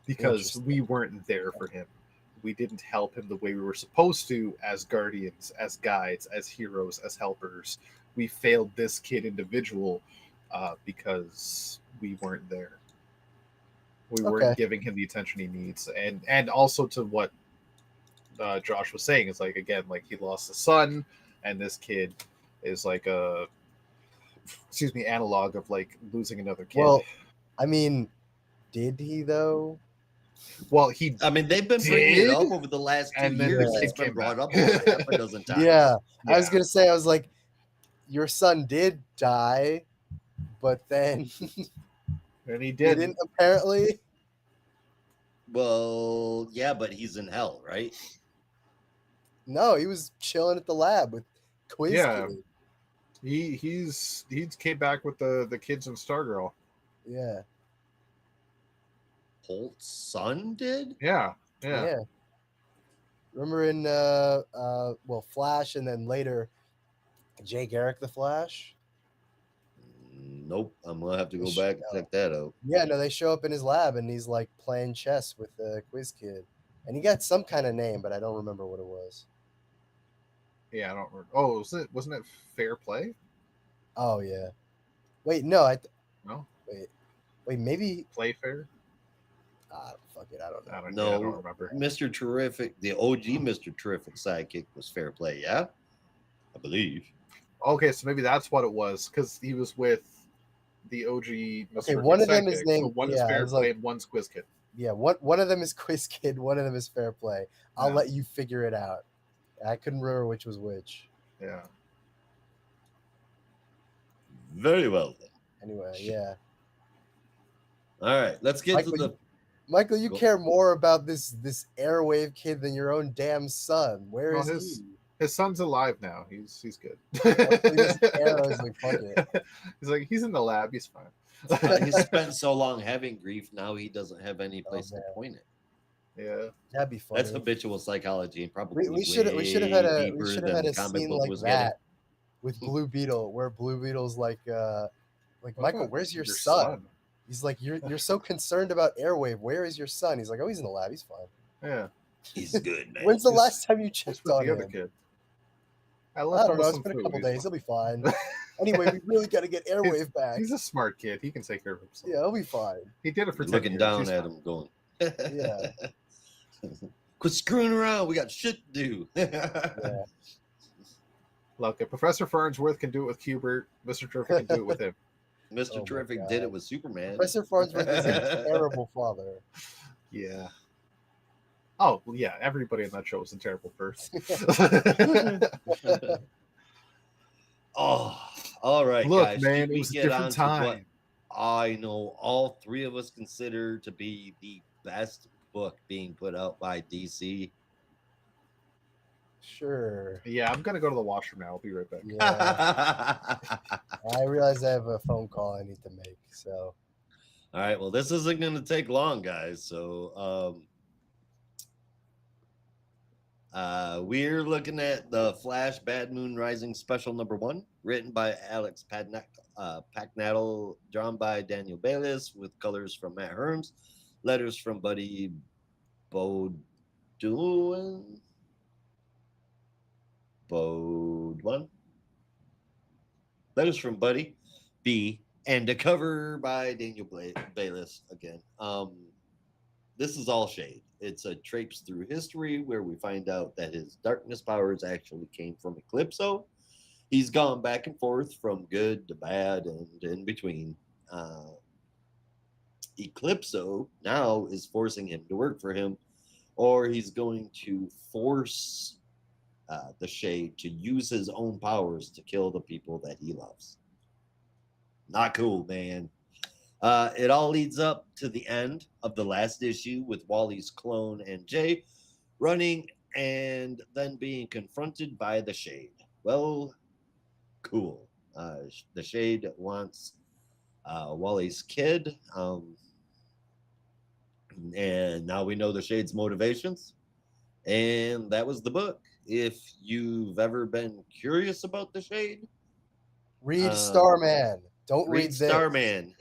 because we weren't there for him. We didn't help him the way we were supposed to as guardians, as guides, as heroes, as helpers. We failed this kid individual because we weren't there. We weren't giving him the attention he needs. And also to what Josh was saying is like, again, like he lost a son, and this kid is like a analog of like losing another kid. Well, I mean, did he though? Well, I mean, they've been bringing it up over the last 2 years. It's been brought up over half a dozen times. Yeah, I was gonna say, I was like, your son did die, but then and he didn't apparently. Well, yeah, but he's in hell, right? No, he was chilling at the lab with Quiz Kid. He came back with the kids and Stargirl. Yeah. Holt's son did? Yeah. Remember in Flash, and then later Jay Garrick the Flash? Nope. I'm gonna have to go back and check that out. Yeah, no, they show up in his lab and he's like playing chess with the Quiz Kid. And he got some kind of name, but I don't remember what it was. Yeah, I don't remember. Oh, wasn't it Fair Play? Oh yeah. Wait, no, no. Wait, maybe Play Fair? Fuck it, I don't know. No, I don't remember. Mr. Terrific, the OG Mr. Terrific sidekick was Fair Play, yeah? I believe. Okay, so maybe that's what it was, because he was with the OG Mr. Okay, one of them is named. So one is Fair Play and one's Quiz Kid. Yeah, one of them is Quiz Kid, one of them is Fair Play. I'll let you figure it out. I couldn't remember which was which. Yeah. Very well then. Anyway, yeah. All right, let's get to the. Michael, you care more about this Airwave kid than your own damn son. Where is he? His son's alive now. He's good. He's like, fuck it. He's like, he's in the lab. He's fine. He spent so long having grief. Now he doesn't have any place to point it. Yeah. That'd be funny. That's habitual psychology and probably We should have had a comic scene book like was that with Blue Beetle, where Blue Beetle's like Michael, where's your son? He's like, you're so concerned about Airwave. Where is your son? He's like, oh, he's in the lab. He's fine. Yeah. He's good, man. When's the last time you checked with on the him? other kid? I don't know. It's been a couple days. He'll be fine. Anyway, we really got to get Airwave back. He's a smart kid. He can take care of himself. Yeah, he'll be fine. He did it for 10 looking years. down He's at fine. him, going, Yeah. Quit screwing around. We got shit to do. Yeah. Look, if Professor Farnsworth can do it with Hubert, Mr. Terrific can do it with him. Mr. Oh Terrific my did it God. with Superman. Professor Farnsworth is a terrible father. Yeah. Oh, well, yeah. Everybody in that show was a terrible person. Oh, all right, Look, guys. man, should it we was a get different on to time. what I know all three of us consider to be the best book being put out by DC? Sure. Yeah, I'm gonna go to the washroom now. I'll be right back. Yeah. I realize I have a phone call I need to make. So. All right. Well, this isn't going to take long, guys. So, we're looking at the Flash Bad Moon Rising Special #1, written by Alex Packnadel, drawn by Daniel Bayliss, with colors from Matt Herms, letters from Buddy Bodwin. Letters from Buddy B, and a cover by Daniel Bayliss again. This is all shade. It's a traipse through history where we find out that his darkness powers actually came from Eclipso. He's gone back and forth from good to bad and in between. Eclipso now is forcing him to work for him, or he's going to force the Shade to use his own powers to kill the people that he loves. Not cool, man. It all leads up to the end of the last issue with Wally's clone and Jay running and then being confronted by the Shade. Well, cool. The Shade wants Wally's kid, and now we know the Shade's motivations. And that was the book. If you've ever been curious about the Shade, read Starman. Don't read Starman.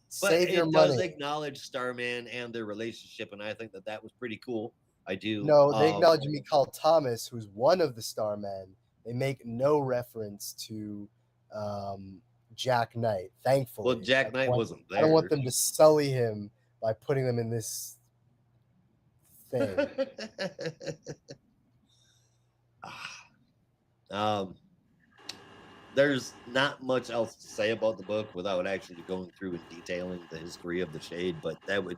Save your money. It does acknowledge Starman and their relationship, and I think that was pretty cool. I do. No, they acknowledge Mikal Thomas, who's one of the Starmen. They make no reference to Jack Knight, thankfully. Well, Jack Knight wasn't there. I don't want them to sully him by putting them in this thing. There's not much else to say about the book without actually going through and detailing the history of the Shade, but that would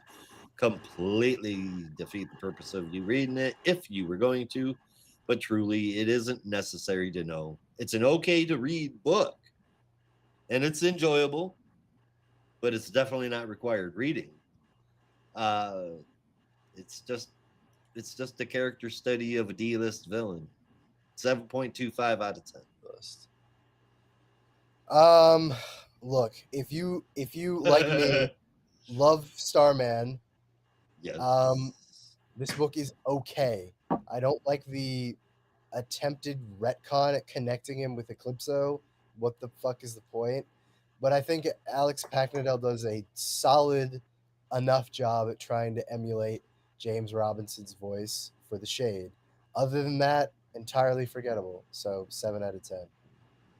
completely defeat the purpose of you reading it if you were going to. But truly, it isn't necessary to know. It's an okay to read book, and it's enjoyable, but it's definitely not required reading. It's just a character study of a D-list villain. 7.25 out of 10. Look, if you like me, love Starman. Yes. This book is okay. I don't like the attempted retcon at connecting him with Eclipso. What the fuck is the point? But I think Alex Packnadel does a solid enough job at trying to emulate James Robinson's voice for the Shade. Other than that, entirely forgettable. So 7 out of 10.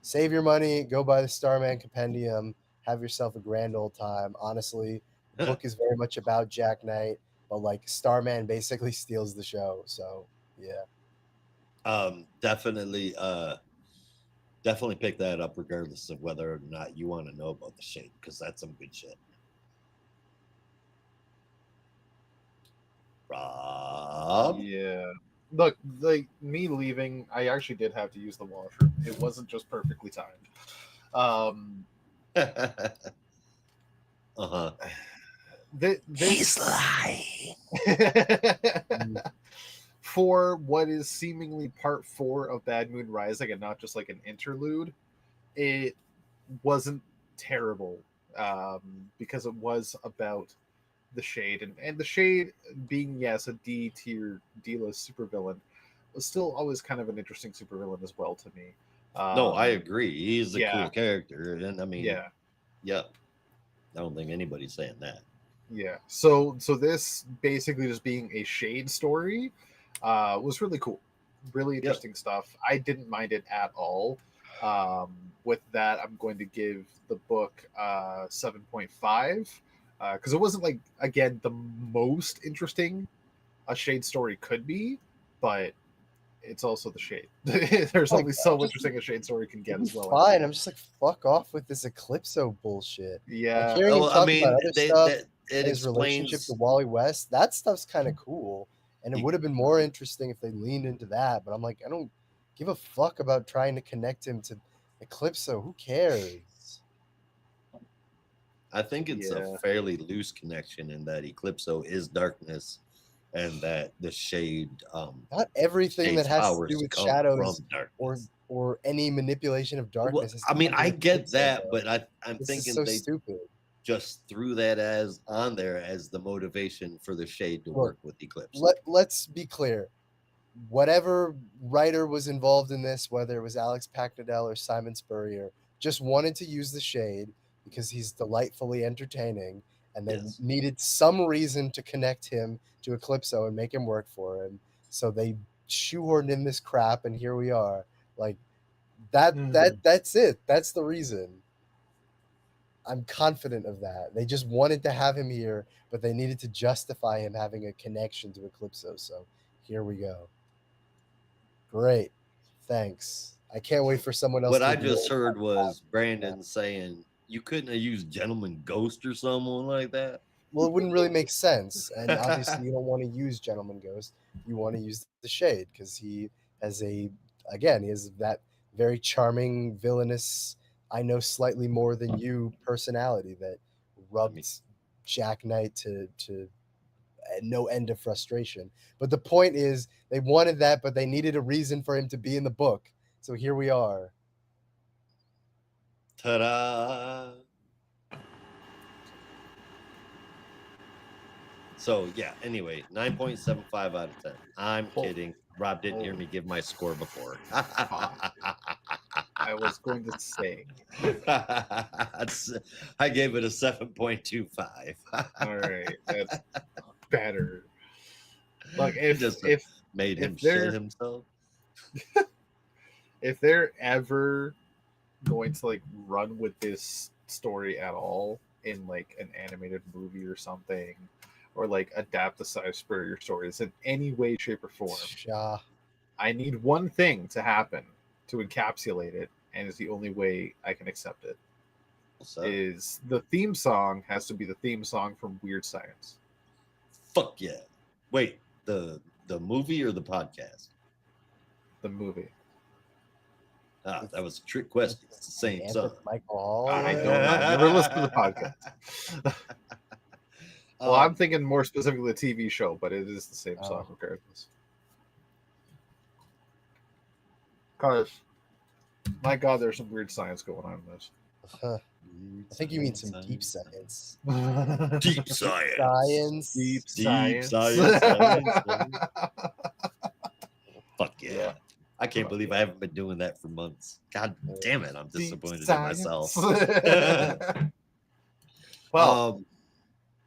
Save your money, go buy the Starman Compendium, have yourself a grand old time. Honestly, the book is very much about Jack Knight, but like Starman basically steals the show. So yeah. Definitely pick that up regardless of whether or not you want to know about the Shade, because that's some good shit. Rob? Yeah. Look, like me leaving, I actually did have to use the washroom. It wasn't just perfectly timed. He's lying. For what is seemingly part 4 of Bad Moon Rising and not just like an interlude, it wasn't terrible, because it was about the Shade, and the Shade being, yes, a D tier, D list supervillain, was still always kind of an interesting supervillain as well to me. No, I agree. He's a yeah. cool character, and I mean, Yeah. yeah, I don't think anybody's saying that. Yeah. So this basically just being a Shade story was really cool. Really interesting stuff. I didn't mind it at all. With that, I'm going to give the book 7.5 because it wasn't like, again, the most interesting a Shade story could be, but it's also the Shade. There's Like, only so interesting a Shade story can get as well. Fine, I'm just like, fuck off with this Eclipso bullshit. Yeah. Like, hearing him Oh, I talk mean, about other they, stuff, that it and his relationship to explains. Wally West, that stuff's kind of cool. And it You- would have been more interesting if they leaned into that. But I'm like, I don't give a fuck about trying to connect him to Eclipso. Who cares? I think it's Yeah. a fairly loose connection in that Eclipso is darkness, and that the Shade, Not everything that Shade's has to powers do with come shadows from darkness. or any manipulation of Well, darkness. has I to mean, do I with get Eclipso, that, bro. but I'm This is thinking so they stupid. just threw that as on there as the motivation for the Shade to Look, work with Eclipse. Let's be clear. Whatever writer was involved in this, whether it was Alex Packnadell or Simon Spurrier, just wanted to use the Shade because he's delightfully entertaining, and they Yes. needed some reason to connect him to Eclipso and make him work for him. So they shoehorned in this crap, and here we are. Like that's it. That's the reason. I'm confident of that. They just wanted to have him here, but they needed to justify him having a connection to Eclipso. So here we go. Great. Thanks. I can't wait for someone else What to I ignore just heard that. was Brandon saying you couldn't have used Gentleman Ghost or someone like that. Well, it wouldn't really make sense. And obviously, you don't want to use Gentleman Ghost. You want to use the Shade because he has he has that very charming, villainous, I know slightly more than you personality that rubbed Jack Knight to no end of frustration. But the point is, they wanted that, but they needed a reason for him to be in the book. So here we are. Ta-da! So yeah. Anyway, 9.75 out of 10. I'm kidding. Rob didn't hear me give my score before. I was going to say. I gave it a 7.25. All right, that's better. Look, Just if made him they're- shit himself. if they're ever going to like run with this story at all in like an animated movie or something, or like adapt the Size Spurrier stories in any way, shape, or form, Yeah. I need one thing to happen to encapsulate it, and it's the only way I can accept it. Is the theme song has to be the theme song from Weird Science. Fuck yeah. Wait, the movie or the podcast? The movie. That was a trick question. It's the same song. Michael Hall. I don't know. Never listened to the podcast. Well, I'm thinking more specifically the TV show, but it is the same song regardless. Because, my God, there's some weird science going on in this. I think you mean some deep science. Deep science. Science. Deep Science. science. Fuck yeah. I can't believe I haven't been doing that for months. God damn it. I'm disappointed in myself. Well,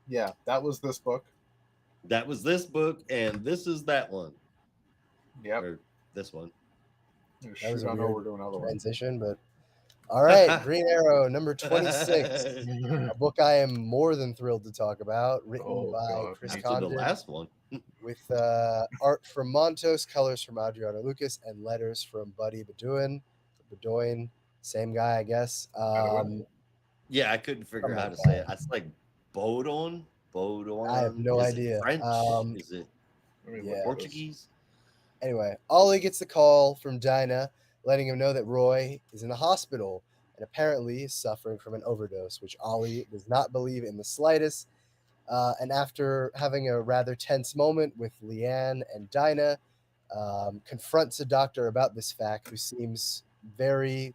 yeah, that was this book. That was this book, and this is that one. Yep. Or this one. That was a we're weird doing another one. transition, but all right, Green Arrow number 26, a book I am more than thrilled to talk about, written by Chris After Condon, the last one. with art from Montos, colors from Adriano Lucas, and letters from Buddy Bedoin, same guy, I guess. Yeah, I couldn't figure out how to say it. It's like Bodon. I have no Is idea. It French? Is it Portuguese? Anyway, Ollie gets the call from Dinah, letting him know that Roy is in the hospital and apparently is suffering from an overdose, which Ollie does not believe in the slightest. And after having a rather tense moment with Leanne and Dinah, confronts a doctor about this fact who seems very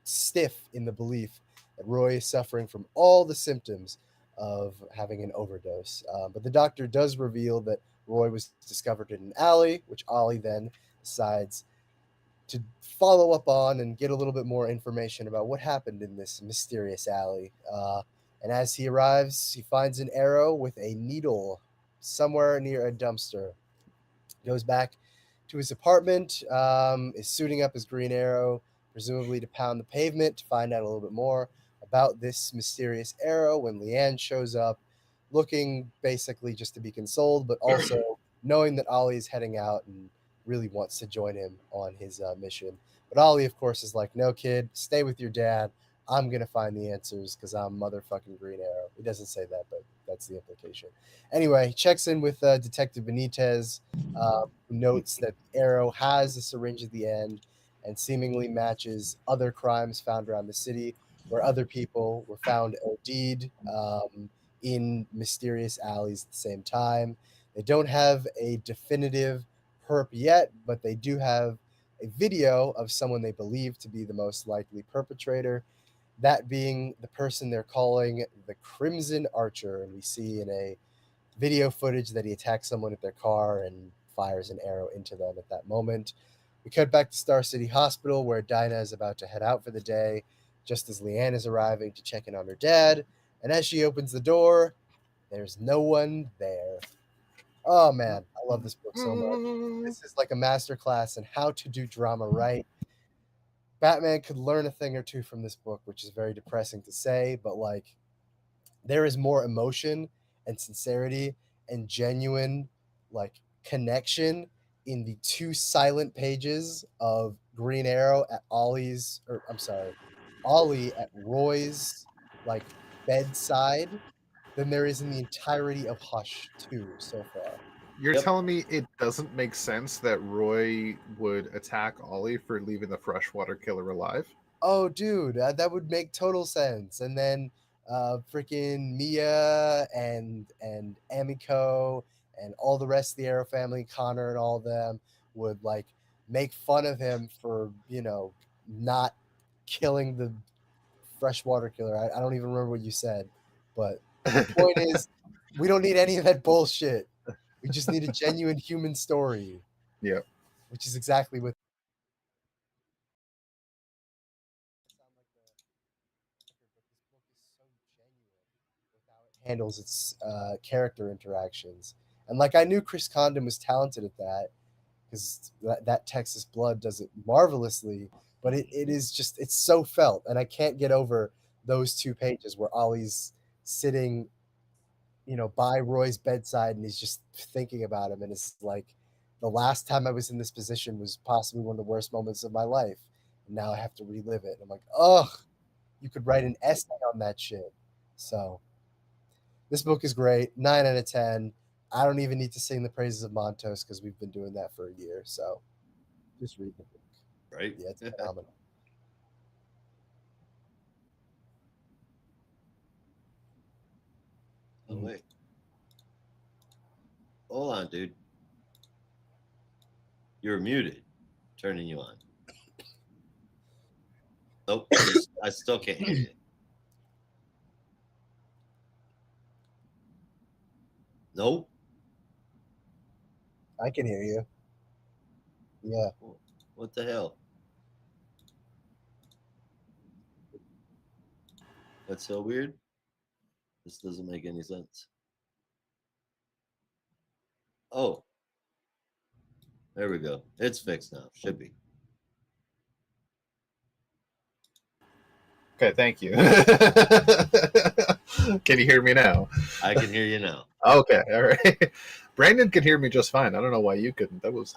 stiff in the belief that Roy is suffering from all the symptoms of having an overdose. But the doctor does reveal that Roy was discovered in an alley, which Ollie then decides to follow up on and get a little bit more information about what happened in this mysterious alley. And as he arrives, he finds an arrow with a needle somewhere near a dumpster. Goes back to his apartment, is suiting up his Green Arrow, presumably to pound the pavement to find out a little bit more about this mysterious arrow when Leanne shows up, looking basically just to be consoled, but also knowing that Ollie is heading out and really wants to join him on his mission. But Ollie, of course, is like, no, kid, stay with your dad. I'm going to find the answers because I'm motherfucking Green Arrow. He doesn't say that, but that's the implication. Anyway, he checks in with Detective Benitez, who notes that the arrow has a syringe at the end and seemingly matches other crimes found around the city where other people were found OD'd in mysterious alleys at the same time. They don't have a definitive perp yet, but they do have a video of someone they believe to be the most likely perpetrator, that being the person they're calling the Crimson Archer. And we see in a video footage that he attacks someone at their car and fires an arrow into them at that moment. We cut back to Star City Hospital, where Dinah is about to head out for the day, just as Leanne is arriving to check in on her dad. And as she opens the door, there's no one there. Oh man, I love this book so much. This is like a masterclass in how to do drama right. Batman could learn a thing or two from this book, which is very depressing to say, but like there is more emotion and sincerity and genuine like connection in the two silent pages of Green Arrow at Ollie's, or I'm sorry, Ollie at Roy's like bedside than there is in the entirety of Hush 2 so far. You're Yep. telling me it doesn't make sense that Roy would attack Ollie for leaving the freshwater killer alive? Oh, dude, that would make total sense. And then freaking Mia and Amiko and all the rest of the Arrow family, Connor and all of them would like make fun of him for, you know, not killing the freshwater killer. I don't even remember what you said, but the point is, we don't need any of that bullshit. We just need a genuine human story. Yeah. Which is exactly what handles its character interactions. And like I knew Chris Condon was talented at that because that Texas Blood does it marvelously, but it is just it's so felt, and I can't get over those two pages where Ollie's sitting, you know, by Roy's bedside and he's just thinking about him, and it's like the last time I was in this position was possibly one of the worst moments of my life, and now I have to relive it. And I'm like, ugh, you could write an essay on that shit. So this book is great. 9 out of 10. I don't even need to sing the praises of Montos because we've been doing that for a year. So just read the book. Right? Yeah, it's phenomenal. Oh, wait. Hold on, dude. You're muted. Turning you on. Nope. I still can't hear you. Nope. I can hear you. Yeah. What the hell? That's so weird. This doesn't make any sense. Oh. There we go. It's fixed now. Should be. Okay, thank you. Can you hear me now? I can hear you now. Okay, all right. Brandon could hear me just fine. I don't know why you couldn't. That was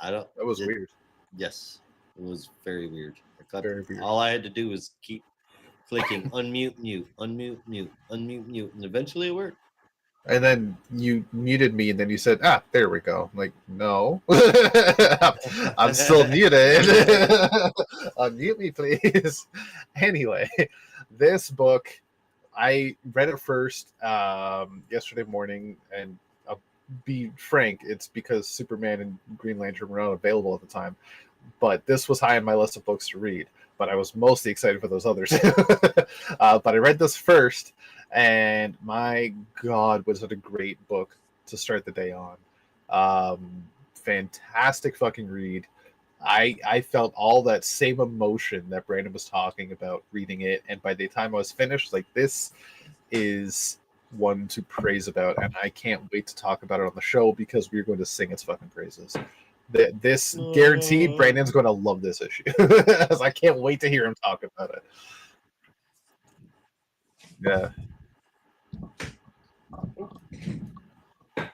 weird. Yes, it was very weird. Very weird. All I had to do was keep clicking unmute, mute, unmute, mute, unmute, mute, and eventually it worked. And then you muted me, and then you said, there we go. I'm like, no. I'm still muted. Unmute me, please. Anyway, this book, I read it first yesterday morning, and I'll be frank, it's because Superman and Green Lantern were not available at the time. But this was high on my list of books to read. But I was mostly excited for those others. But I read this first, And my God, was it a great book to start the day on. Fantastic fucking read. I felt all that same emotion that Brandon was talking about reading it, and by the time I was finished, like, this is one to praise about, and I can't wait to talk about it on the show because we're going to sing its fucking praises. This guaranteed, Brandon's going to love this issue. I can't wait to hear him talk about it. Yeah.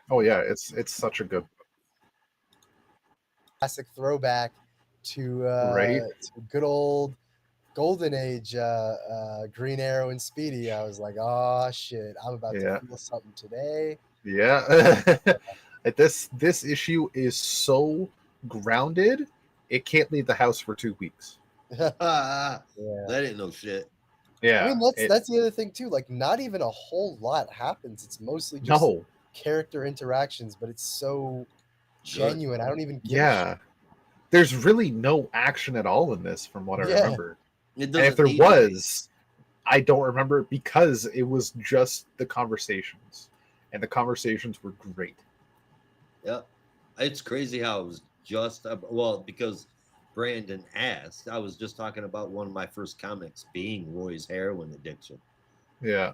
Oh yeah, it's such a good Classic throwback right. to good old golden age Green Arrow and Speedy. I was like, oh shit, I'm about Yeah. to feel something today. Yeah. This issue is so grounded, it can't leave the house for 2 weeks. That Yeah. ain't no shit. Yeah. I mean, that's the other thing too. Like, not even a whole lot happens. It's mostly just no. character interactions, but it's so genuine. I don't even give a Yeah. There's really no action at all in this, from what I Yeah. remember. It And doesn't if there need to be. was, I don't remember it because it was just the conversations, and the conversations were great. Yeah, it's crazy how it was just well, because Brandon asked. I was just talking about one of my first comics being Roy's heroin addiction Yeah.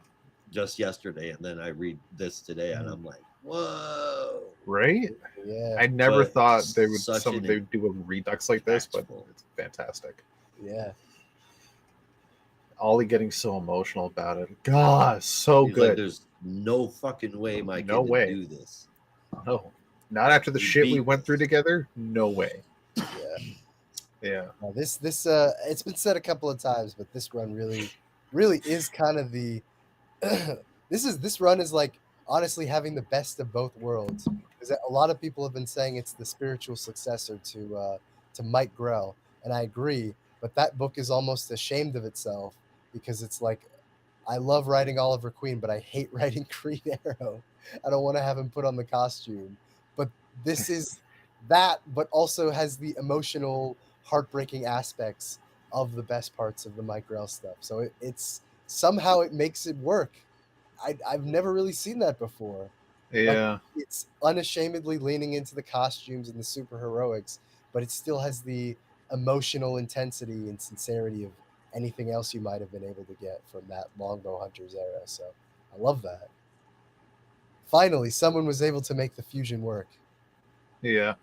just yesterday, and then I read this today, and I'm like, whoa. Right? Yeah. I never But thought they would such an they would do a redux like this, but impactful. it's fantastic. Yeah. Ollie getting so emotional about it. God, so He's like, good. there's no fucking way my No kid way. would do this. No. Not after the He shit we beat went through this. together. No way. Yeah. Yeah. Now, this it's been said a couple of times, but this run really is kind of the this run is like honestly having the best of both worlds, because a lot of people have been saying it's the spiritual successor to Mike Grell, and I agree, but that book is almost ashamed of itself because it's like, I love writing Oliver Queen, but I hate writing Green Arrow. I don't want to have him put on the costume. But this is that, but also has the emotional, heartbreaking aspects of the best parts of the Mike Grell stuff. So it's somehow it makes it work. I've never really seen that before. Like, Yeah. it's unashamedly leaning into the costumes and the super heroics, but it still has the emotional intensity and sincerity of anything else you might have been able to get from that Longbow Hunters era. So I love that. Finally, someone was able to make the fusion work. Yeah.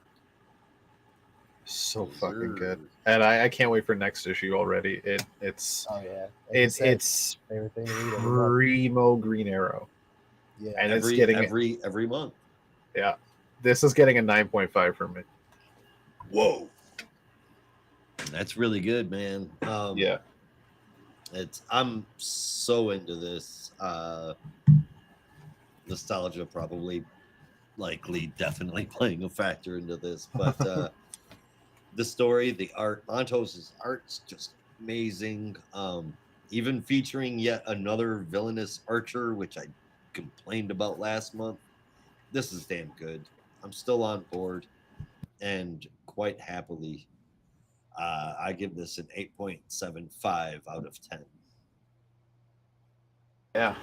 So Yes, fucking good. sir. And I can't wait for next issue already. It's Oh yeah, like I said, it's favorite thing to read every month. primo Green Arrow. Yeah, And it's Every getting every month. yeah. This is getting a 9.5 from me. Whoa. That's really good, man. Yeah. I'm so into this. Nostalgia probably, likely, definitely playing a factor into this, but the story, the art, Montos's art's just amazing. Even featuring yet another villainous archer, which I complained about last month. This is damn good. I'm still on board, and quite happily, I give this an 8.75 out of 10. Yeah.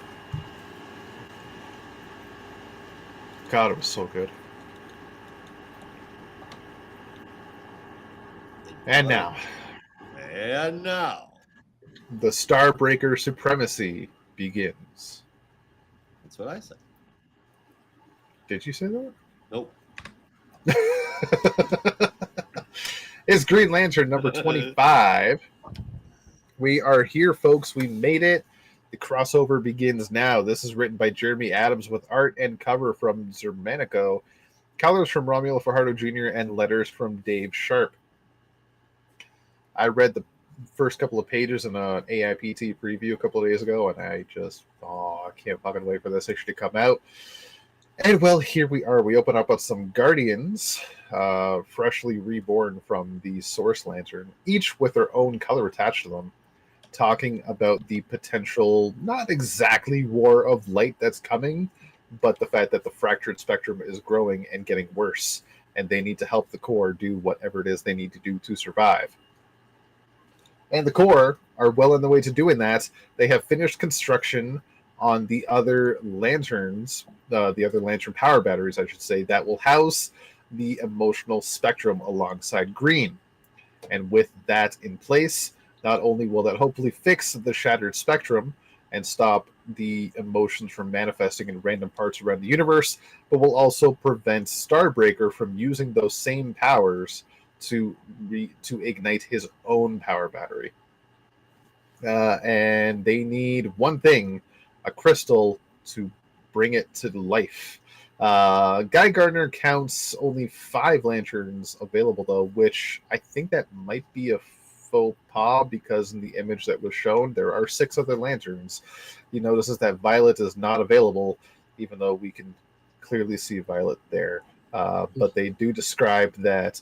God, it was so good. And now, the Starbreaker supremacy begins. That's what I said. Did you say that? Nope. It's Green Lantern number 25. We are here, folks. We made it. The crossover begins now. This is written by Jeremy Adams with art and cover from Zermanico, colors from Romulo Fajardo Jr., and letters from Dave Sharp. I read the first couple of pages in an AIPT preview a couple of days ago, and I can't fucking wait for this issue to come out. And well, here we are. We open up with some Guardians, freshly reborn from the Source Lantern, each with their own color attached to them, talking about the potential, not exactly war of light that's coming, but the fact that the fractured spectrum is growing and getting worse, and they need to help the Corps do whatever it is they need to do to survive. And the Corps are well on the way to doing that. They have finished construction on the other lanterns, the other lantern power batteries, I should say, that will house the emotional spectrum alongside green. And with that in place, not only will that hopefully fix the shattered spectrum and stop the emotions from manifesting in random parts around the universe, but will also prevent Starbreaker from using those same powers to to ignite his own power battery. And they need one thing: a crystal to bring it to life. Guy Gardner counts only 5 lanterns available, though, which I think that might be a faux pas because in the image that was shown, there are 6 other lanterns. He notices that Violet is not available, even though we can clearly see Violet there. But they do describe that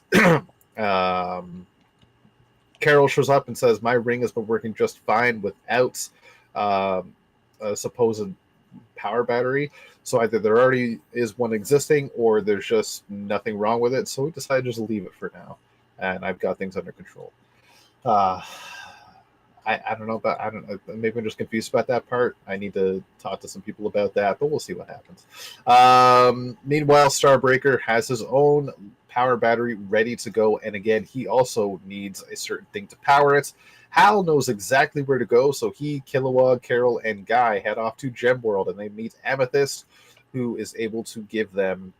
Carol shows up and says, "My ring has been working just fine without a supposed power battery. So either there already is one existing, or there's just nothing wrong with it. So we decided just to leave it for now, and I've got things under control." Uh, I don't know about I don't know. Maybe I'm just confused about that part. I need to talk to some people about that, but we'll see what happens. Meanwhile, Starbreaker has his own power battery ready to go, and again, he also needs a certain thing to power it. Hal knows exactly where to go, so he, Kilowog, Carol, and Guy head off to Gem World, and they meet Amethyst, who is able to give them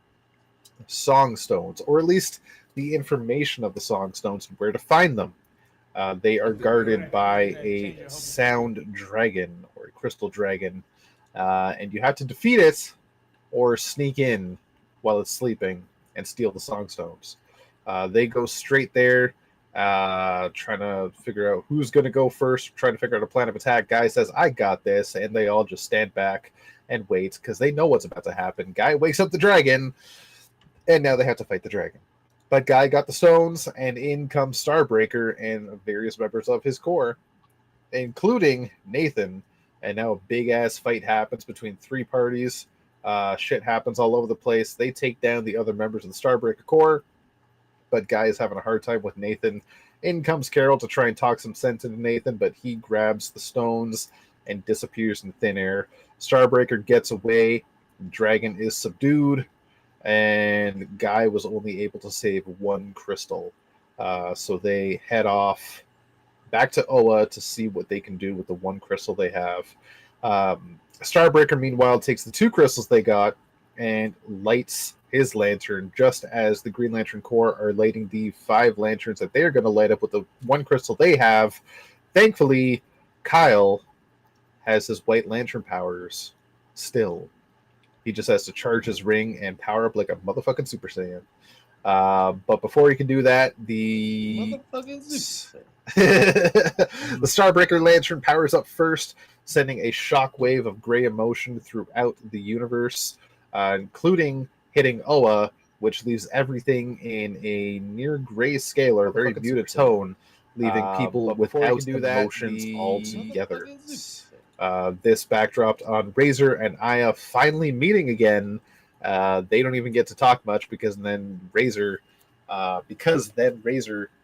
song stones, or at least the information of the song stones and where to find them. They are guarded by a sound dragon or a crystal dragon, and you have to defeat it or sneak in while it's sleeping and steal the song stones. They go straight there, trying to figure out who's going to go first, trying to figure out a plan of attack. Guy says, "I got this," and they all just stand back and wait because they know what's about to happen. Guy wakes up the dragon, and now they have to fight the dragon. But Guy got the stones, and in comes Starbreaker and various members of his corps, including Nathan. And now a big ass fight happens between 3 parties. Shit happens all over the place. They take down the other members of the Starbreaker Corps, but Guy is having a hard time with Nathan. In comes Carol to try and talk some sense into Nathan, but he grabs the stones and disappears in thin air. Starbreaker gets away. Dragon is subdued, and Guy was only able to save 1 crystal. So they head off back to Oa to see what they can do with the 1 crystal they have. Starbreaker, meanwhile, takes the 2 crystals they got and lights his lantern just as the Green Lantern Corps are lighting the 5 lanterns that they're going to light up with the 1 crystal they have. Thankfully, Kyle has his White Lantern powers still. He just has to charge his ring and power up like a motherfucking Super Saiyan. But before he can do that, the Starbreaker Lantern powers up first, sending a shockwave of gray emotion throughout the universe, including hitting Oa, which leaves everything in a near gray scale or a very muted tone, leaving people without emotions altogether. This backdropped on Razor and Aya finally meeting again. They don't even get to talk much because then Razor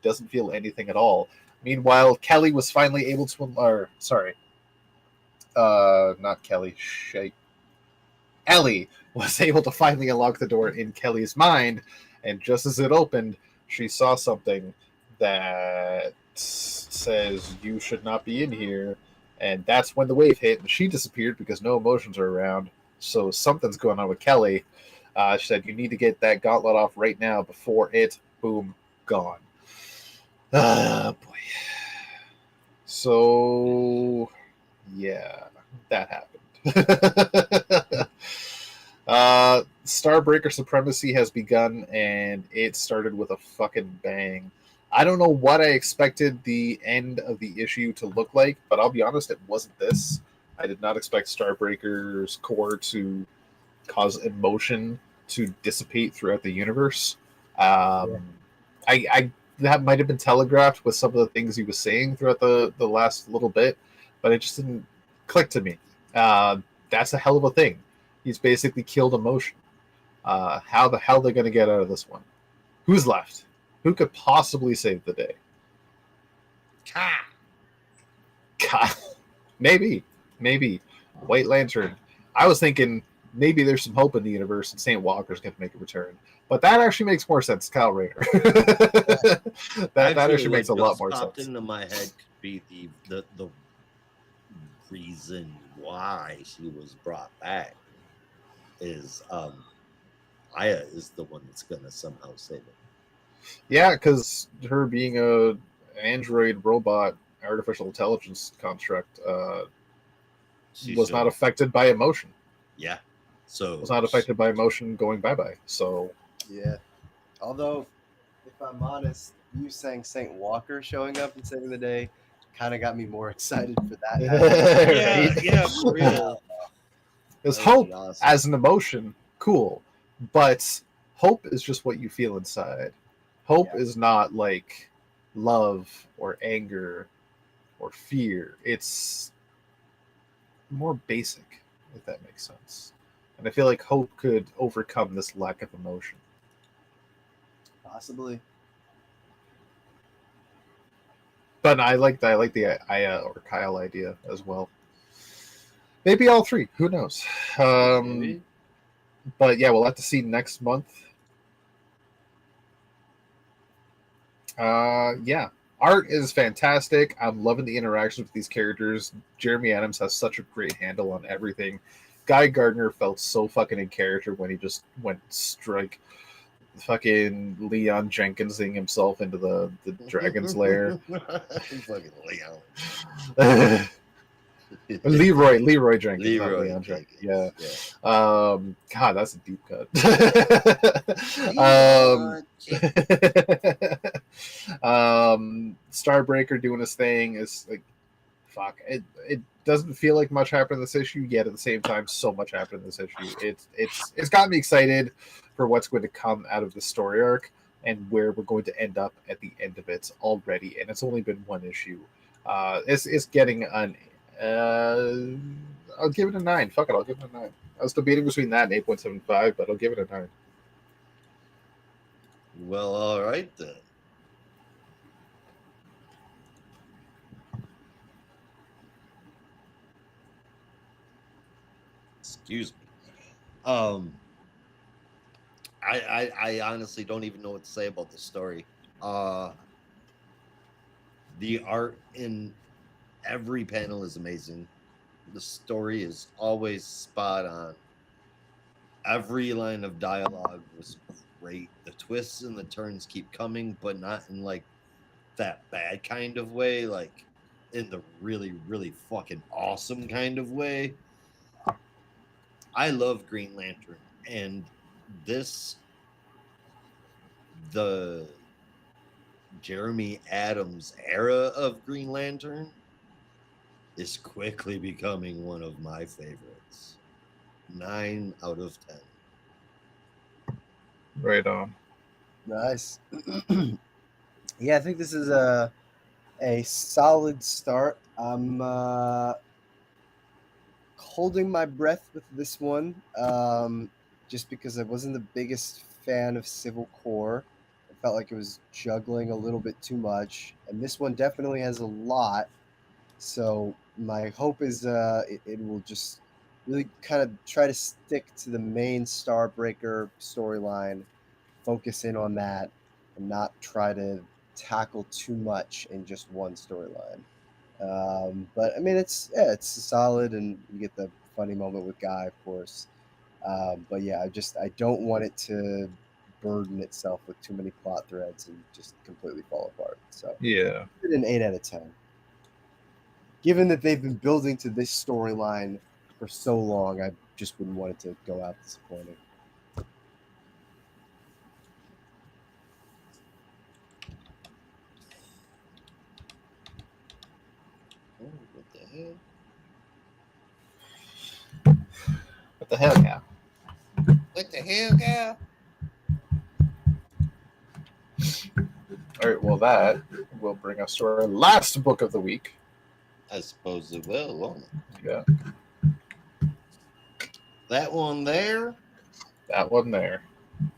doesn't feel anything at all. Meanwhile, Kelly was finally able to, not Kelly, Ellie was able to finally unlock the door in Kelly's mind, and just as it opened, she saw something that says, "You should not be in here." And that's when the wave hit, and she disappeared because no emotions are around. So something's going on with Kelly. She said, "You need to get that gauntlet off right now before it, boom, gone." Ah, boy. So, yeah, that happened. Starbreaker supremacy has begun, and it started with a fucking bang. I don't know what I expected the end of the issue to look like, but I'll be honest, it wasn't this. I did not expect Starbreaker's core to cause emotion to dissipate throughout the universe. I that might have been telegraphed with some of the things he was saying throughout the last little bit, but it just didn't click to me. That's a hell of a thing. He's basically killed emotion. How the hell are they going to get out of this one? Who's left? Who could possibly save the day? Maybe. White Lantern. I was thinking maybe there's some hope in the universe and St. Walker's going to make a return. But that actually makes more sense, Kyle Rayner. that actually makes a lot more popped sense. into my head could be the reason why she was brought back is Aya is the one that's gonna somehow save it. Yeah, because her being a android robot artificial intelligence construct was not affected by emotion. Yeah. So was not affected by emotion going bye-bye. So yeah. Although, if I'm honest, you saying St. Walker showing up and saving the day kind of got me more excited for that. yeah, for real. Because hope as an emotion, cool. But hope is just what you feel inside. Hope is not like love or anger or fear. It's more basic, if that makes sense. And I feel like hope could overcome this lack of emotion. Possibly. But I like the Aya or Kyle idea as well. Maybe all three. Who knows? But yeah, we'll have to see next month. Yeah. Art is fantastic. I'm loving the interactions with these characters. Jeremy Adams has such a great handle on everything. Guy Gardner felt so fucking in character when he just went strike fucking Leon Jenkinsing himself into the dragon's lair. Fucking Leon. Leroy Jenkins, not Leon Jenkins. Yeah. God, that's a deep cut. Starbreaker doing his thing is like, fuck. It doesn't feel like much happened in this issue, yet at the same time, so much happened in this issue. It's got me excited for what's going to come out of the story arc and where we're going to end up at the end of it already. And it's only been one issue. It's getting an. I'll give it a 9. Fuck it, I'll give it a 9. I was debating between that and 8.75, but I'll give it a 9. Well, all right then. Excuse me. I honestly don't even know what to say about this story. The art in every panel is amazing. The story is always spot on. Every line of dialogue was great. The twists and the turns keep coming, but not in like that bad kind of way, like in the really, really fucking awesome kind of way. I love Green Lantern, and the Jeremy Adams era of Green Lantern is quickly becoming one of my favorites. 9 out of 10. Right on. Nice. Yeah, I think this is a solid start. I'm holding my breath with this one, just because I wasn't the biggest fan of Civil Core. I felt like it was juggling a little bit too much, and this one definitely has a lot. So my hope is it will just really kind of try to stick to the main Starbreaker storyline, focus in on that, and not try to tackle too much in just one storyline. But I mean, it's solid, and you get the funny moment with Guy, of course. But yeah, I don't want it to burden itself with too many plot threads and just completely fall apart. So yeah, an 8 out of 10. Given that they've been building to this storyline for so long, I just wouldn't want it to go out disappointing. Oh, what the hell? What the hell, yeah? What the hell, gal? All right, well, that will bring us to our last book of the week. I suppose it will, won't it? Yeah. That one there? That one there.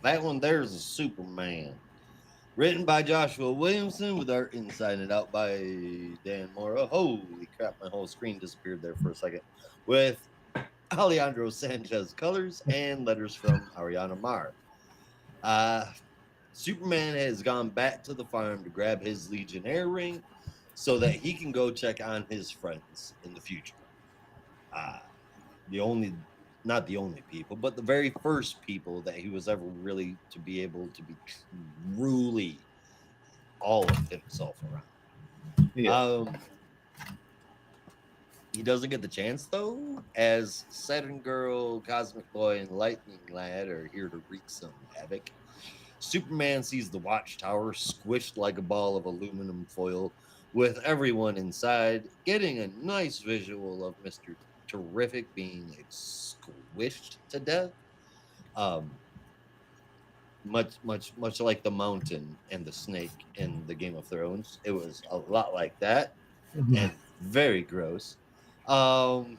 That one there is a Superman. Written by Joshua Williamson with art inside and out by Dan Mora. Holy crap, my whole screen disappeared there for a second. With Alejandro Sanchez colors and letters from Ariana Mar. Superman has gone back to the farm to grab his Legionnaire ring so that he can go check on his friends in the future. Not the only people, but the very first people that he was ever really to be able to be truly all of himself around. Yeah. He doesn't get the chance though, as Saturn Girl, Cosmic Boy, and Lightning Lad are here to wreak some havoc. Superman sees the watchtower squished like a ball of aluminum foil, with everyone inside getting a nice visual of Mr. Terrific being squished to death. Much like the mountain and the snake in the Game of Thrones. It was a lot like that, and very gross. And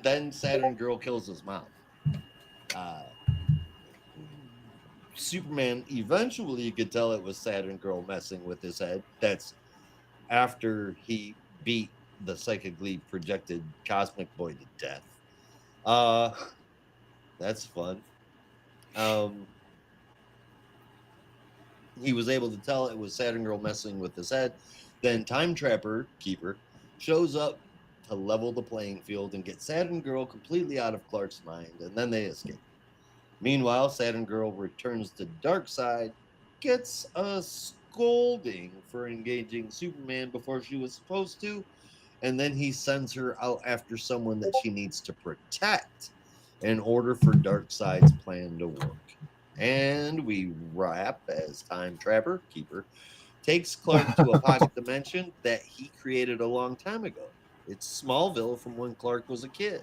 then Saturn Girl kills his mom. Superman eventually, you could tell it was Saturn Girl messing with his head. That's after he beat the psychically projected Cosmic Boy to death. That's fun. He was able to tell it was Saturn Girl messing with his head. Then Time Trapper Keeper shows up to level the playing field and get Saturn Girl completely out of Clark's mind, and then they escape. Meanwhile, Saturn Girl returns to Darkseid, gets a scolding for engaging Superman before she was supposed to, and then he sends her out after someone that she needs to protect in order for Darkseid's plan to work. And we wrap as Time Trapper Keeper takes Clark to a pocket dimension that he created a long time ago. It's Smallville from when Clark was a kid.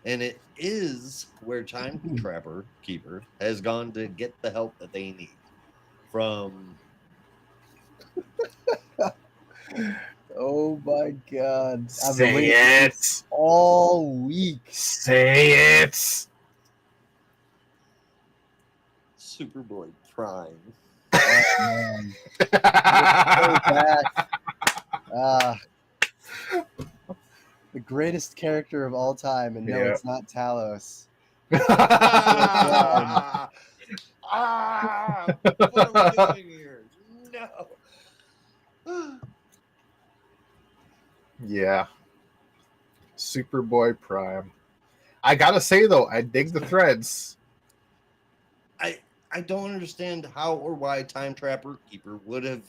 And it is where Time Trapper Keeper has gone to get the help that they need from. Oh my God! Say it all week. Say it. Superboy Prime. Oh, man. The greatest character of all time, and no, it's not Talos. What are we doing here? No. Yeah. Superboy Prime. I gotta say though, I dig the threads. I don't understand how or why Time Trapper Keeper would have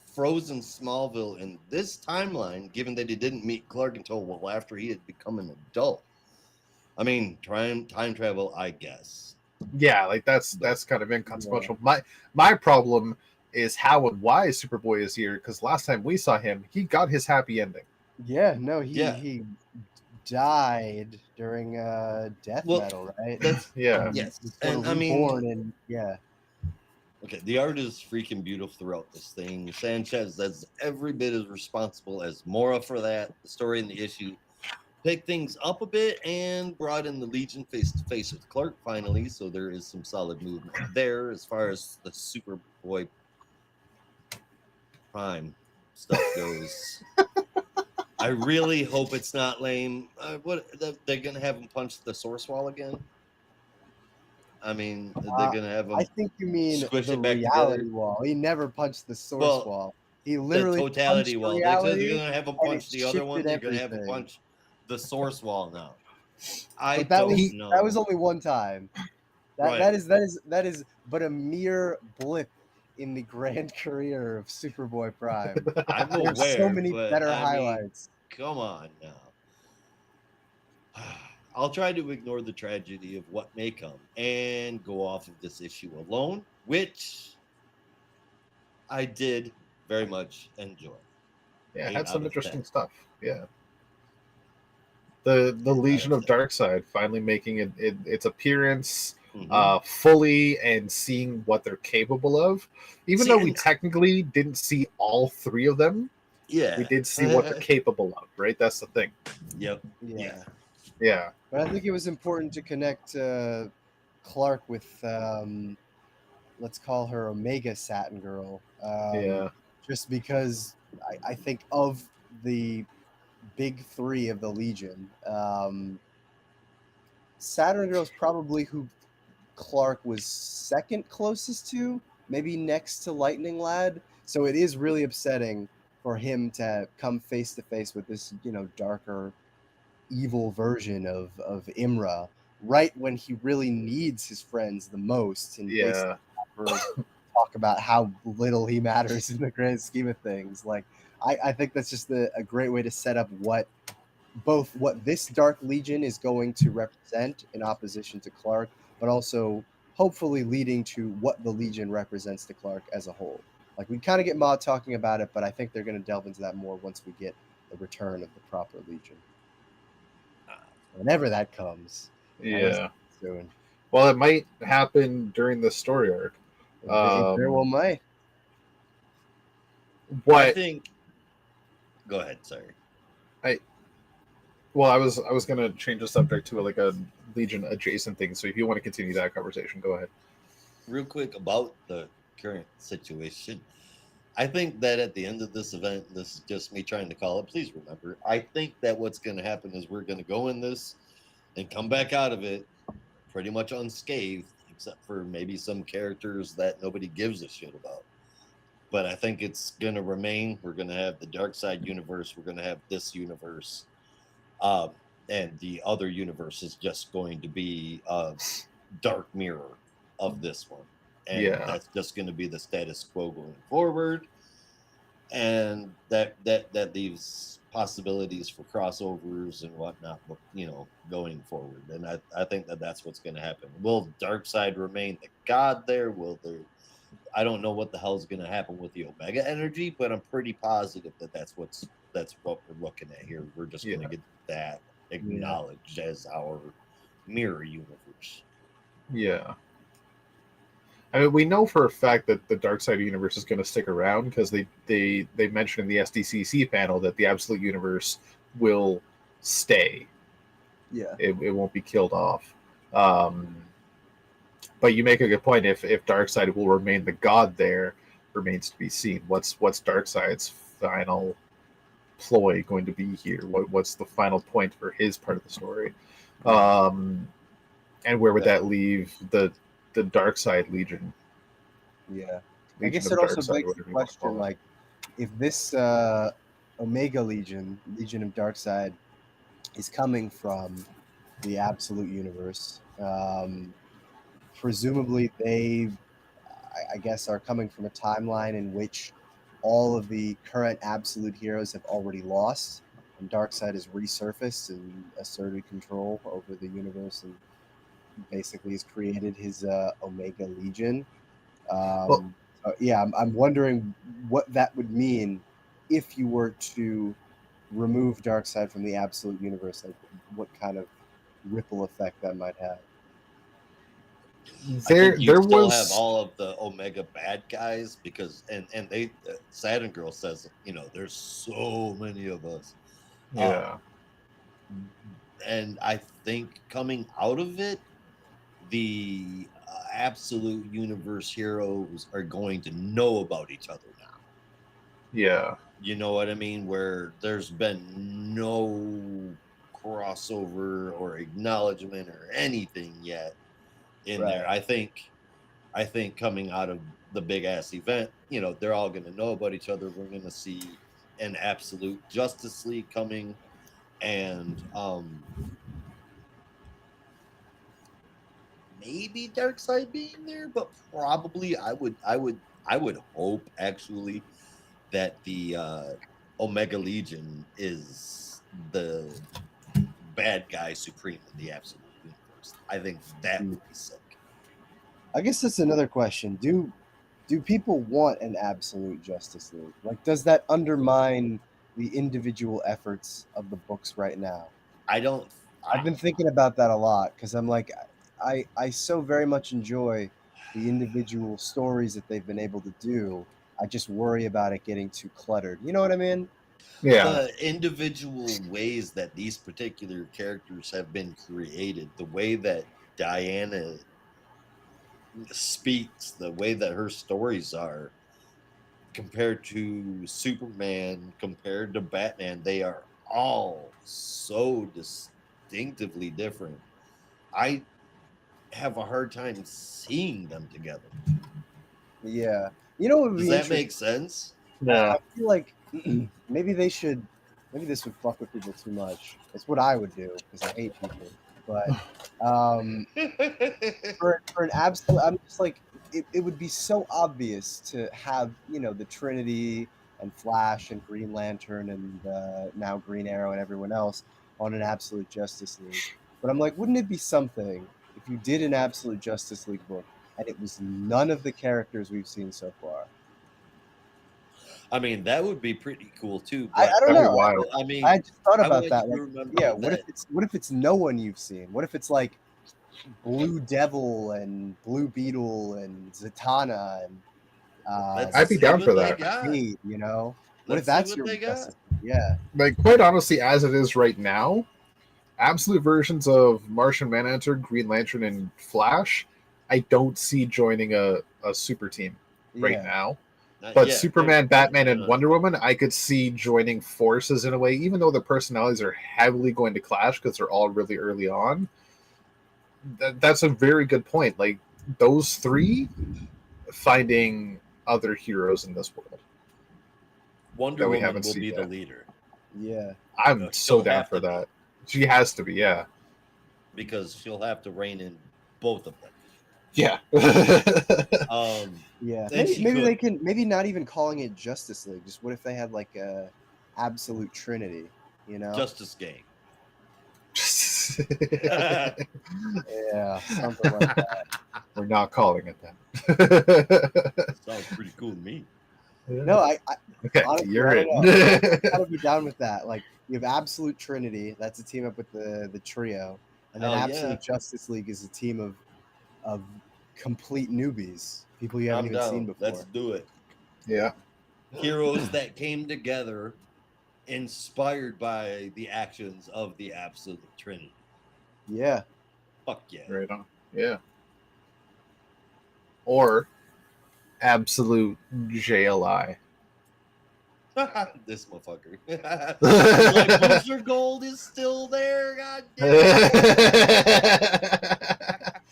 frozen Smallville in this timeline, given that he didn't meet Clark until well after he had become an adult. I mean, time travel, I guess. Yeah, like that's kind of inconsequential. Yeah. My problem is how and why Superboy is here, because last time we saw him, he got his happy ending. Yeah, no, he died during death metal, right? Yes, and I mean, yeah. Okay, the art is freaking beautiful throughout this thing. Sanchez is every bit as responsible as Mora for that. The story and the issue picked things up a bit and brought in the Legion face to face with Clark finally, so there is some solid movement there as far as the Superboy Prime stuff goes. I really hope it's not lame. They're gonna have him punch the source wall again? I mean, they're gonna have him. I think you mean squish the it back reality together. wall. He never punched the source wall. He literally the totality wall. They're gonna have him punch the other one. They're everything. gonna have him punch the source wall now. That was only one time. That is but a mere blip in the grand career of Superboy Prime. I'm aware, There's so many better highlights. Come on now. I'll try to ignore the tragedy of what may come and go off of this issue alone, which I did very much enjoy. Yeah, it had some interesting stuff. Yeah. The Legion of Darkseid finally making its appearance fully and seeing what they're capable of. Even though we technically didn't see all three of them, we did see what they're capable of, right? That's the thing. Yep. Yeah. But I think it was important to connect Clark with let's call her Omega Satin Girl. Yeah. Just because I think of the big three of the Legion, Saturn Girl is probably who Clark was second closest to, maybe next to Lightning Lad. So it is really upsetting for him to come face to face with this, darker, evil version of Imra right when he really needs his friends the most, and basically Yeah. talk about how little he matters in the grand scheme of things. Like, I think that's just a great way to set up what this Dark Legion is going to represent in opposition to Clark, but also hopefully leading to what the Legion represents to Clark as a whole. Like, we kind of get Maud talking about it, but I think they're going to delve into that more once we get the return of the proper Legion. Whenever that comes. Yeah. Soon. Well, it might happen during the story arc. It very well might. What I think. Go ahead. Sorry. Well, I was gonna change the subject to like a Legion adjacent thing. So if you want to continue that conversation, go ahead. Real quick about the current situation. I think that at the end of this event, this is just me trying to call it. Please remember, I think that what's going to happen is we're going to go in this and come back out of it pretty much unscathed, except for maybe some characters that nobody gives a shit about. But I think it's going to remain. We're going to have the Dark Side universe. We're going to have this universe. And the other universe is just going to be a dark mirror of this one. And that's just going to be the status quo going forward. And that leaves possibilities for crossovers and whatnot, going forward. And I think that that's what's going to happen. Will Darkseid remain the god there? Will there? I don't know what the hell is going to happen with the Omega energy, but I'm pretty positive that that's what we're looking at here. We're just going to get that acknowledged as our mirror universe. Yeah. I mean, we know for a fact that the Dark Side universe is going to stick around because they mentioned in the SDCC panel that the Absolute universe will stay. Yeah, it won't be killed off. But you make a good point. If Darkseid will remain the god there, remains to be seen. What's Darkseid's final ploy going to be here? What's the final point for his part of the story? And where would that leave the Darkseid Legion? Yeah, Legion I guess of it also Darkseid, begs the whatever you want to question, call it. like, if this Omega Legion of Darkseid, is coming from the Absolute Universe, presumably they, I guess, are coming from a timeline in which all of the current Absolute heroes have already lost, and Darkseid has resurfaced and asserted control over the universe, and basically has created his Omega Legion. Well, Yeah, I'm wondering what that would mean if you were to remove Darkseid from the Absolute Universe. Like, what kind of ripple effect that might have. I think you there still was have all of the Omega bad guys because they Saturn Girl says there's so many of us. yeah. And I think coming out of it, the Absolute Universe heroes are going to know about each other now. Yeah. You know what I mean? Where there's been no crossover or acknowledgement or anything yet in there. I think coming out of the big ass event, they're all going to know about each other. We're going to see an Absolute Justice League coming, and maybe Darkseid being there, but probably I would hope actually that the Omega Legion is the bad guy supreme in the Absolute Universe. I think that would be sick. I guess that's another question. Do people want an Absolute Justice League? Like, does that undermine the individual efforts of the books right now? I've been thinking about that a lot because I'm like, I so very much enjoy the individual stories that they've been able to do. I just worry about it getting too cluttered. You know what I mean? Yeah. The individual ways that these particular characters have been created, the way that Diana speaks, the way that her stories are compared to Superman, compared to Batman, they are all so distinctively different. I have a hard time seeing them together. Yeah. You know what would Does be that interesting? make sense? Yeah. I feel like maybe they should. Maybe this would fuck with people too much. It's what I would do because I hate people. But um, for an absolute, I'm just like it would be so obvious to have the Trinity and Flash and Green Lantern and now Green Arrow and everyone else on an Absolute Justice League. But I'm like, wouldn't it be something if you did an Absolute Justice League book and it was none of the characters we've seen so far? I mean, that would be pretty cool too. I But don't That'd be know. wild. I mean, I just thought I about want that. you Like, to remember yeah, what that if it's no one you've seen? What if it's like Blue Devil and Blue Beetle and Zatanna and let's I'd be see down what for they that. got. Cade, What if Let's see that's what your they got. Justice League? Yeah. Like, quite honestly, as it is right now, absolute versions of Martian Manhunter, Green Lantern, and Flash, I don't see joining a super team right Yeah. now. Not But yet. Superman, Batman, and No. Wonder Woman, I could see joining forces in a way, even though their personalities are heavily going to clash because they're all really early on. That's a very good point. Like, those three finding other heroes in this world Wonder that we Woman haven't will seen be the yet. leader. Yeah. I'm so She'll down have for to be, that. She has to be, yeah. because she'll have to rein in both of them. Yeah. Yeah. And she Maybe could. they can not even calling it Justice League. Just what if they had like a absolute Trinity, Justice Gang. Yeah, something like that. We're not calling it that. Sounds pretty cool to me. No, I Okay, honestly, you're I in. don't know. I'd kind of be down with that. Like you have Absolute Trinity, that's a team up with the trio, and then Hell Absolute yeah. Justice League is a team of complete newbies, people you haven't I'm even seen down. before. Let's do it. Yeah. Heroes that came together inspired by the actions of the Absolute Trinity. Yeah. Fuck yeah. Right on. Yeah. Or absolute JLI. This motherfucker. Like Booster Gold is still there. God damn it.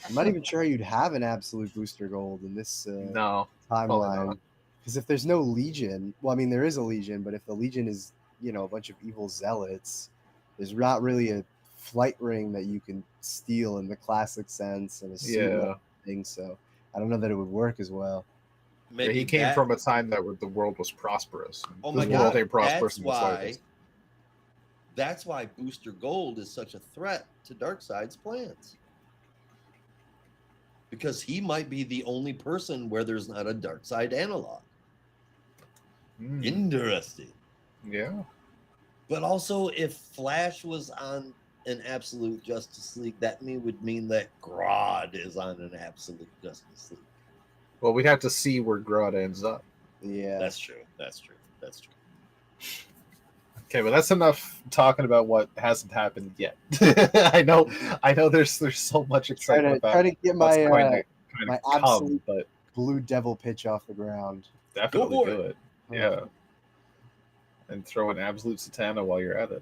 I'm not even sure you'd have an Absolute Booster Gold in this No, probably timeline. not. Because if there's no Legion, well, I mean, there is a Legion, but if the Legion is, a bunch of evil zealots, there's not really a flight ring that you can steal in the classic sense and a suit and Yeah. everything. So I don't know that it would work as well. Yeah, he came from a time that the world was prosperous. Oh This my world God, ain't prosperous that's in the slightest. That's why Booster Gold is such a threat to Darkseid's plans. Because he might be the only person where there's not a Darkseid analog. Interesting. Yeah. But also, if Flash was on an Absolute Justice League, that would mean that Grodd is on an Absolute Justice League. Well, we'd have to see where Grodd ends up. Yeah. That's true. That's true. That's true. Okay, but that's enough talking about what hasn't happened yet. I know there's so much excitement about trying to get what's my going to my come, absolute but Blue Devil pitch off the ground. definitely Go for do it. Oh. Yeah. And throw an Absolute Satana while you're at it.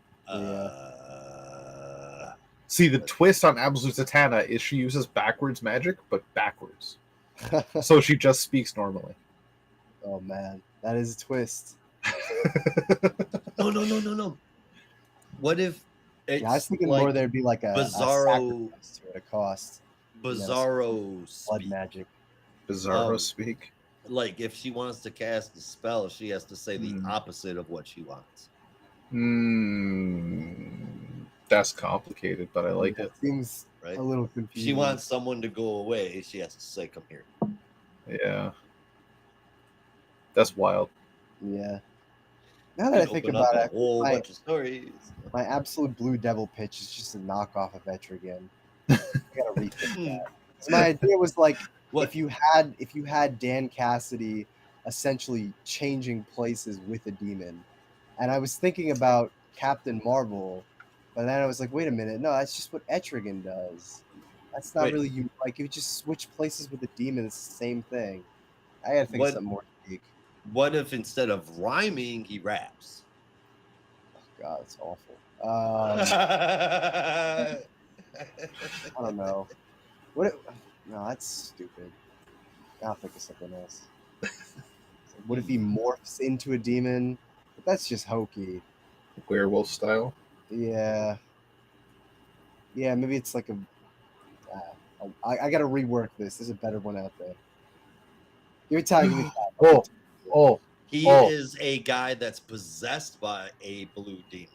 See, the twist on Absolute Satana is she uses backwards magic, but backwards. So she just speaks normally. Oh man, that is a twist. No. What if it's I was thinking like more there'd be like a Bizarro, sacrifice to it, a cost. Bizarro Blood speak. magic. Bizarro speak. Like if she wants to cast a spell, she has to say the opposite of what she wants. That's complicated, but I like it. Seems Right? a little If confusing. she wants someone to go away, she has to say, "Come here." Yeah. That's wild. Yeah. Now that I think about a it, whole bunch of stories. my absolute Blue Devil pitch is just a knockoff of Etrigan. I gotta rethink that. So my idea was like, if you had Dan Cassidy essentially changing places with a demon, and I was thinking about Captain Marvel, but then I was like, wait a minute, no, that's just what Etrigan does. That's not Wait. really you. Like, you just switch places with the demon. It's the same thing. I gotta think of What- something more unique. What if instead of rhyming, he raps? Oh, God, it's awful. I don't know. What? No, that's stupid. I'll think of something else. What if he morphs into a demon? But that's just hokey. Werewolf style. Yeah. Yeah, maybe it's like a. I gotta rework this. There's a better one out there. Give me time. Give me time. He is a guy that's possessed by a blue demon.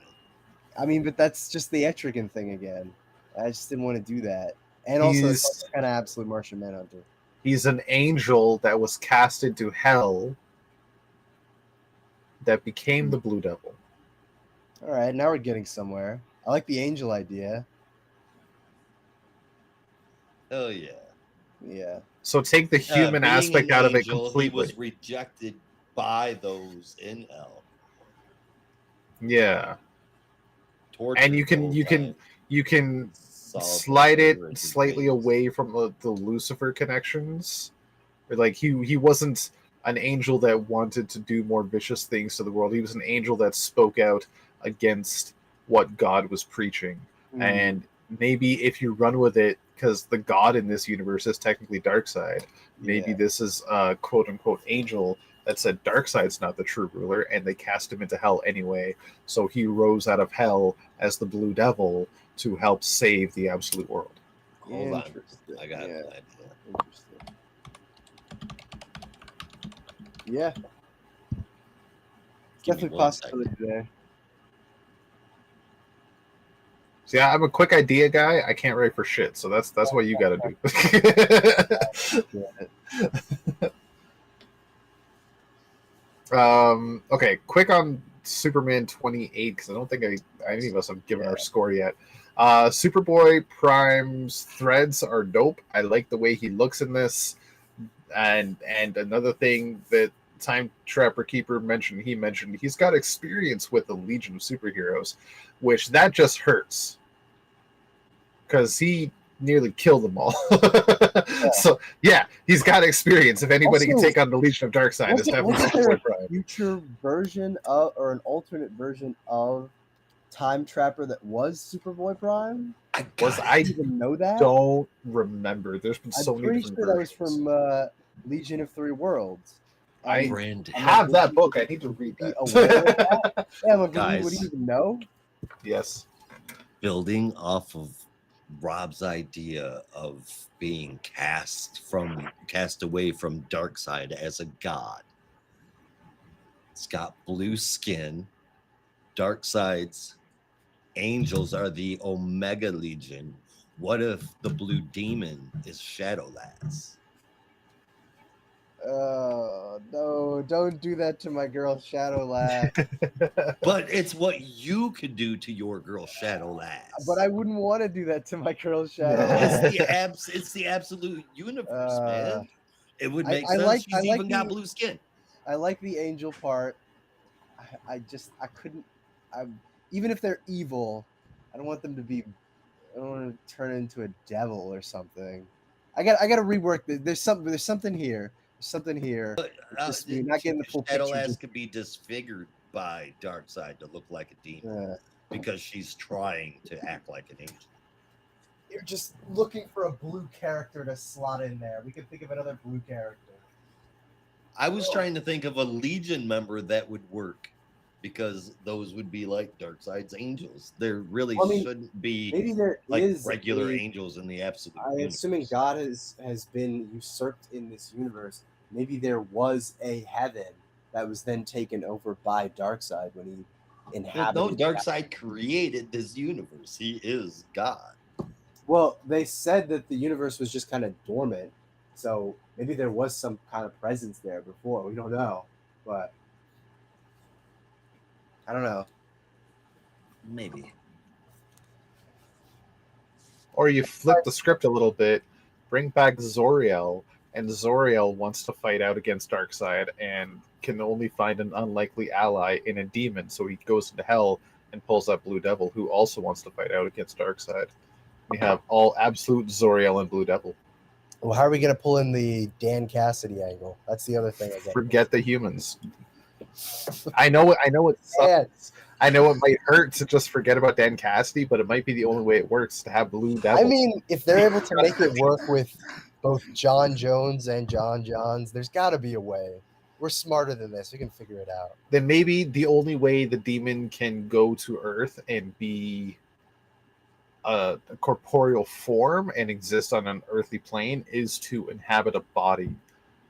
I mean, but that's just the Etrigan thing again. I just didn't want to do that. And also, it's He's kind of absolute Martian Manhunter. he's an angel that was cast into hell that became the Blue Devil. All right, now we're getting somewhere. I like the angel idea. Oh yeah. Yeah. So take the human Being aspect an out of it angel, completely. He was rejected by those in hell. Yeah. Tortured And you the whole time. can Solve slide the it murder in his slightly veins. away from the Lucifer connections. Or like he wasn't an angel that wanted to do more vicious things to the world. He was an angel that spoke out against what God was preaching. And maybe if you run with it, because the God in this universe is technically Darkseid, maybe this is a quote unquote angel that said Darkseid's not the true ruler, and they cast him into hell anyway. So he rose out of hell as the Blue Devil to help save the absolute world. Hold on. Interesting. I got Yeah. an idea. Interesting. Yeah. Give me Definitely one possibility there. So yeah, I'm a quick idea guy. I can't write for shit, so that's what you got to do. Okay, quick on Superman 28 because I don't think any of us have given our score yet. Superboy Prime's threads are dope. I like the way he looks in this, and another thing that Time Trapper Keeper mentioned he's got experience with the Legion of Superheroes, which that just hurts because he nearly killed them all. So yeah, he's got experience. If anybody can take on the Legion of Darkseid, it's definitely Superboy Prime. Future version of, or an alternate version of Time Trapper that was Superboy Prime? I even know that. Don't remember. There's been so many different that was versions. from Legion of Three Worlds. I Brandon. have that book. I need to read Be that. aware of that. Yeah, but Guys. would you even know? Yes. Building off of Rob's idea of being cast away from Darkseid as a god. It's got blue skin. Darkseid's angels are the Omega Legion. What if the blue demon is Shadowlass? No, don't do that to my girl Shadowlass. But it's what you could do to your girl Shadowlass. But I wouldn't want to do that to my girl Shadowlass. It's the absolute universe, man. It would make I sense. like- She's I like even got the- blue skin. I like the angel part. I couldn't. Even if they're evil, I don't want them to be. I don't want to turn into a devil or something. I got to rework this. There's something here. There's something here. But Just you're not getting the full picture. Shadowlass could be disfigured by Darkseid to look like a demon because she's trying to act like an angel. You're just looking for a blue character to slot in there. We could think of another blue character. I was trying to think of a Legion member that would work because those would be like Darkseid's angels. There really shouldn't be Maybe there like is regular angels in the absolute universe. Assuming God has been usurped in this universe, maybe there was a heaven that was then taken over by Darkseid when he inhabited. No, Darkseid created this universe. He is God. Well, they said that the universe was just kind of dormant, so maybe there was some kind of presence there before. We don't know, but I don't know. Maybe. Or you flip the script a little bit, bring back Zoriel, and Zoriel wants to fight out against Darkseid and can only find an unlikely ally in a demon, so he goes into hell and pulls that Blue Devil who also wants to fight out against Darkseid. We have all absolute Zoriel and Blue Devil. Well, how are we gonna pull in the Dan Cassidy angle? That's the other thing. Forget the humans. I know it Dan. sucks. I know it might hurt to just forget about Dan Cassidy, but it might be the only way it works to have Blue Devil. I mean, if they're able to make it work with both John Jones and John Johns, there's got to be a way. We're smarter than this. We can figure it out. Then maybe the only way the demon can go to Earth and be a corporeal form and exist on an earthly plane is to inhabit a body,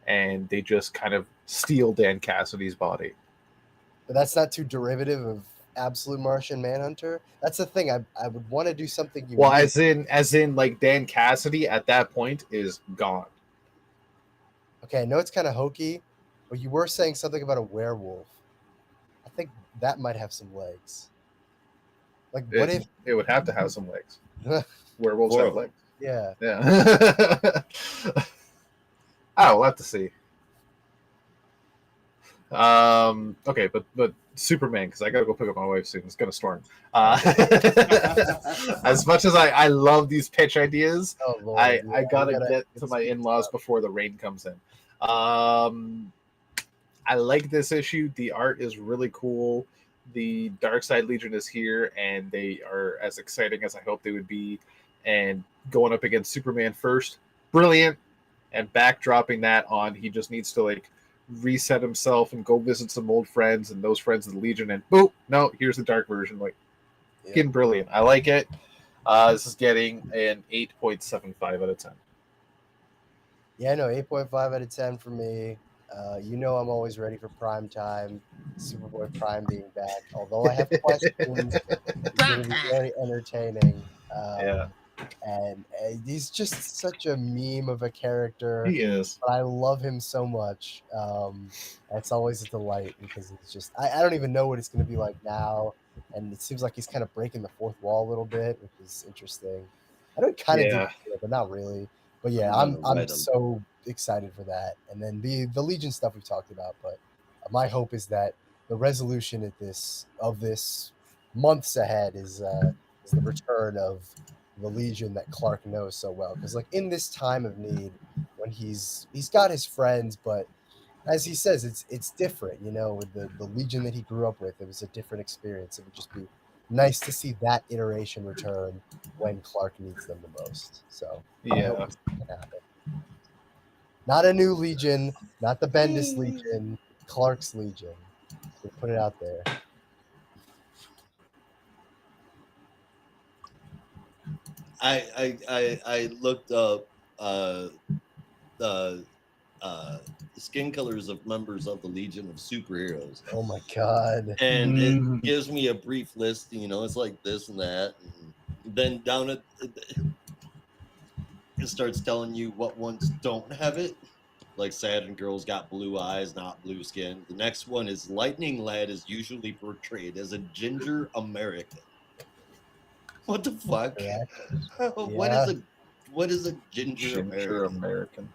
and they just kind of steal Dan Cassidy's body. But that's not too derivative of Absolute Martian Manhunter. That's the thing. I would want to do something unique. Well, as in like Dan Cassidy at that point is gone. Okay, I know it's kind of hokey, but you were saying something about a werewolf. I think that might have some legs. Like, what if it would have to have some legs? Werewolves have legs. Yeah. Oh, we'll have to see. Okay, but Superman, because I gotta go pick up my wife soon. It's gonna storm. As much as I love these pitch ideas, I gotta get to my in-laws before the rain comes in. I like this issue. The art is really cool. The Dark Side Legion is here, and they are as exciting as I hope they would be. And going up against Superman first, brilliant. And backdropping that on, he just needs to like reset himself and go visit some old friends, and those friends of the Legion, and boop, no, here's the dark version. Like, getting brilliant. I like it. This is getting an 8.75 out of 10. Yeah, no, 8.5 out of 10 for me. You know I'm always ready for prime time. Superboy Prime being back. Although I have questions, it's going to be very entertaining. And he's just such a meme of a character. He is. But I love him so much. It's always a delight because it's just, I don't even know what it's going to be like now. And it seems like he's kind of breaking the fourth wall a little bit, which is interesting. I don't kind of do it, but not really. But yeah, I'm so excited for that. And then the Legion stuff we've talked about. But my hope is that the resolution of this months ahead is the return of the Legion that Clark knows so well. Because like in this time of need, when he's got his friends, but as he says, it's different. You know, with the Legion that he grew up with, it was a different experience. It would just be nice to see that iteration return when Clark needs them the most. So I hope it's gonna happen. Not a new Legion, not the Bendis Legion, Clark's Legion. We put it out there. I looked up the skin colors of members of the Legion of Superheroes. Oh my god! And it gives me a brief list. You know, it's like this and that. And then down at it starts telling you what ones don't have it. Like Saturn Girl's got blue eyes, not blue skin. The next one is Lightning Lad is usually portrayed as a ginger American. What the fuck? Yeah. What is a ginger American?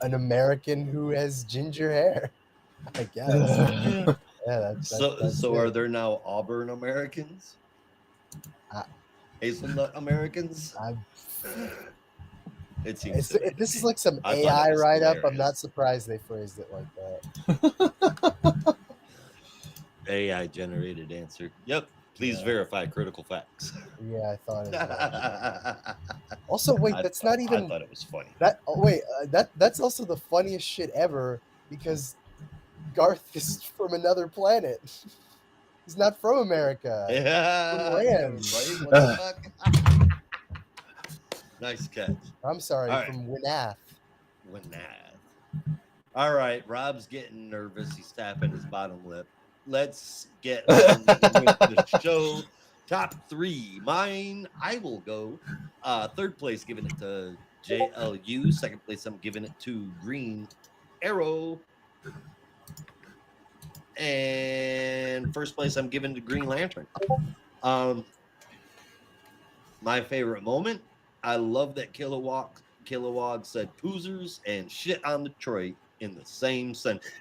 An American who has ginger hair, I guess. That's so are there now Auburn Americans? Hazelnut Americans? It seems if this is like some AI write-up, I'm not surprised they phrased it like that. AI generated answer. Yep. Please verify critical facts. Yeah, I thought it. Also, wait, that's not even. I thought it was funny. That's also the funniest shit ever because Garth is from another planet. He's not from America. Yeah. Right? What the fuck? Nice catch. I'm sorry, from Winath. All right, Rob's getting nervous. He's tapping his bottom lip. Let's get on with the show. Top 3. Mine, I will go. Third place, giving it to JLU. Second place, I'm giving it to Green Arrow. And first place, I'm giving to Green Lantern. My favorite moment, I love that Kilowog said poozers and shit on Detroit in the same sentence.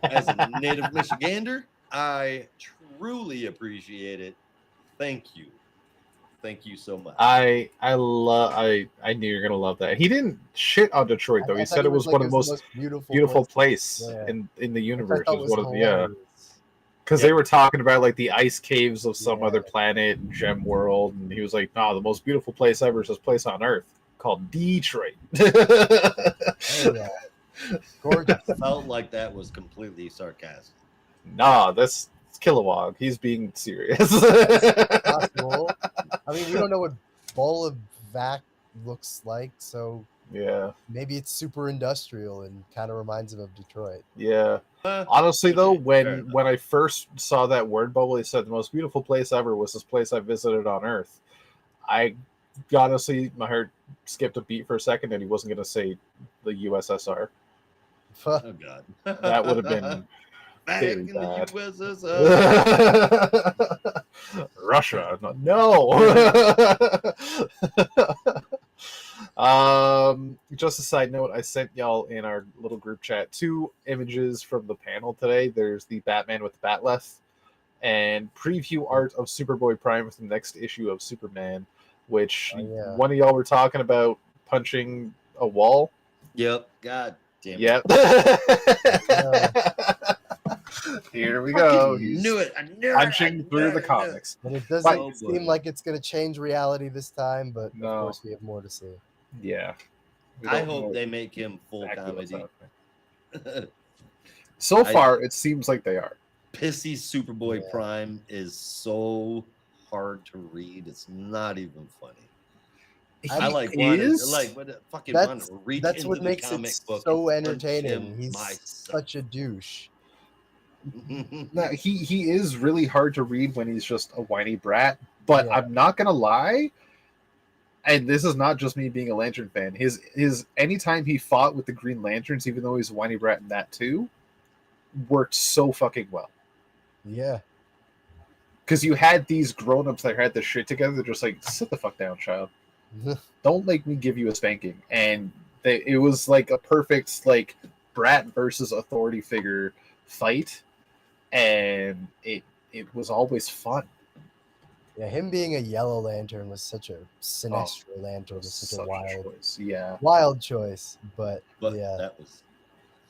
As a native Michigander, I truly appreciate it. Thank you. Thank you so much. I knew you were gonna love that. He didn't shit on Detroit though. I He thought said it was one of the most beautiful place Yeah. in the Which I universe. thought Is was one of hilarious. because they were talking about like the ice caves of some Yeah. other planet and Gem World, and he was like, "No, the most beautiful place ever is this place on Earth called Detroit." Oh yeah. Gorgeous. Felt like that was completely sarcastic. Nah, that's Kilowog. He's being serious. Possible. I mean, we don't know what Bolavac looks like, so Yeah, maybe it's super industrial and kind of reminds him of Detroit. yeah. Honestly, though, okay, fair when I first saw that word bubble, he said the most beautiful place ever was this place I visited on Earth. I honestly, my heart skipped a beat for a second, and he wasn't going to say the USSR. Oh God, That would have been back very in bad. the USSR. Russia, no. Just a side note, I sent y'all in our little group chat 2 images from the panel today. There's the Batman with the Batleth and preview art of Superboy Prime with the next issue of Superman, which one of y'all were talking about punching a wall. Yep. God damn it. Yep. Here we go. He's knew it. I knew punching it. through the comics. And it doesn't seem like it's going to change reality this time, but of course we have more to see. Yeah. I hope they make him full comedy. So far, it seems like they are. Pissy Superboy Prime is so hard to read. It's not even funny. I like fucking want to reach that's into what the makes comic it book so and punch entertaining. him He's myself. such a douche. Now, he is really hard to read when he's just a whiny brat, but I'm not gonna lie, and this is not just me being a Lantern fan, his anytime he fought with the Green Lanterns, even though he's a whiny brat in that too, worked so fucking well. Yeah. Because you had these grown-ups that had this shit together, they're just like, sit the fuck down, child. Don't make me give you a spanking. And it was like a perfect like brat versus authority figure fight, and it was always fun. Yeah, him being a Yellow Lantern was such a Sinestro Lantern, was such a wild choice. But yeah, that was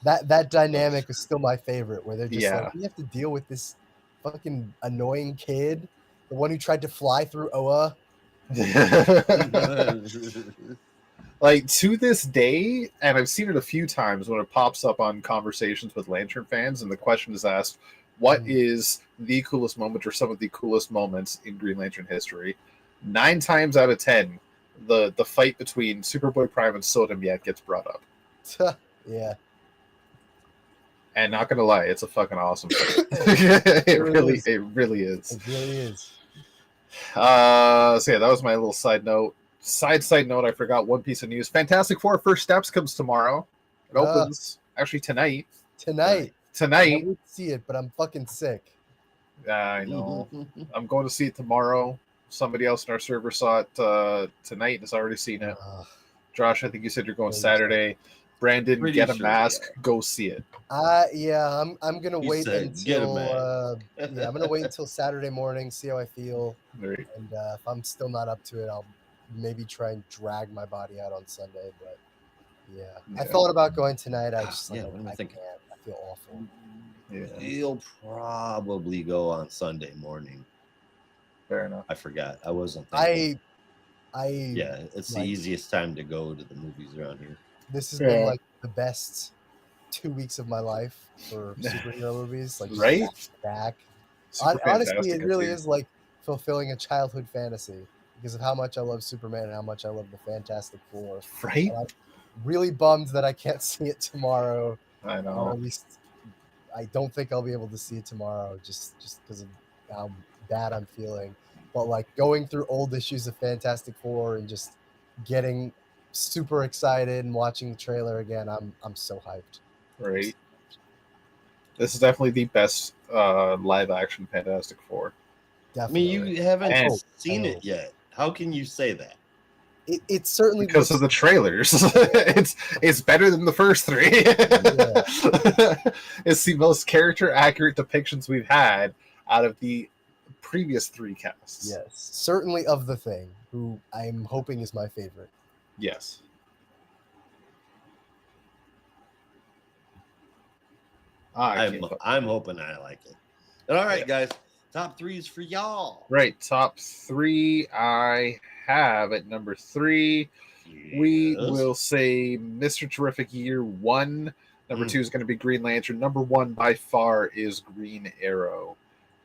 that dynamic is still my favorite, where they're just like, we have to deal with this fucking annoying kid, the one who tried to fly through Oa. Like, to this day, and I've seen it a few times when it pops up on conversations with Lantern fans, and the question is asked, what is the coolest moment or some of the coolest moments in Green Lantern history? 9 times out of 10, the fight between Superboy Prime and Sodom-Yet gets brought up. Yeah. And not gonna lie, it's a fucking awesome fight. It really is. It really is. So yeah, that was my little side note. Side note, I forgot one piece of news. Fantastic Four First Steps comes tomorrow. It opens actually tonight. Tonight. I would see it, but I'm fucking sick. I know. I'm going to see it tomorrow. Somebody else in our server saw it tonight and has already seen it. Josh, I think you said you're going Saturday. Brandon, get a mask. Go see it. Yeah, I'm gonna wait until I'm gonna wait until Saturday morning, see how I feel, right. And if I'm still not up to it, I'll maybe try and drag my body out on Sunday. But yeah. I thought about going tonight. I just I can't. I feel awful. Yeah. You'll probably go on Sunday morning. Fair enough. I forgot. I wasn't thinking. Yeah, it's the easiest time to go to the movies around here. This has been like the best 2 weeks of my life for superhero movies, like back. Honestly, it really is like fulfilling a childhood fantasy because of how much I love Superman and how much I love the Fantastic Four. Right. And I'm really bummed that I can't see it tomorrow. I know. Or at least I don't think I'll be able to see it tomorrow, just because of how bad I'm feeling. But like going through old issues of Fantastic Four and just getting super excited and watching the trailer again, I'm so hyped. Right. This is definitely the best live action Fantastic Four. Definitely. I mean, you haven't seen it yet. How can you say that? It's certainly because of the trailers. It's better than the first 3. It's the most character accurate depictions we've had out of the previous 3 casts. Yes, certainly of The Thing, who I'm hoping is my favorite. Yes. I'm hoping I like it. All right, guys. Top 3s for y'all. Right. Top 3 I have at number 3. Yes. We will say Mr. Terrific Year 1. Number 2 is going to be Green Lantern. Number 1 by far is Green Arrow.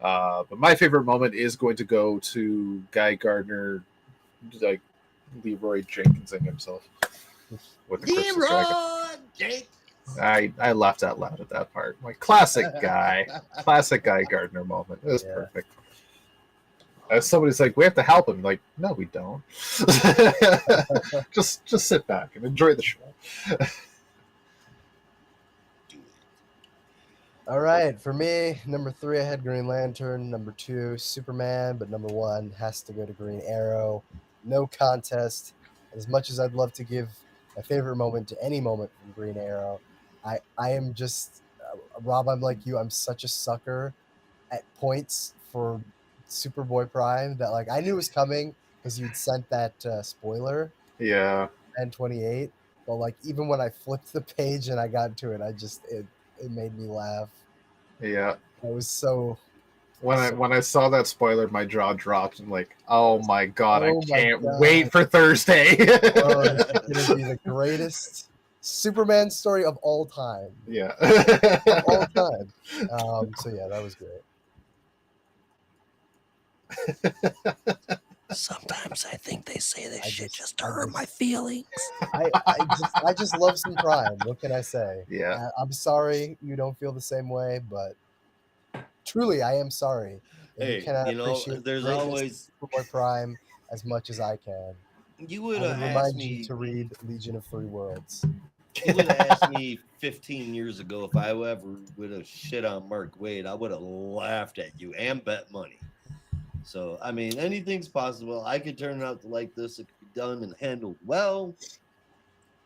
But my favorite moment is going to go to Guy Gardner, like Leroy Jenkinsing himself with the Christmas jacket. I laughed out loud at that part. Like classic Guy Gardner moment. It was perfect. As somebody's like, we have to help him. Like, no, we don't. just sit back and enjoy the show. All right, for me, number 3, I had Green Lantern. Number 2, Superman. But number 1 has to go to Green Arrow. No contest. As much as I'd love to give my favorite moment to any moment from Green Arrow, I am just, Rob, I'm like you. I'm such a sucker at points for Superboy Prime that, like, I knew it was coming because you'd sent that spoiler. Yeah. And 28. But, like, even when I flipped the page and I got to it, it made me laugh. Yeah. It was so. When I saw that spoiler, my jaw dropped. I'm like, oh my god, I can't wait for Thursday. It's going to be the greatest Superman story of all time. Yeah. Of all time. So yeah, that was great. Sometimes I think they say this shit just to hurt my feelings. I just love some Prime. What can I say? Yeah. I'm sorry you don't feel the same way, but truly, I am sorry. Hey, there's always Superboy Prime as much as I can. You would have asked me to read Legion of Three Worlds. You would have asked me 15 years ago if I ever would have shit on Mark Waid. I would have laughed at you and bet money. So, I mean, anything's possible. I could turn it out to like this. It could be done and handled well.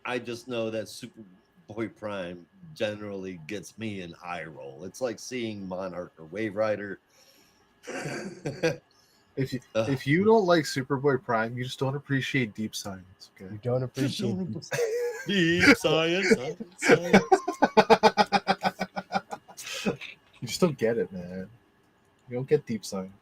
I just know that Superboy Prime generally gets me an eye roll. It's like seeing Monarch or Wave Rider. If you don't like Superboy Prime, you just don't appreciate deep science. Okay? You don't appreciate deep science. You just don't get it, man. You don't get deep science.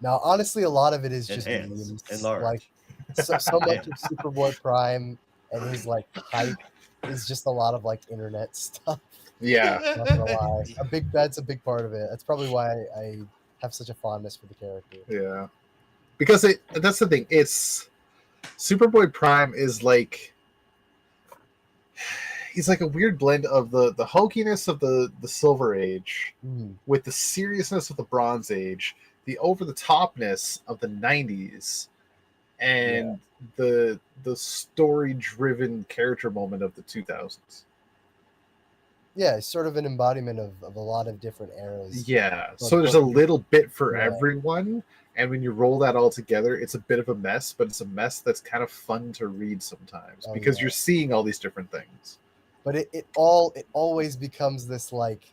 Now, honestly, a lot of it is just memes. Like so much of Superboy Prime and his like hype is just a lot of like internet stuff. Yeah, not gonna lie. That's a big part of it. That's probably why I have such a fondness for the character. Yeah, because that's the thing. It's Superboy Prime is like he's like a weird blend of the hokiness of the Silver Age with the seriousness of the Bronze Age, the over-the-topness of the 90s, and the story-driven character moment of the 2000s. Yeah, it's sort of an embodiment of a lot of different eras. Yeah, so there's a little bit for everyone, and when you roll that all together, it's a bit of a mess, but it's a mess that's kind of fun to read sometimes because you're seeing all these different things. But it always becomes this like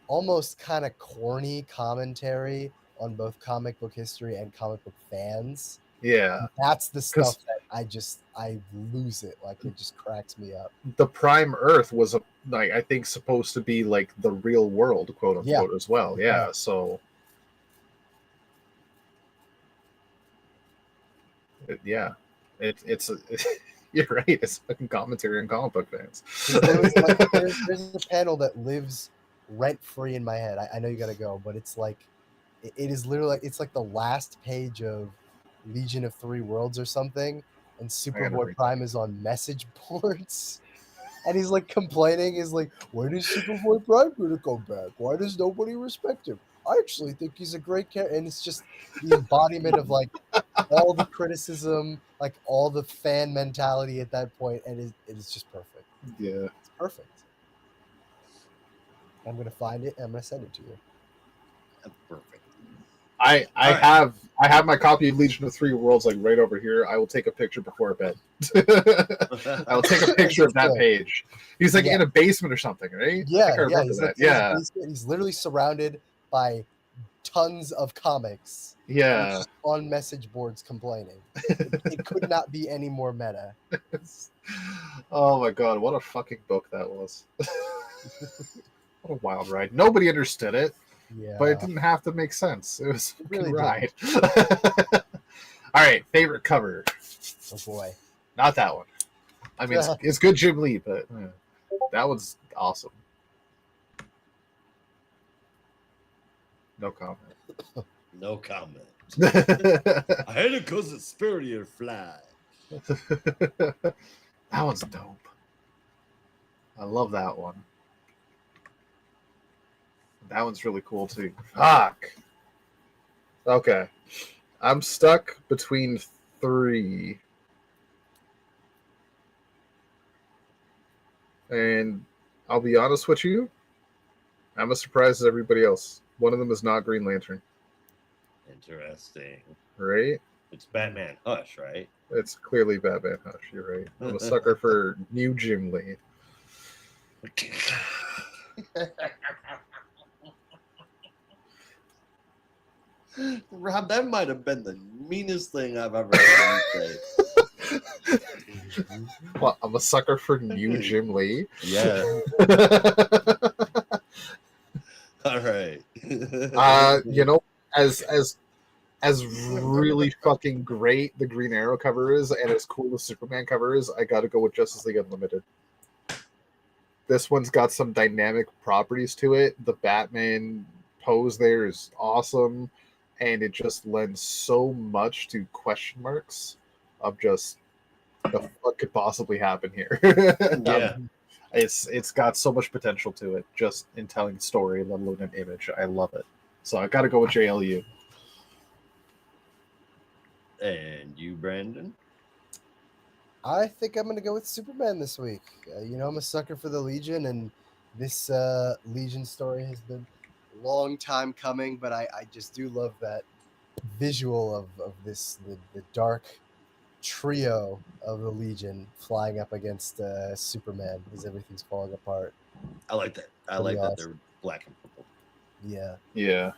almost kind of corny commentary on both comic book history and comic book fans. Yeah. And that's the stuff that I lose it. Like it just cracks me up. The Prime Earth was I think supposed to be like the real world, quote unquote, as well. Yeah. So it's you're right. It's fucking commentary on comic book fans. There's a panel that lives rent free in my head. I know you gotta go, but it's like it is literally like it's like the last page of Legion of Three Worlds or something, and Superboy Prime is on message boards, and he's like complaining. He's like, "When is Superboy Prime gonna come back? Why does nobody respect him? I actually think he's a great character." And it's just the embodiment of like all the criticism, like all the fan mentality at that point, and it is just perfect. Yeah, it's perfect. I'm gonna find it and I'm gonna send it to you. That's perfect. I have my copy of Legion of Three Worlds like right over here. I will take a picture before bed. I will take a picture of that page. He's like in a basement or something, right? Yeah, he's literally surrounded by tons of comics. Yeah. Just on message boards complaining. It could not be any more meta. Oh my god, what a fucking book that was. What a wild ride. Nobody understood it, Yeah. but it didn't have to make sense. It was a fucking really ride. All right, favorite cover. Oh boy. Not that one. I mean, it's good Jim Lee, but that one's awesome. No comment. No comment. I had a cousin Spirited fly. That one's dope. I love that one. That one's really cool too. Fuck. Okay. I'm stuck between 3. And I'll be honest with you, I'm as surprised as everybody else. One of them is not Green Lantern. Interesting. Right? It's Batman Hush, right? It's clearly Batman Hush. You're right. I'm a sucker for new Jim Lee. Rob, that might have been the meanest thing I've ever heard you say. What, I'm a sucker for new Jim Lee? Yeah. All right. You know, as really fucking great the Green Arrow cover is, and as cool the Superman cover is, I got to go with Justice League Unlimited. This one's got some dynamic properties to it. The Batman pose there is awesome, and it just lends so much to question marks of just the fuck could possibly happen here. Yeah. It's got so much potential to it, just in telling a story, let alone an image. I love it. So I got to go with JLU. And you, Brandon? I think I'm going to go with Superman this week. I'm a sucker for the Legion, and this Legion story has been a long time coming, but I just do love that visual of this, the dark trio of the Legion flying up against Superman as everything's falling apart. I like that. I like that they're black and purple. Yeah. Yeah.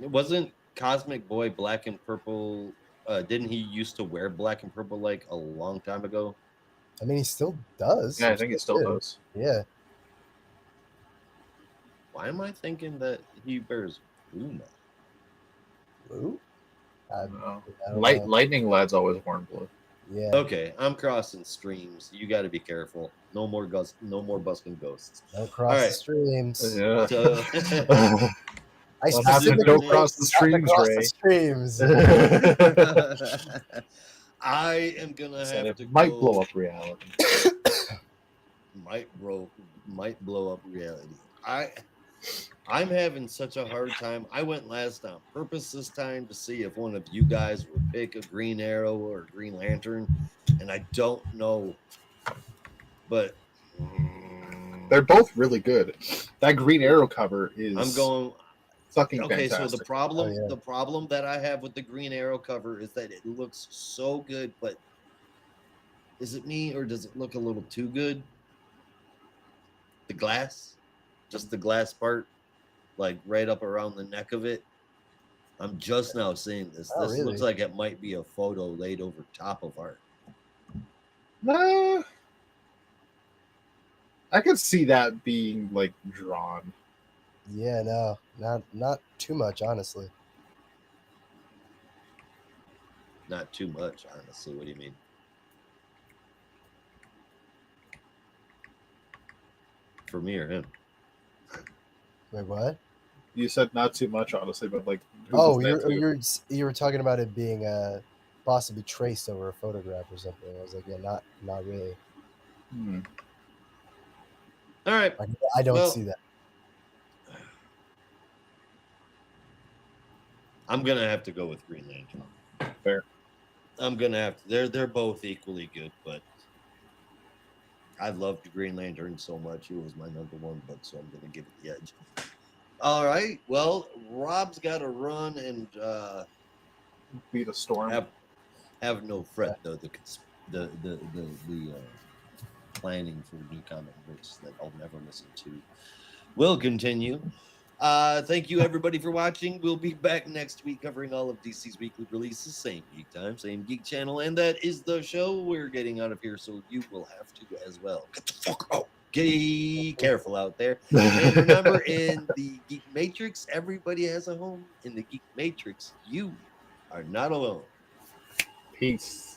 It wasn't Cosmic Boy black and purple. Didn't he used to wear black and purple like a long time ago? I mean, he still does. Yeah, I think he still does. Yeah. Why am I thinking that he wears blue now? Blue? I don't know. Lightning Lad's always worn blue. Yeah. Okay, I'm crossing streams. You got to be careful. No more busting ghosts. Don't cross the streams. Yeah. So, I specifically don't cross the streams, Ray. I am gonna Said have it to might go, blow up reality. might blow up reality. I'm having such a hard time. I went last on purpose this time to see if one of you guys would pick a Green Arrow or a Green Lantern, and I don't know. But they're both really good. That Green Arrow cover is I'm going fucking okay. fantastic. So the problem that I have with the Green Arrow cover is that it looks so good, but is it me or does it look a little too good? The glass, just the glass part, like right up around the neck of it. I'm just now seeing this. Oh, This really? looks like it might be a photo laid over top of art. I could see that being like drawn. Yeah, no, not too much, honestly. Not too much, honestly. What do you mean? For me or him? Wait, what? You said not too much, honestly, but like. Oh, you were talking about it being possibly traced over a photograph or something. I was like, yeah, not really. All right. I don't see that. I'm gonna have to go with Green Lantern. Fair. I'm gonna have to. They're both equally good, but I loved Green Lantern so much. He was my number one book, so I'm gonna give it the edge. All right. Well, Rob's got to run and beat a storm. Have no fret though. The planning for new comic books that I'll never listen to will continue. Thank you, everybody, for watching. We'll be back next week covering all of DC's weekly releases. Same Geek time, same Geek channel. And that is the show. We're getting out of here, so you will have to as well. Get the fuck out. Be careful out there. And remember, in the Geek Matrix, everybody has a home. In the Geek Matrix, you are not alone. Peace.